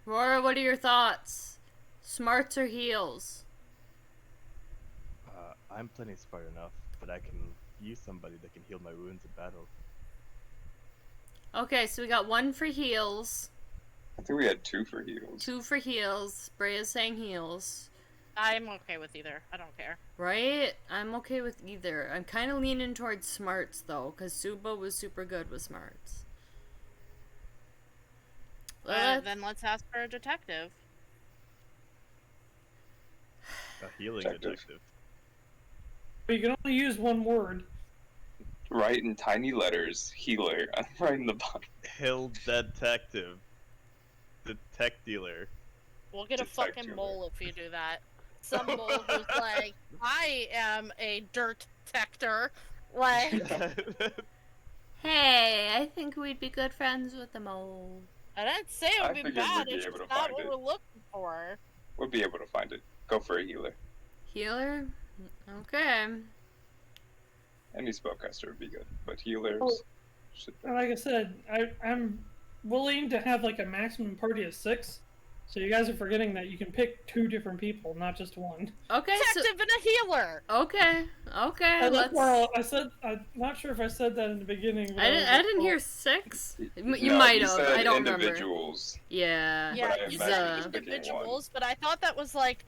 S5: Aurora, what are your thoughts? Smarts or heals?
S1: I'm plenty smart enough that I can use somebody that can heal my wounds in battle.
S5: Okay, so we got 1 for heals.
S7: I think we had 2 for heals.
S5: 2 for heals. Breya's saying heals.
S3: I'm okay with either. I don't care.
S5: Right? I'm okay with either. I'm kind of leaning towards smarts, though, because Suba was super good with smarts.
S3: Then let's ask for a detective.
S1: A healing detective.
S2: But you can only use one word.
S7: Write in tiny letters, healer. I'm writing the bottom.
S1: Hill detective. Detect dealer.
S3: We'll get a fucking mole if you do that. Some mole who's like, I am a dirt detector. Like,
S5: hey, I think we'd be good friends with the mole.
S3: I didn't say it would be bad, it's just not what we're looking for.
S7: We'll be able to find it. Go for a healer.
S5: Healer? Okay.
S7: Any spellcaster would be good, but healers should be.
S2: Like I said, I'm willing to have like a maximum party of 6. So you guys are forgetting that you can pick 2 different people, not just one.
S5: Okay,
S3: detective and a healer.
S5: Okay. Let's.
S2: Well, I said I'm not sure if I said that in the beginning.
S5: I didn't hear 6. You
S7: No,
S5: might
S7: you
S5: have.
S7: said
S5: I don't
S7: individuals.
S5: remember. Yeah.
S3: Yeah,
S7: But I
S3: you
S7: imagine
S3: said
S7: he's picking
S3: individuals, but I thought that was like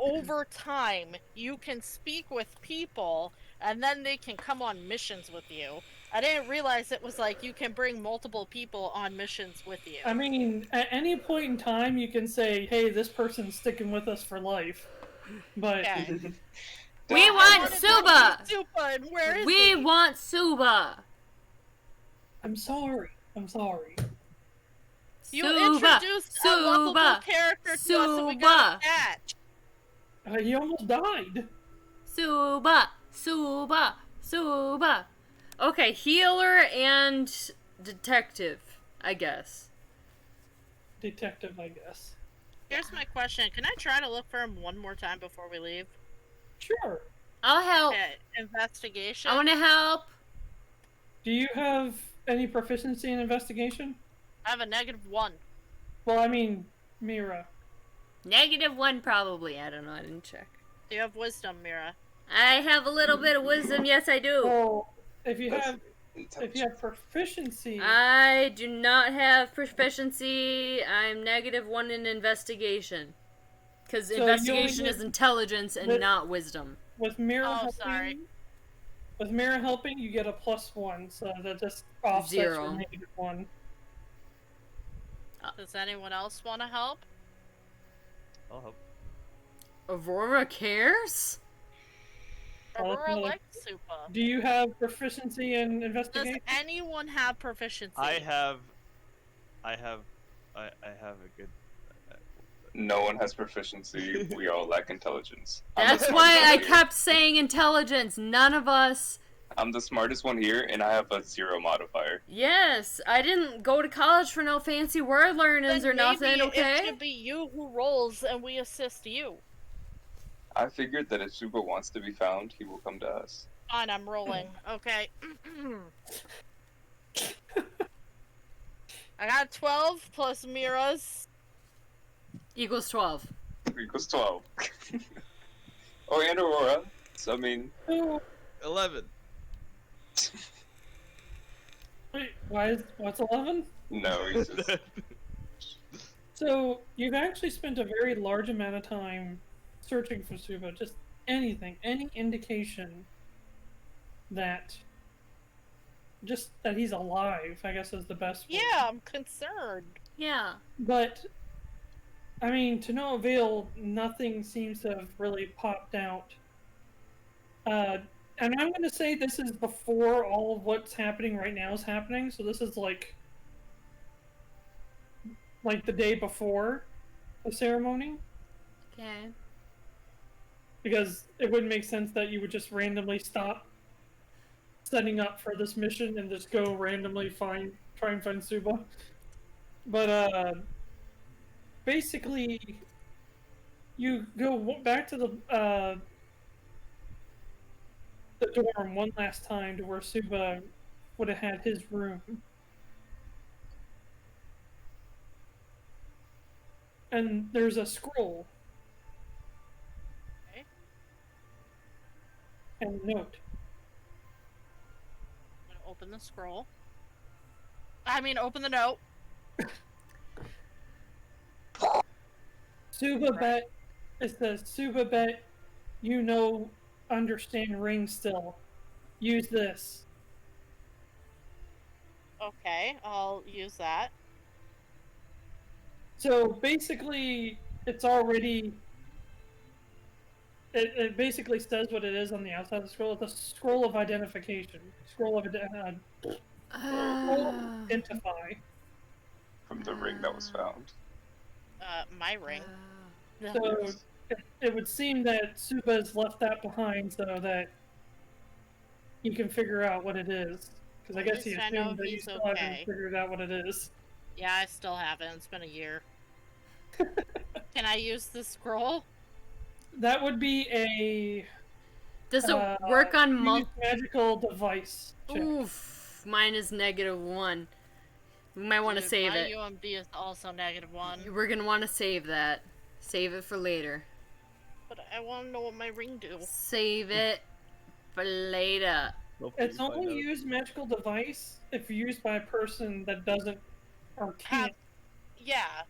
S3: over time you can speak with people and then they can come on missions with you. I didn't realize it was like you can bring multiple people on missions with you.
S2: I mean, at any point in time, you can say, "Hey, this person's sticking with us for life." But
S3: Okay.
S5: We want Suba! We
S3: he?
S5: want Suba!
S2: I'm sorry.
S3: You
S5: Suba!
S3: introduced a lovable character to us and we got a patch.
S2: He almost died.
S5: Suba! Okay, healer and detective, I guess.
S2: Detective, I guess.
S3: Here's my question. Can I try to look for him one more time before we leave?
S2: Sure.
S5: I'll help.
S3: Okay, investigation.
S5: I want to help.
S2: Do you have any proficiency in investigation?
S3: I have a -1.
S2: Well, I mean, Mirra.
S5: -1 probably. I don't know. I didn't check.
S3: Do you have wisdom, Mirra?
S5: I have a little bit of wisdom. Yes, I do.
S2: Well, if you have If you have proficiency,
S5: I do not have proficiency. I'm -1 in investigation. Because
S2: So you
S5: investigation
S2: only
S5: is
S2: get-
S5: intelligence and
S2: with-
S5: not wisdom.
S2: with Mirra
S3: Oh,
S2: helping,
S3: sorry.
S2: with Mirra helping, you get a +1, so that just offsets
S5: Zero.
S2: your -1.
S3: Does anyone else want to help?
S1: I'll help.
S5: Aurora cares?
S3: Aurora
S2: another-
S3: likes Supa.
S2: Do you have proficiency in
S3: Does
S2: investigation?
S3: anyone have proficiency?
S1: I have a good.
S7: No one has proficiency. We all lack intelligence.
S5: That's why I kept saying intelligence. None of us.
S7: I'm the smartest one here, and I have a 0 modifier.
S5: Yes, I didn't go to college for no fancy word learnings
S3: Then
S5: or nothing,
S3: maybe
S5: okay?
S3: it should be you who rolls and we assist you.
S7: I figured that if Suba wants to be found, he will come to us.
S3: Fine, I'm rolling. Okay. I got 12 plus Mirra's.
S5: Equals 12.
S7: Equals 12. Oh, and Aurora. So, I mean,
S1: 11.
S2: Wait, what's 11?
S7: no, he's just...
S2: So, you've actually spent a very large amount of time searching for Suba. Just anything, any indication that he's alive, I guess is the best word.
S3: Yeah, I'm concerned.
S5: Yeah.
S2: But, I mean, to no avail, nothing seems to have really popped out. And I'm going to say this is before all of what's happening right now is happening, so this is like the day before the ceremony.
S5: Okay.
S2: Because it wouldn't make sense that you would just randomly stop setting up for this mission and just go randomly try and find Suba. But basically, you go back to the dorm one last time to where Suba would have had his room. And there's a scroll.
S3: Okay.
S2: And a note.
S3: I'm gonna open the scroll. Open the note.
S2: Suba bet. It says, Suba bet you understand ring still. Use this.
S3: Okay, I'll use that.
S2: So basically, it's already. It basically says what it is on the outside of the scroll. It's a scroll of identification. Scroll of identify.
S7: from the ring that was found.
S3: My ring.
S2: So it would seem that Suba has left that behind so that he can figure out what it is. Because I
S3: At
S2: guess he
S3: least I know
S2: assumed that you
S3: he's
S2: still
S3: okay.
S2: haven't figured out what it is.
S3: Yeah, I still haven't. It's been a year. Can I use the scroll?
S2: That would be a
S5: Does it work on
S2: use magical device check.
S5: Oof. Mine is -1. We might want to
S3: Dude,
S5: save
S3: my
S5: it.
S3: UMD is also -1.
S5: We're gonna want to save that. Save it for later.
S3: But I want to know what my ring do.
S5: Save it for later.
S1: Hopefully
S2: It's
S1: you find
S2: only
S1: out.
S2: used magical device if used by a person that doesn't or can't.
S3: Yeah.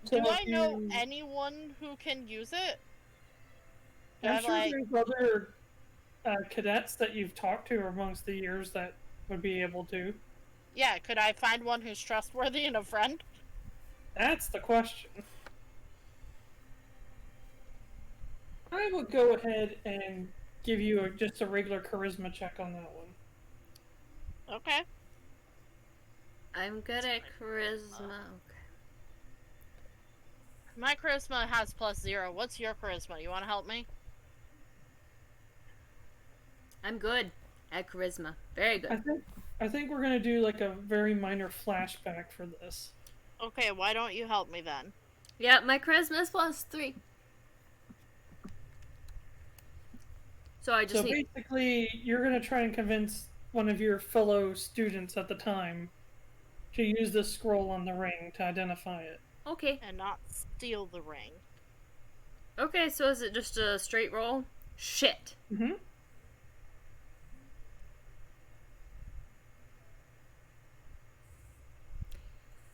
S2: So
S3: Do I
S2: if
S3: know
S2: you-
S3: anyone who can use it? Do
S2: I'm
S3: I,
S2: sure
S3: like-
S2: there's other cadets that you've talked to amongst the years that would be able to.
S3: Yeah, could I find one who's trustworthy and a friend?
S2: That's the question. I will go ahead and give you just a regular charisma check on that one.
S3: Okay.
S5: I'm good at charisma. Okay.
S3: My charisma has +0. What's your charisma? You want to help me?
S5: I'm good at charisma. Very good.
S2: I think we're gonna do like a very minor flashback for this.
S3: Okay, why don't you help me then?
S5: Yeah, my charisma is +3. So I just
S2: So
S5: need.
S2: basically, you're gonna try and convince one of your fellow students at the time to use this scroll on the ring to identify it.
S5: Okay.
S3: And not steal the ring.
S5: Okay, so is it just a straight roll? Shit.
S2: Mm-hmm.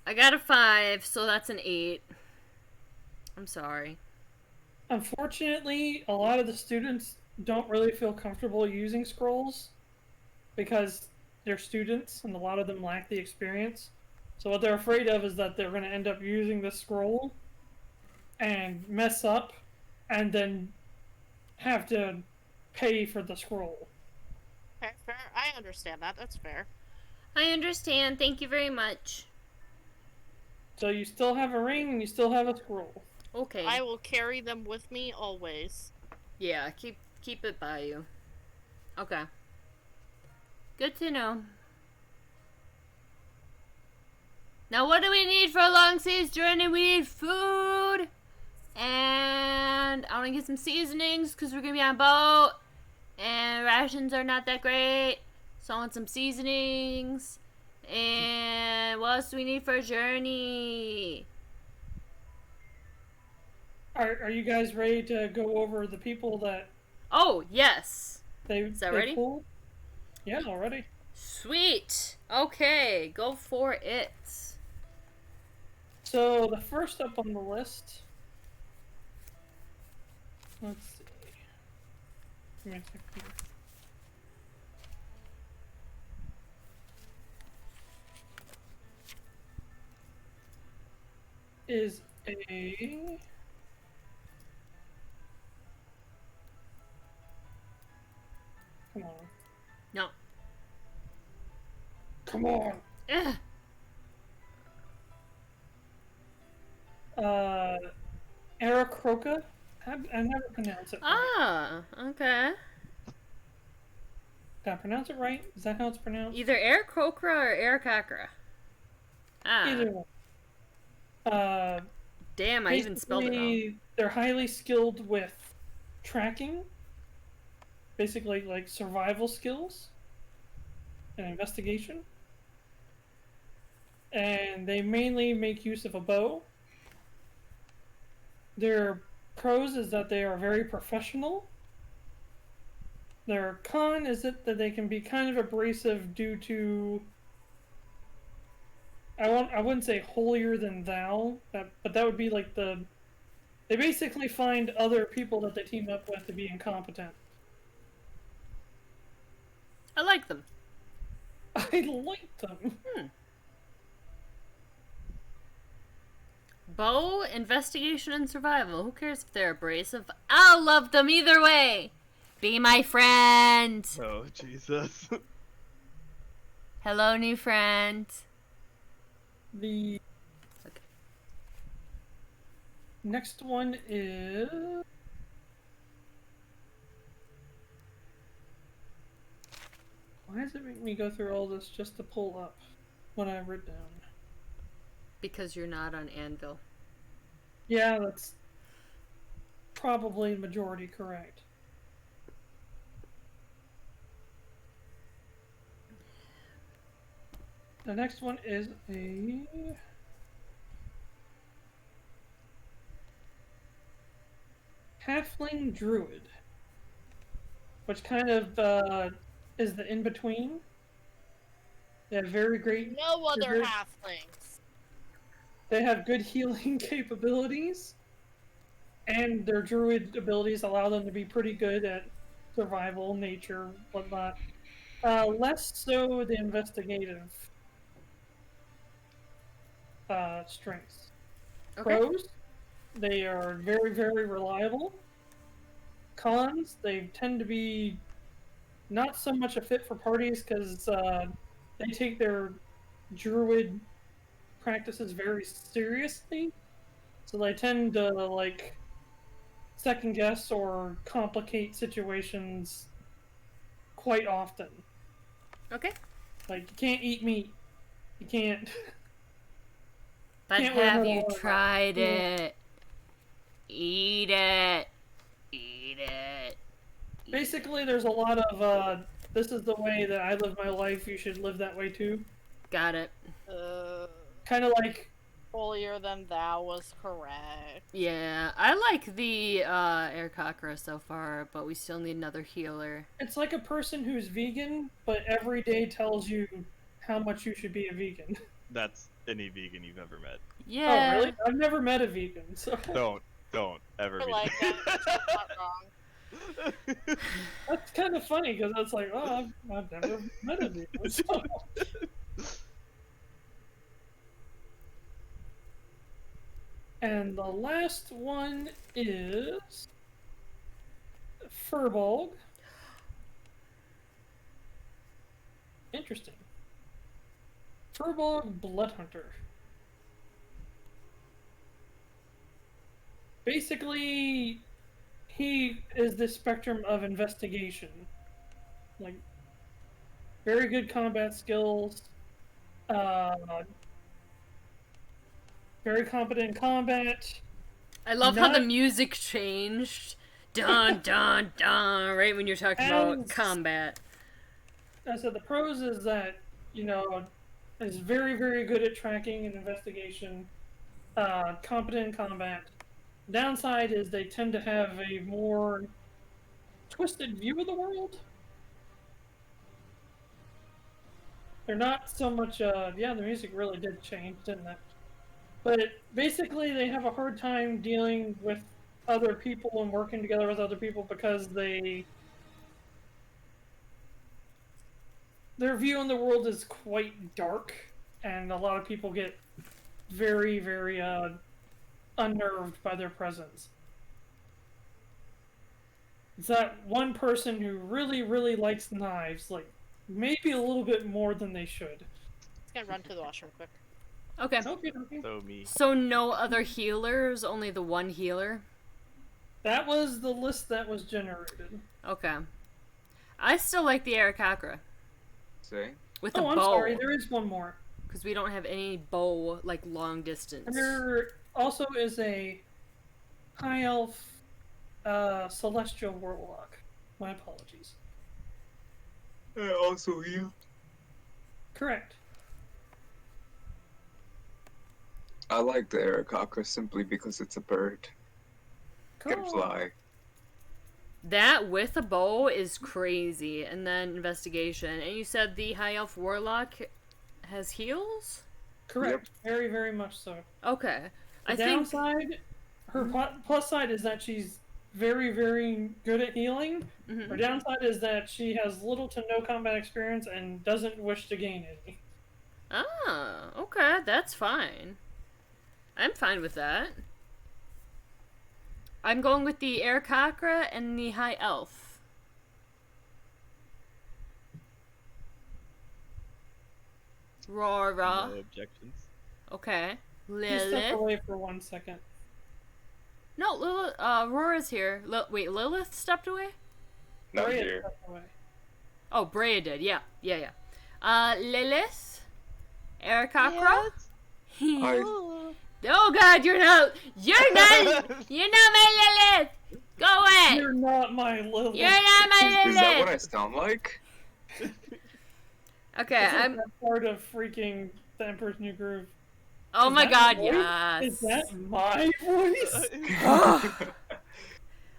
S5: I got a 5, so that's an 8. I'm sorry.
S2: Unfortunately, a lot of the students don't really feel comfortable using scrolls because they're students and a lot of them lack the experience. So what they're afraid of is that they're going to end up using the scroll and mess up and then have to pay for the scroll.
S3: Okay, fair. I understand that. That's fair.
S5: I understand. Thank you very much.
S2: So you still have a ring and you still have a scroll.
S5: Okay.
S3: I will carry them with me always.
S5: Yeah, keep it by you. Okay. Good to know. Now what do we need for a long seas journey? We need food. And I want to get some seasonings because we're going to be on a boat. And rations are not that great. So I want some seasonings. And what else do we need for a journey?
S2: Are you guys ready to go over the people that
S5: Oh, yes.
S2: is
S5: that ready?
S2: pulled? Yeah, already.
S5: Sweet. Okay, go for it.
S2: So the first up on the list. Let's see. Give me a second here. Is a come on.
S5: No.
S2: Come on.
S5: Ugh.
S2: Aracroca? I never pronounce it right.
S5: Ah, okay.
S2: Did I pronounce it right? Is that how it's pronounced?
S5: Either Eric Kokra or Eric Akra. Ah.
S2: Either one.
S5: Damn, I even spelled it wrong.
S2: Basically, they're highly skilled with tracking. Basically, like survival skills and investigation. And they mainly make use of a bow. Their pros is that they are very professional. Their con is that they can be kind of abrasive due to I wouldn't say holier than thou, but that would be like they basically find other people that they team up with to be incompetent.
S5: I like them.
S2: I like them.
S5: Bow, investigation, and survival. Who cares if they're abrasive? I'll love them either way. Be my friend.
S1: Oh, Jesus.
S5: Hello, new friend.
S2: The
S5: Okay.
S2: next one is why does it make me go through all this just to pull up what I wrote down?
S5: Because you're not on Anvil.
S2: Yeah, that's probably majority correct. The next one is a Halfling Druid, which kind of is the in-between. They have very great...
S3: No other
S2: very-
S3: halflings.
S2: They have good healing capabilities, and their druid abilities allow them to be pretty good at survival, nature, whatnot. Less so the investigative strengths.
S5: Okay.
S2: Pros, they are very, very reliable. Cons, they tend to be not so much a fit for parties because they take their druid practices very seriously, so they tend to like second guess or complicate situations quite often.
S5: Okay.
S2: Like, you can't eat meat, you can't
S5: But
S2: Can't wear
S5: have
S2: her
S5: you
S2: armor.
S5: tried
S2: Yeah.
S5: it? Eat it. Eat it.
S2: basically there's a lot of this is the way that I live my life, you should live that way too.
S5: Got it.
S2: Kind of like
S3: Holier than thou was correct.
S5: Yeah, I like the Air Cockra so far, but we still need another healer.
S2: it's like a person who's vegan but every day tells you how much you should be a vegan.
S1: that's any vegan you've ever met.
S5: Yeah.
S2: Oh, really? I've never met a vegan, so
S1: Don't ever
S3: I
S1: be.
S3: like that. You're not wrong.
S2: that's kind of funny because it's like, oh, I've never met a vegan. So. And the last one is Furbolg. Interesting. Furbolg Bloodhunter. Basically, he is the spectrum of investigation. Like, very good combat skills, very competent in combat.
S5: I love how the music changed. Dun dun dun, right when you're talking about combat.
S2: I said the pros is that, is very, very good at tracking and investigation, competent in combat. Downside is they tend to have a more twisted view of the world. They're not so much, the music really did change, didn't it? But basically they have a hard time dealing with other people and working together with other people because their view on the world is quite dark, and a lot of people get very, very unnerved by their presence. It's that one person who really, really likes knives, like, maybe a little bit more than they should.
S3: Just gonna run to the washroom quick.
S5: Okay.
S2: Okay.
S1: So me.
S5: So no other healers, only the one healer?
S2: That was the list that was generated.
S5: Okay. I still like the Aarakocra.
S4: Say?
S5: With the
S2: Oh, I'm
S5: bow.
S2: sorry, there is one more.
S5: Because we don't have any bow, like, long distance.
S2: There also is a High Elf Celestial Warlock. My apologies.
S4: Also you.
S2: Correct.
S4: I like the Aarakocra simply because it's a bird. Can
S2: Cool.
S4: fly.
S5: That with a bow is crazy. And then investigation. And you said the High Elf Warlock has heals?
S2: Correct. Very, very much so.
S5: Okay.
S2: The downside, her plus side is that she's very, very good at healing.
S5: Mhm.
S2: Her downside is that she has little to no combat experience and doesn't wish to gain any.
S5: Ah, okay, that's fine. I'm fine with that. I'm going with the Aarakocra and the High Elf. Aurora.
S1: No objections.
S5: Okay.
S2: She stepped
S5: Lilith.
S2: away for 1 second.
S5: No, Lilith. Aurora's here. Wait, Lilith stepped away?
S7: Not
S2: Breya
S7: here.
S2: stepped away.
S5: Oh, Breya did. Yeah. Lilith. Aarakocra. Oh God, you're not my Lilith. Go away.
S2: You're not my Lilith.
S5: You're not my Lilith.
S4: Is that what I sound like?
S5: Okay, I'm.
S2: That part of freaking The Emperor's New Groove.
S5: Oh
S2: Is
S5: my
S2: that
S5: God,
S2: voice?
S5: yes.
S2: Is that my voice?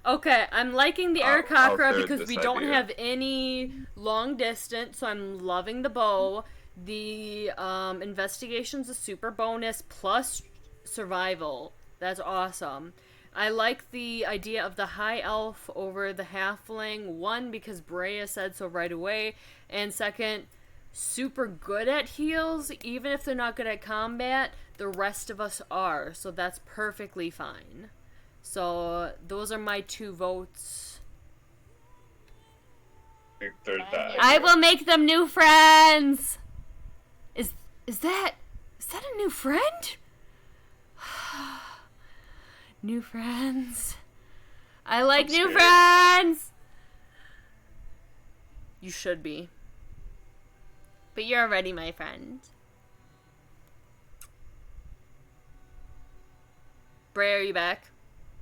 S5: Okay, I'm liking the
S4: I'll
S5: Aarakocra
S4: third
S5: because
S4: this
S5: we don't
S4: idea.
S5: have any long distance, so I'm loving the bow. The investigation's a super bonus plus survival. That's awesome. I like the idea of the high elf over the halfling. One, because Breya said so right away, and second, super good at heals. Even if they're not good at combat, the rest of us are, so that's perfectly fine. So those are my 2 votes.
S7: Third that.
S5: I will make them new friends. Is that a new friend? New friends. I like
S7: I'm
S5: new
S7: scared.
S5: friends. You should be. But you're already my friend. Breya, are you back?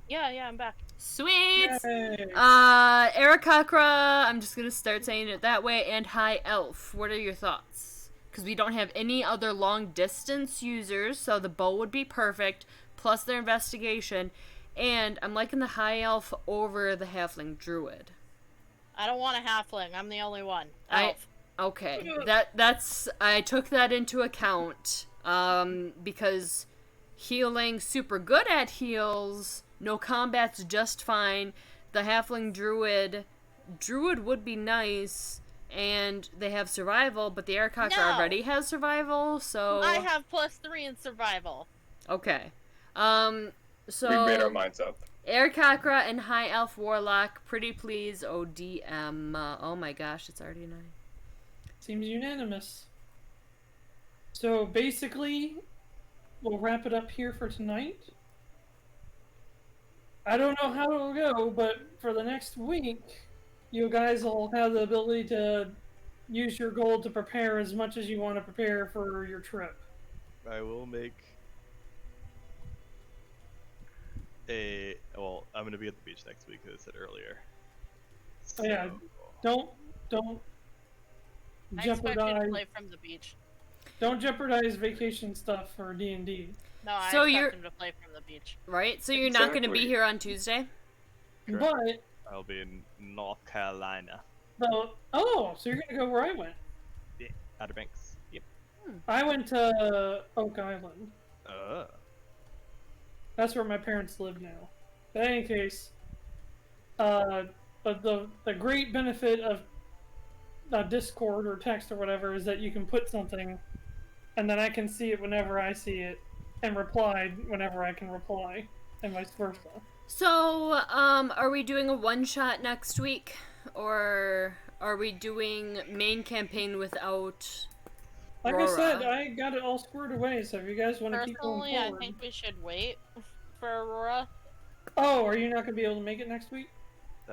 S3: Yeah, I'm back.
S5: Sweet!
S2: Yay.
S5: Aarakocra, I'm just gonna start saying it that way, and High Elf. What are your thoughts? Because we don't have any other long distance users, so the bow would be perfect, plus their investigation, and I'm liking the High Elf over the Halfling Druid.
S3: I don't want a halfling. I'm the only one.
S5: I
S3: Elf.
S5: Okay, that's I took that into account. because healing, super good at heals, no combat's just fine. The Halfling Druid would be nice, and they have survival, but the Aircocker already has survival, so...
S3: I have +3 in survival.
S5: Okay. So...
S7: We made our minds up.
S5: Aircocker and High Elf Warlock, pretty please, ODM. Oh my gosh, it's already 9.
S2: Seems unanimous. So basically, we'll wrap it up here for tonight. I don't know how it'll go, but for the next week, you guys will have the ability to use your gold to prepare as much as you want to prepare for your trip.
S1: I will make well, I'm gonna be at the beach next week, as I said earlier.
S2: So, yeah, don't
S3: I expect you to
S2: jeopardize.
S3: play from the beach.
S2: Don't jeopardize vacation stuff for D&D.
S3: No, I
S5: So
S3: expect him to play from the beach.
S5: Right? So you're not going to be
S7: Exactly.
S5: here on Tuesday?
S1: Correct.
S2: But
S1: I'll be in North Carolina,
S2: so you're gonna go where I went.
S1: Outer Banks. Yep.
S2: I went to Oak Island. That's where my parents live now. But in any case, but the great benefit of Discord or text or whatever is that you can put something, and then I can see it whenever I see it, and reply whenever I can reply, and vice versa.
S5: So, are we doing a one-shot next week? Or are we doing main campaign without
S2: Like
S5: Aurora?
S2: I said, I got it all squared away, so if you guys want to keep going
S3: Personally, I
S2: forward...
S3: think we should wait for Aurora.
S2: Oh, are you not going to be able to make it next week?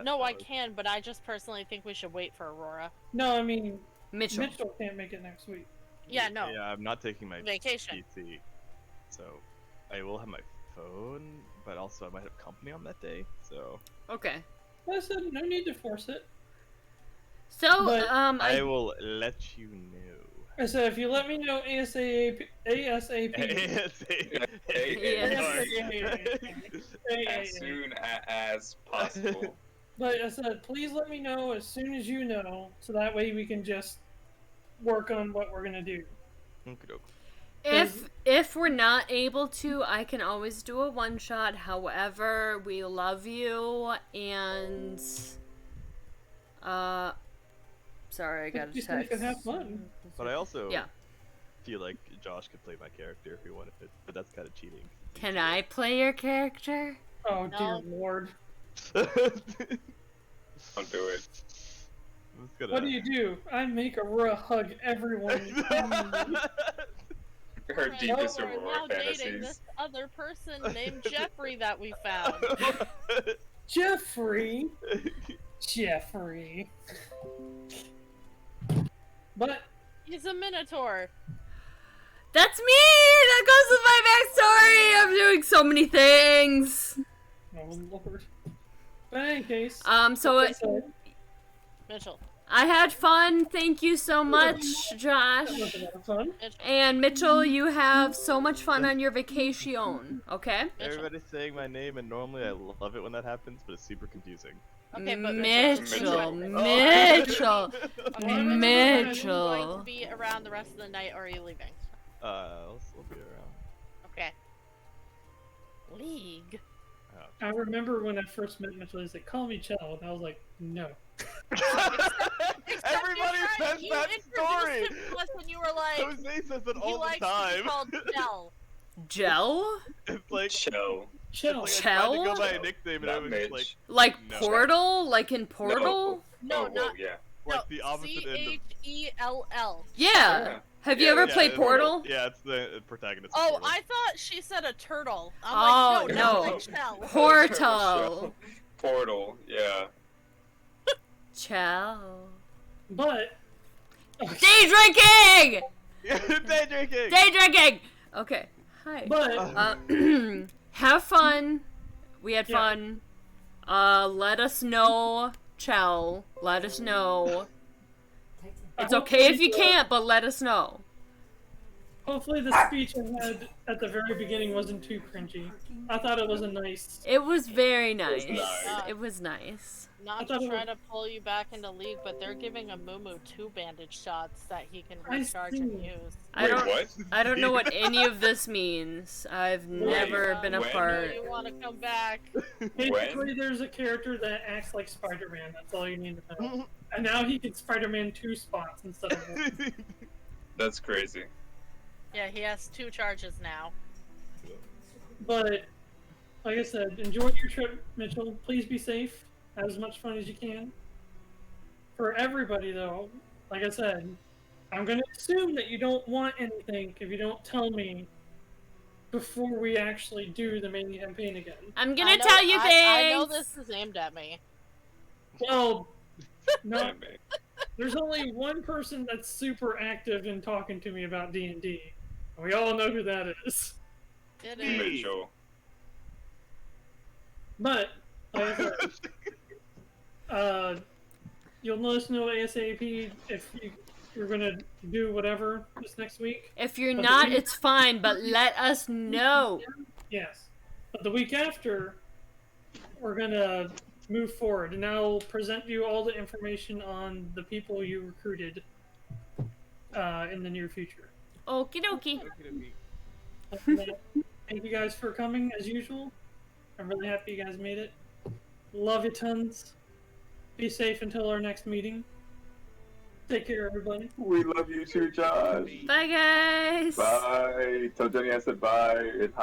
S3: No, I can, but I just personally think we should wait for Aurora.
S2: No, I mean,
S5: Mitchell.
S2: Mitchell can't make it next week.
S3: Yeah, no.
S1: Yeah, I'm not taking my
S3: Vacation.
S1: PC, so I will have my phone, but also I might have company on that day. So
S5: Okay.
S2: I said, no need to force it.
S5: So,
S2: But
S1: I will let you know.
S2: I said, if you let me know ASAP.
S7: As soon as possible.
S2: But I said, please let me know as soon as you know, so that way we can just work on what we're gonna do.
S5: if we're not able to, I can always do a one-shot. However, we love you, and... Sorry, I got a
S2: Just so you
S5: text.
S2: can have fun.
S1: But I also
S5: Yeah.
S1: feel like Josh could play my character if he wanted it, but that's kind of cheating.
S5: Can I play your character?
S2: Oh,
S3: No.
S2: dear lord.
S7: Don't do it.
S2: What do? I make Aurora hug everyone.
S7: Her
S3: Alright,
S7: deepest
S3: we're
S7: Aurora
S3: now dating
S7: fantasies.
S3: this other person named Jeffrey that we found.
S2: Jeffrey. But
S3: He's a Minotaur.
S5: That's me! That goes with my backstory! I'm doing so many things!
S2: oh lord. But in any case,
S5: So
S2: like I said,
S3: Mitchell.
S5: I had fun. Thank you so much,
S2: that
S5: Josh.
S2: was a lot of fun.
S3: Mitchell.
S5: And Mitchell, you have so much fun on your vacation, okay?
S1: Everybody's saying my name, and normally I love it when that happens, but it's super confusing.
S3: Okay, but
S5: Mitchell,
S7: Mitchell.
S5: Mitchell,
S3: Okay, Are you going
S5: Mitchell.
S3: to be around the rest of the night, or are you leaving?
S1: I'll still be around.
S3: Okay. League.
S2: I remember when I first met Mitchell, he's like, call me Chell, and I was like, no.
S1: Everybody says
S3: you
S1: that
S3: introduced
S1: story!
S3: him to us and you were like,
S1: Jose says it
S3: he
S1: all the
S3: likes to
S1: time.
S3: be called Dell.
S5: Gel?
S1: It's like,
S7: Show.
S2: Chell.
S1: it's like I tried to go
S5: Chell?
S1: by a nickname, and I
S7: Not
S1: was
S7: Mitch.
S1: like,
S5: Like
S1: No.
S5: Portal? Like in Portal?
S3: No,
S7: oh,
S3: not
S7: yeah.
S1: like the opposite end of.
S3: Chell.
S5: Yeah. Have you ever
S1: Yeah,
S5: played
S1: it's
S5: Portal?
S1: Yeah, it's the protagonist. of
S3: Oh,
S1: Portal.
S3: I thought she said a turtle. I'm
S5: Oh,
S3: like,
S5: no.
S3: like Chell.
S5: Portal.
S7: Portal, yeah.
S5: Ciao.
S2: But,
S5: Day drinking!
S1: Day drinking.
S5: Day drinking! Okay. Hi.
S2: but,
S5: Have fun. We had
S2: Yeah.
S5: fun. Let us know. Chell. Let us know. It's okay if you can't, but let us know.
S2: Hopefully the speech I had at the very beginning wasn't too cringy. I thought it was a nice...
S5: It was very nice.
S7: nice.
S5: It was nice.
S3: Not to try to pull you back into League, but they're giving a Mumu 2 bandage shots that he can recharge and use.
S5: I don't.
S7: what?
S5: I don't know what any of this means. I've never been a
S7: when?
S5: part.
S3: You want to come back?
S2: Basically, there's a character that acts like Spider-Man. That's all you need to know. And now he can Spider-Man 2 spots instead of 1.
S7: That's crazy.
S3: Yeah, he has 2 charges now.
S2: But, like I said, enjoy your trip, Mitchell. Please be safe. Have as much fun as you can. For everybody, though, like I said, I'm going to assume that you don't want anything if you don't tell me before we actually do the main campaign again.
S5: I'm gonna tell you things!
S3: I know this is aimed at me.
S2: Well, no. There's only one person that's super active in talking to me about D&D. We all know who that is.
S3: It is.
S7: Mitchell.
S2: But, like I said, you'll let us know ASAP if you're gonna do whatever this next week.
S5: If you're not, it's fine, but let us know.
S2: Yes. But the week after, we're gonna move forward, and I'll present you all the information on the people you recruited in the near future.
S5: Okie dokie.
S2: Thank you guys for coming, as usual. I'm really happy you guys made it. Love you tons. Be safe until our next meeting. Take care, everybody.
S8: We love you too, Josh.
S5: Bye, guys.
S8: Bye. Tell Jenny I said bye.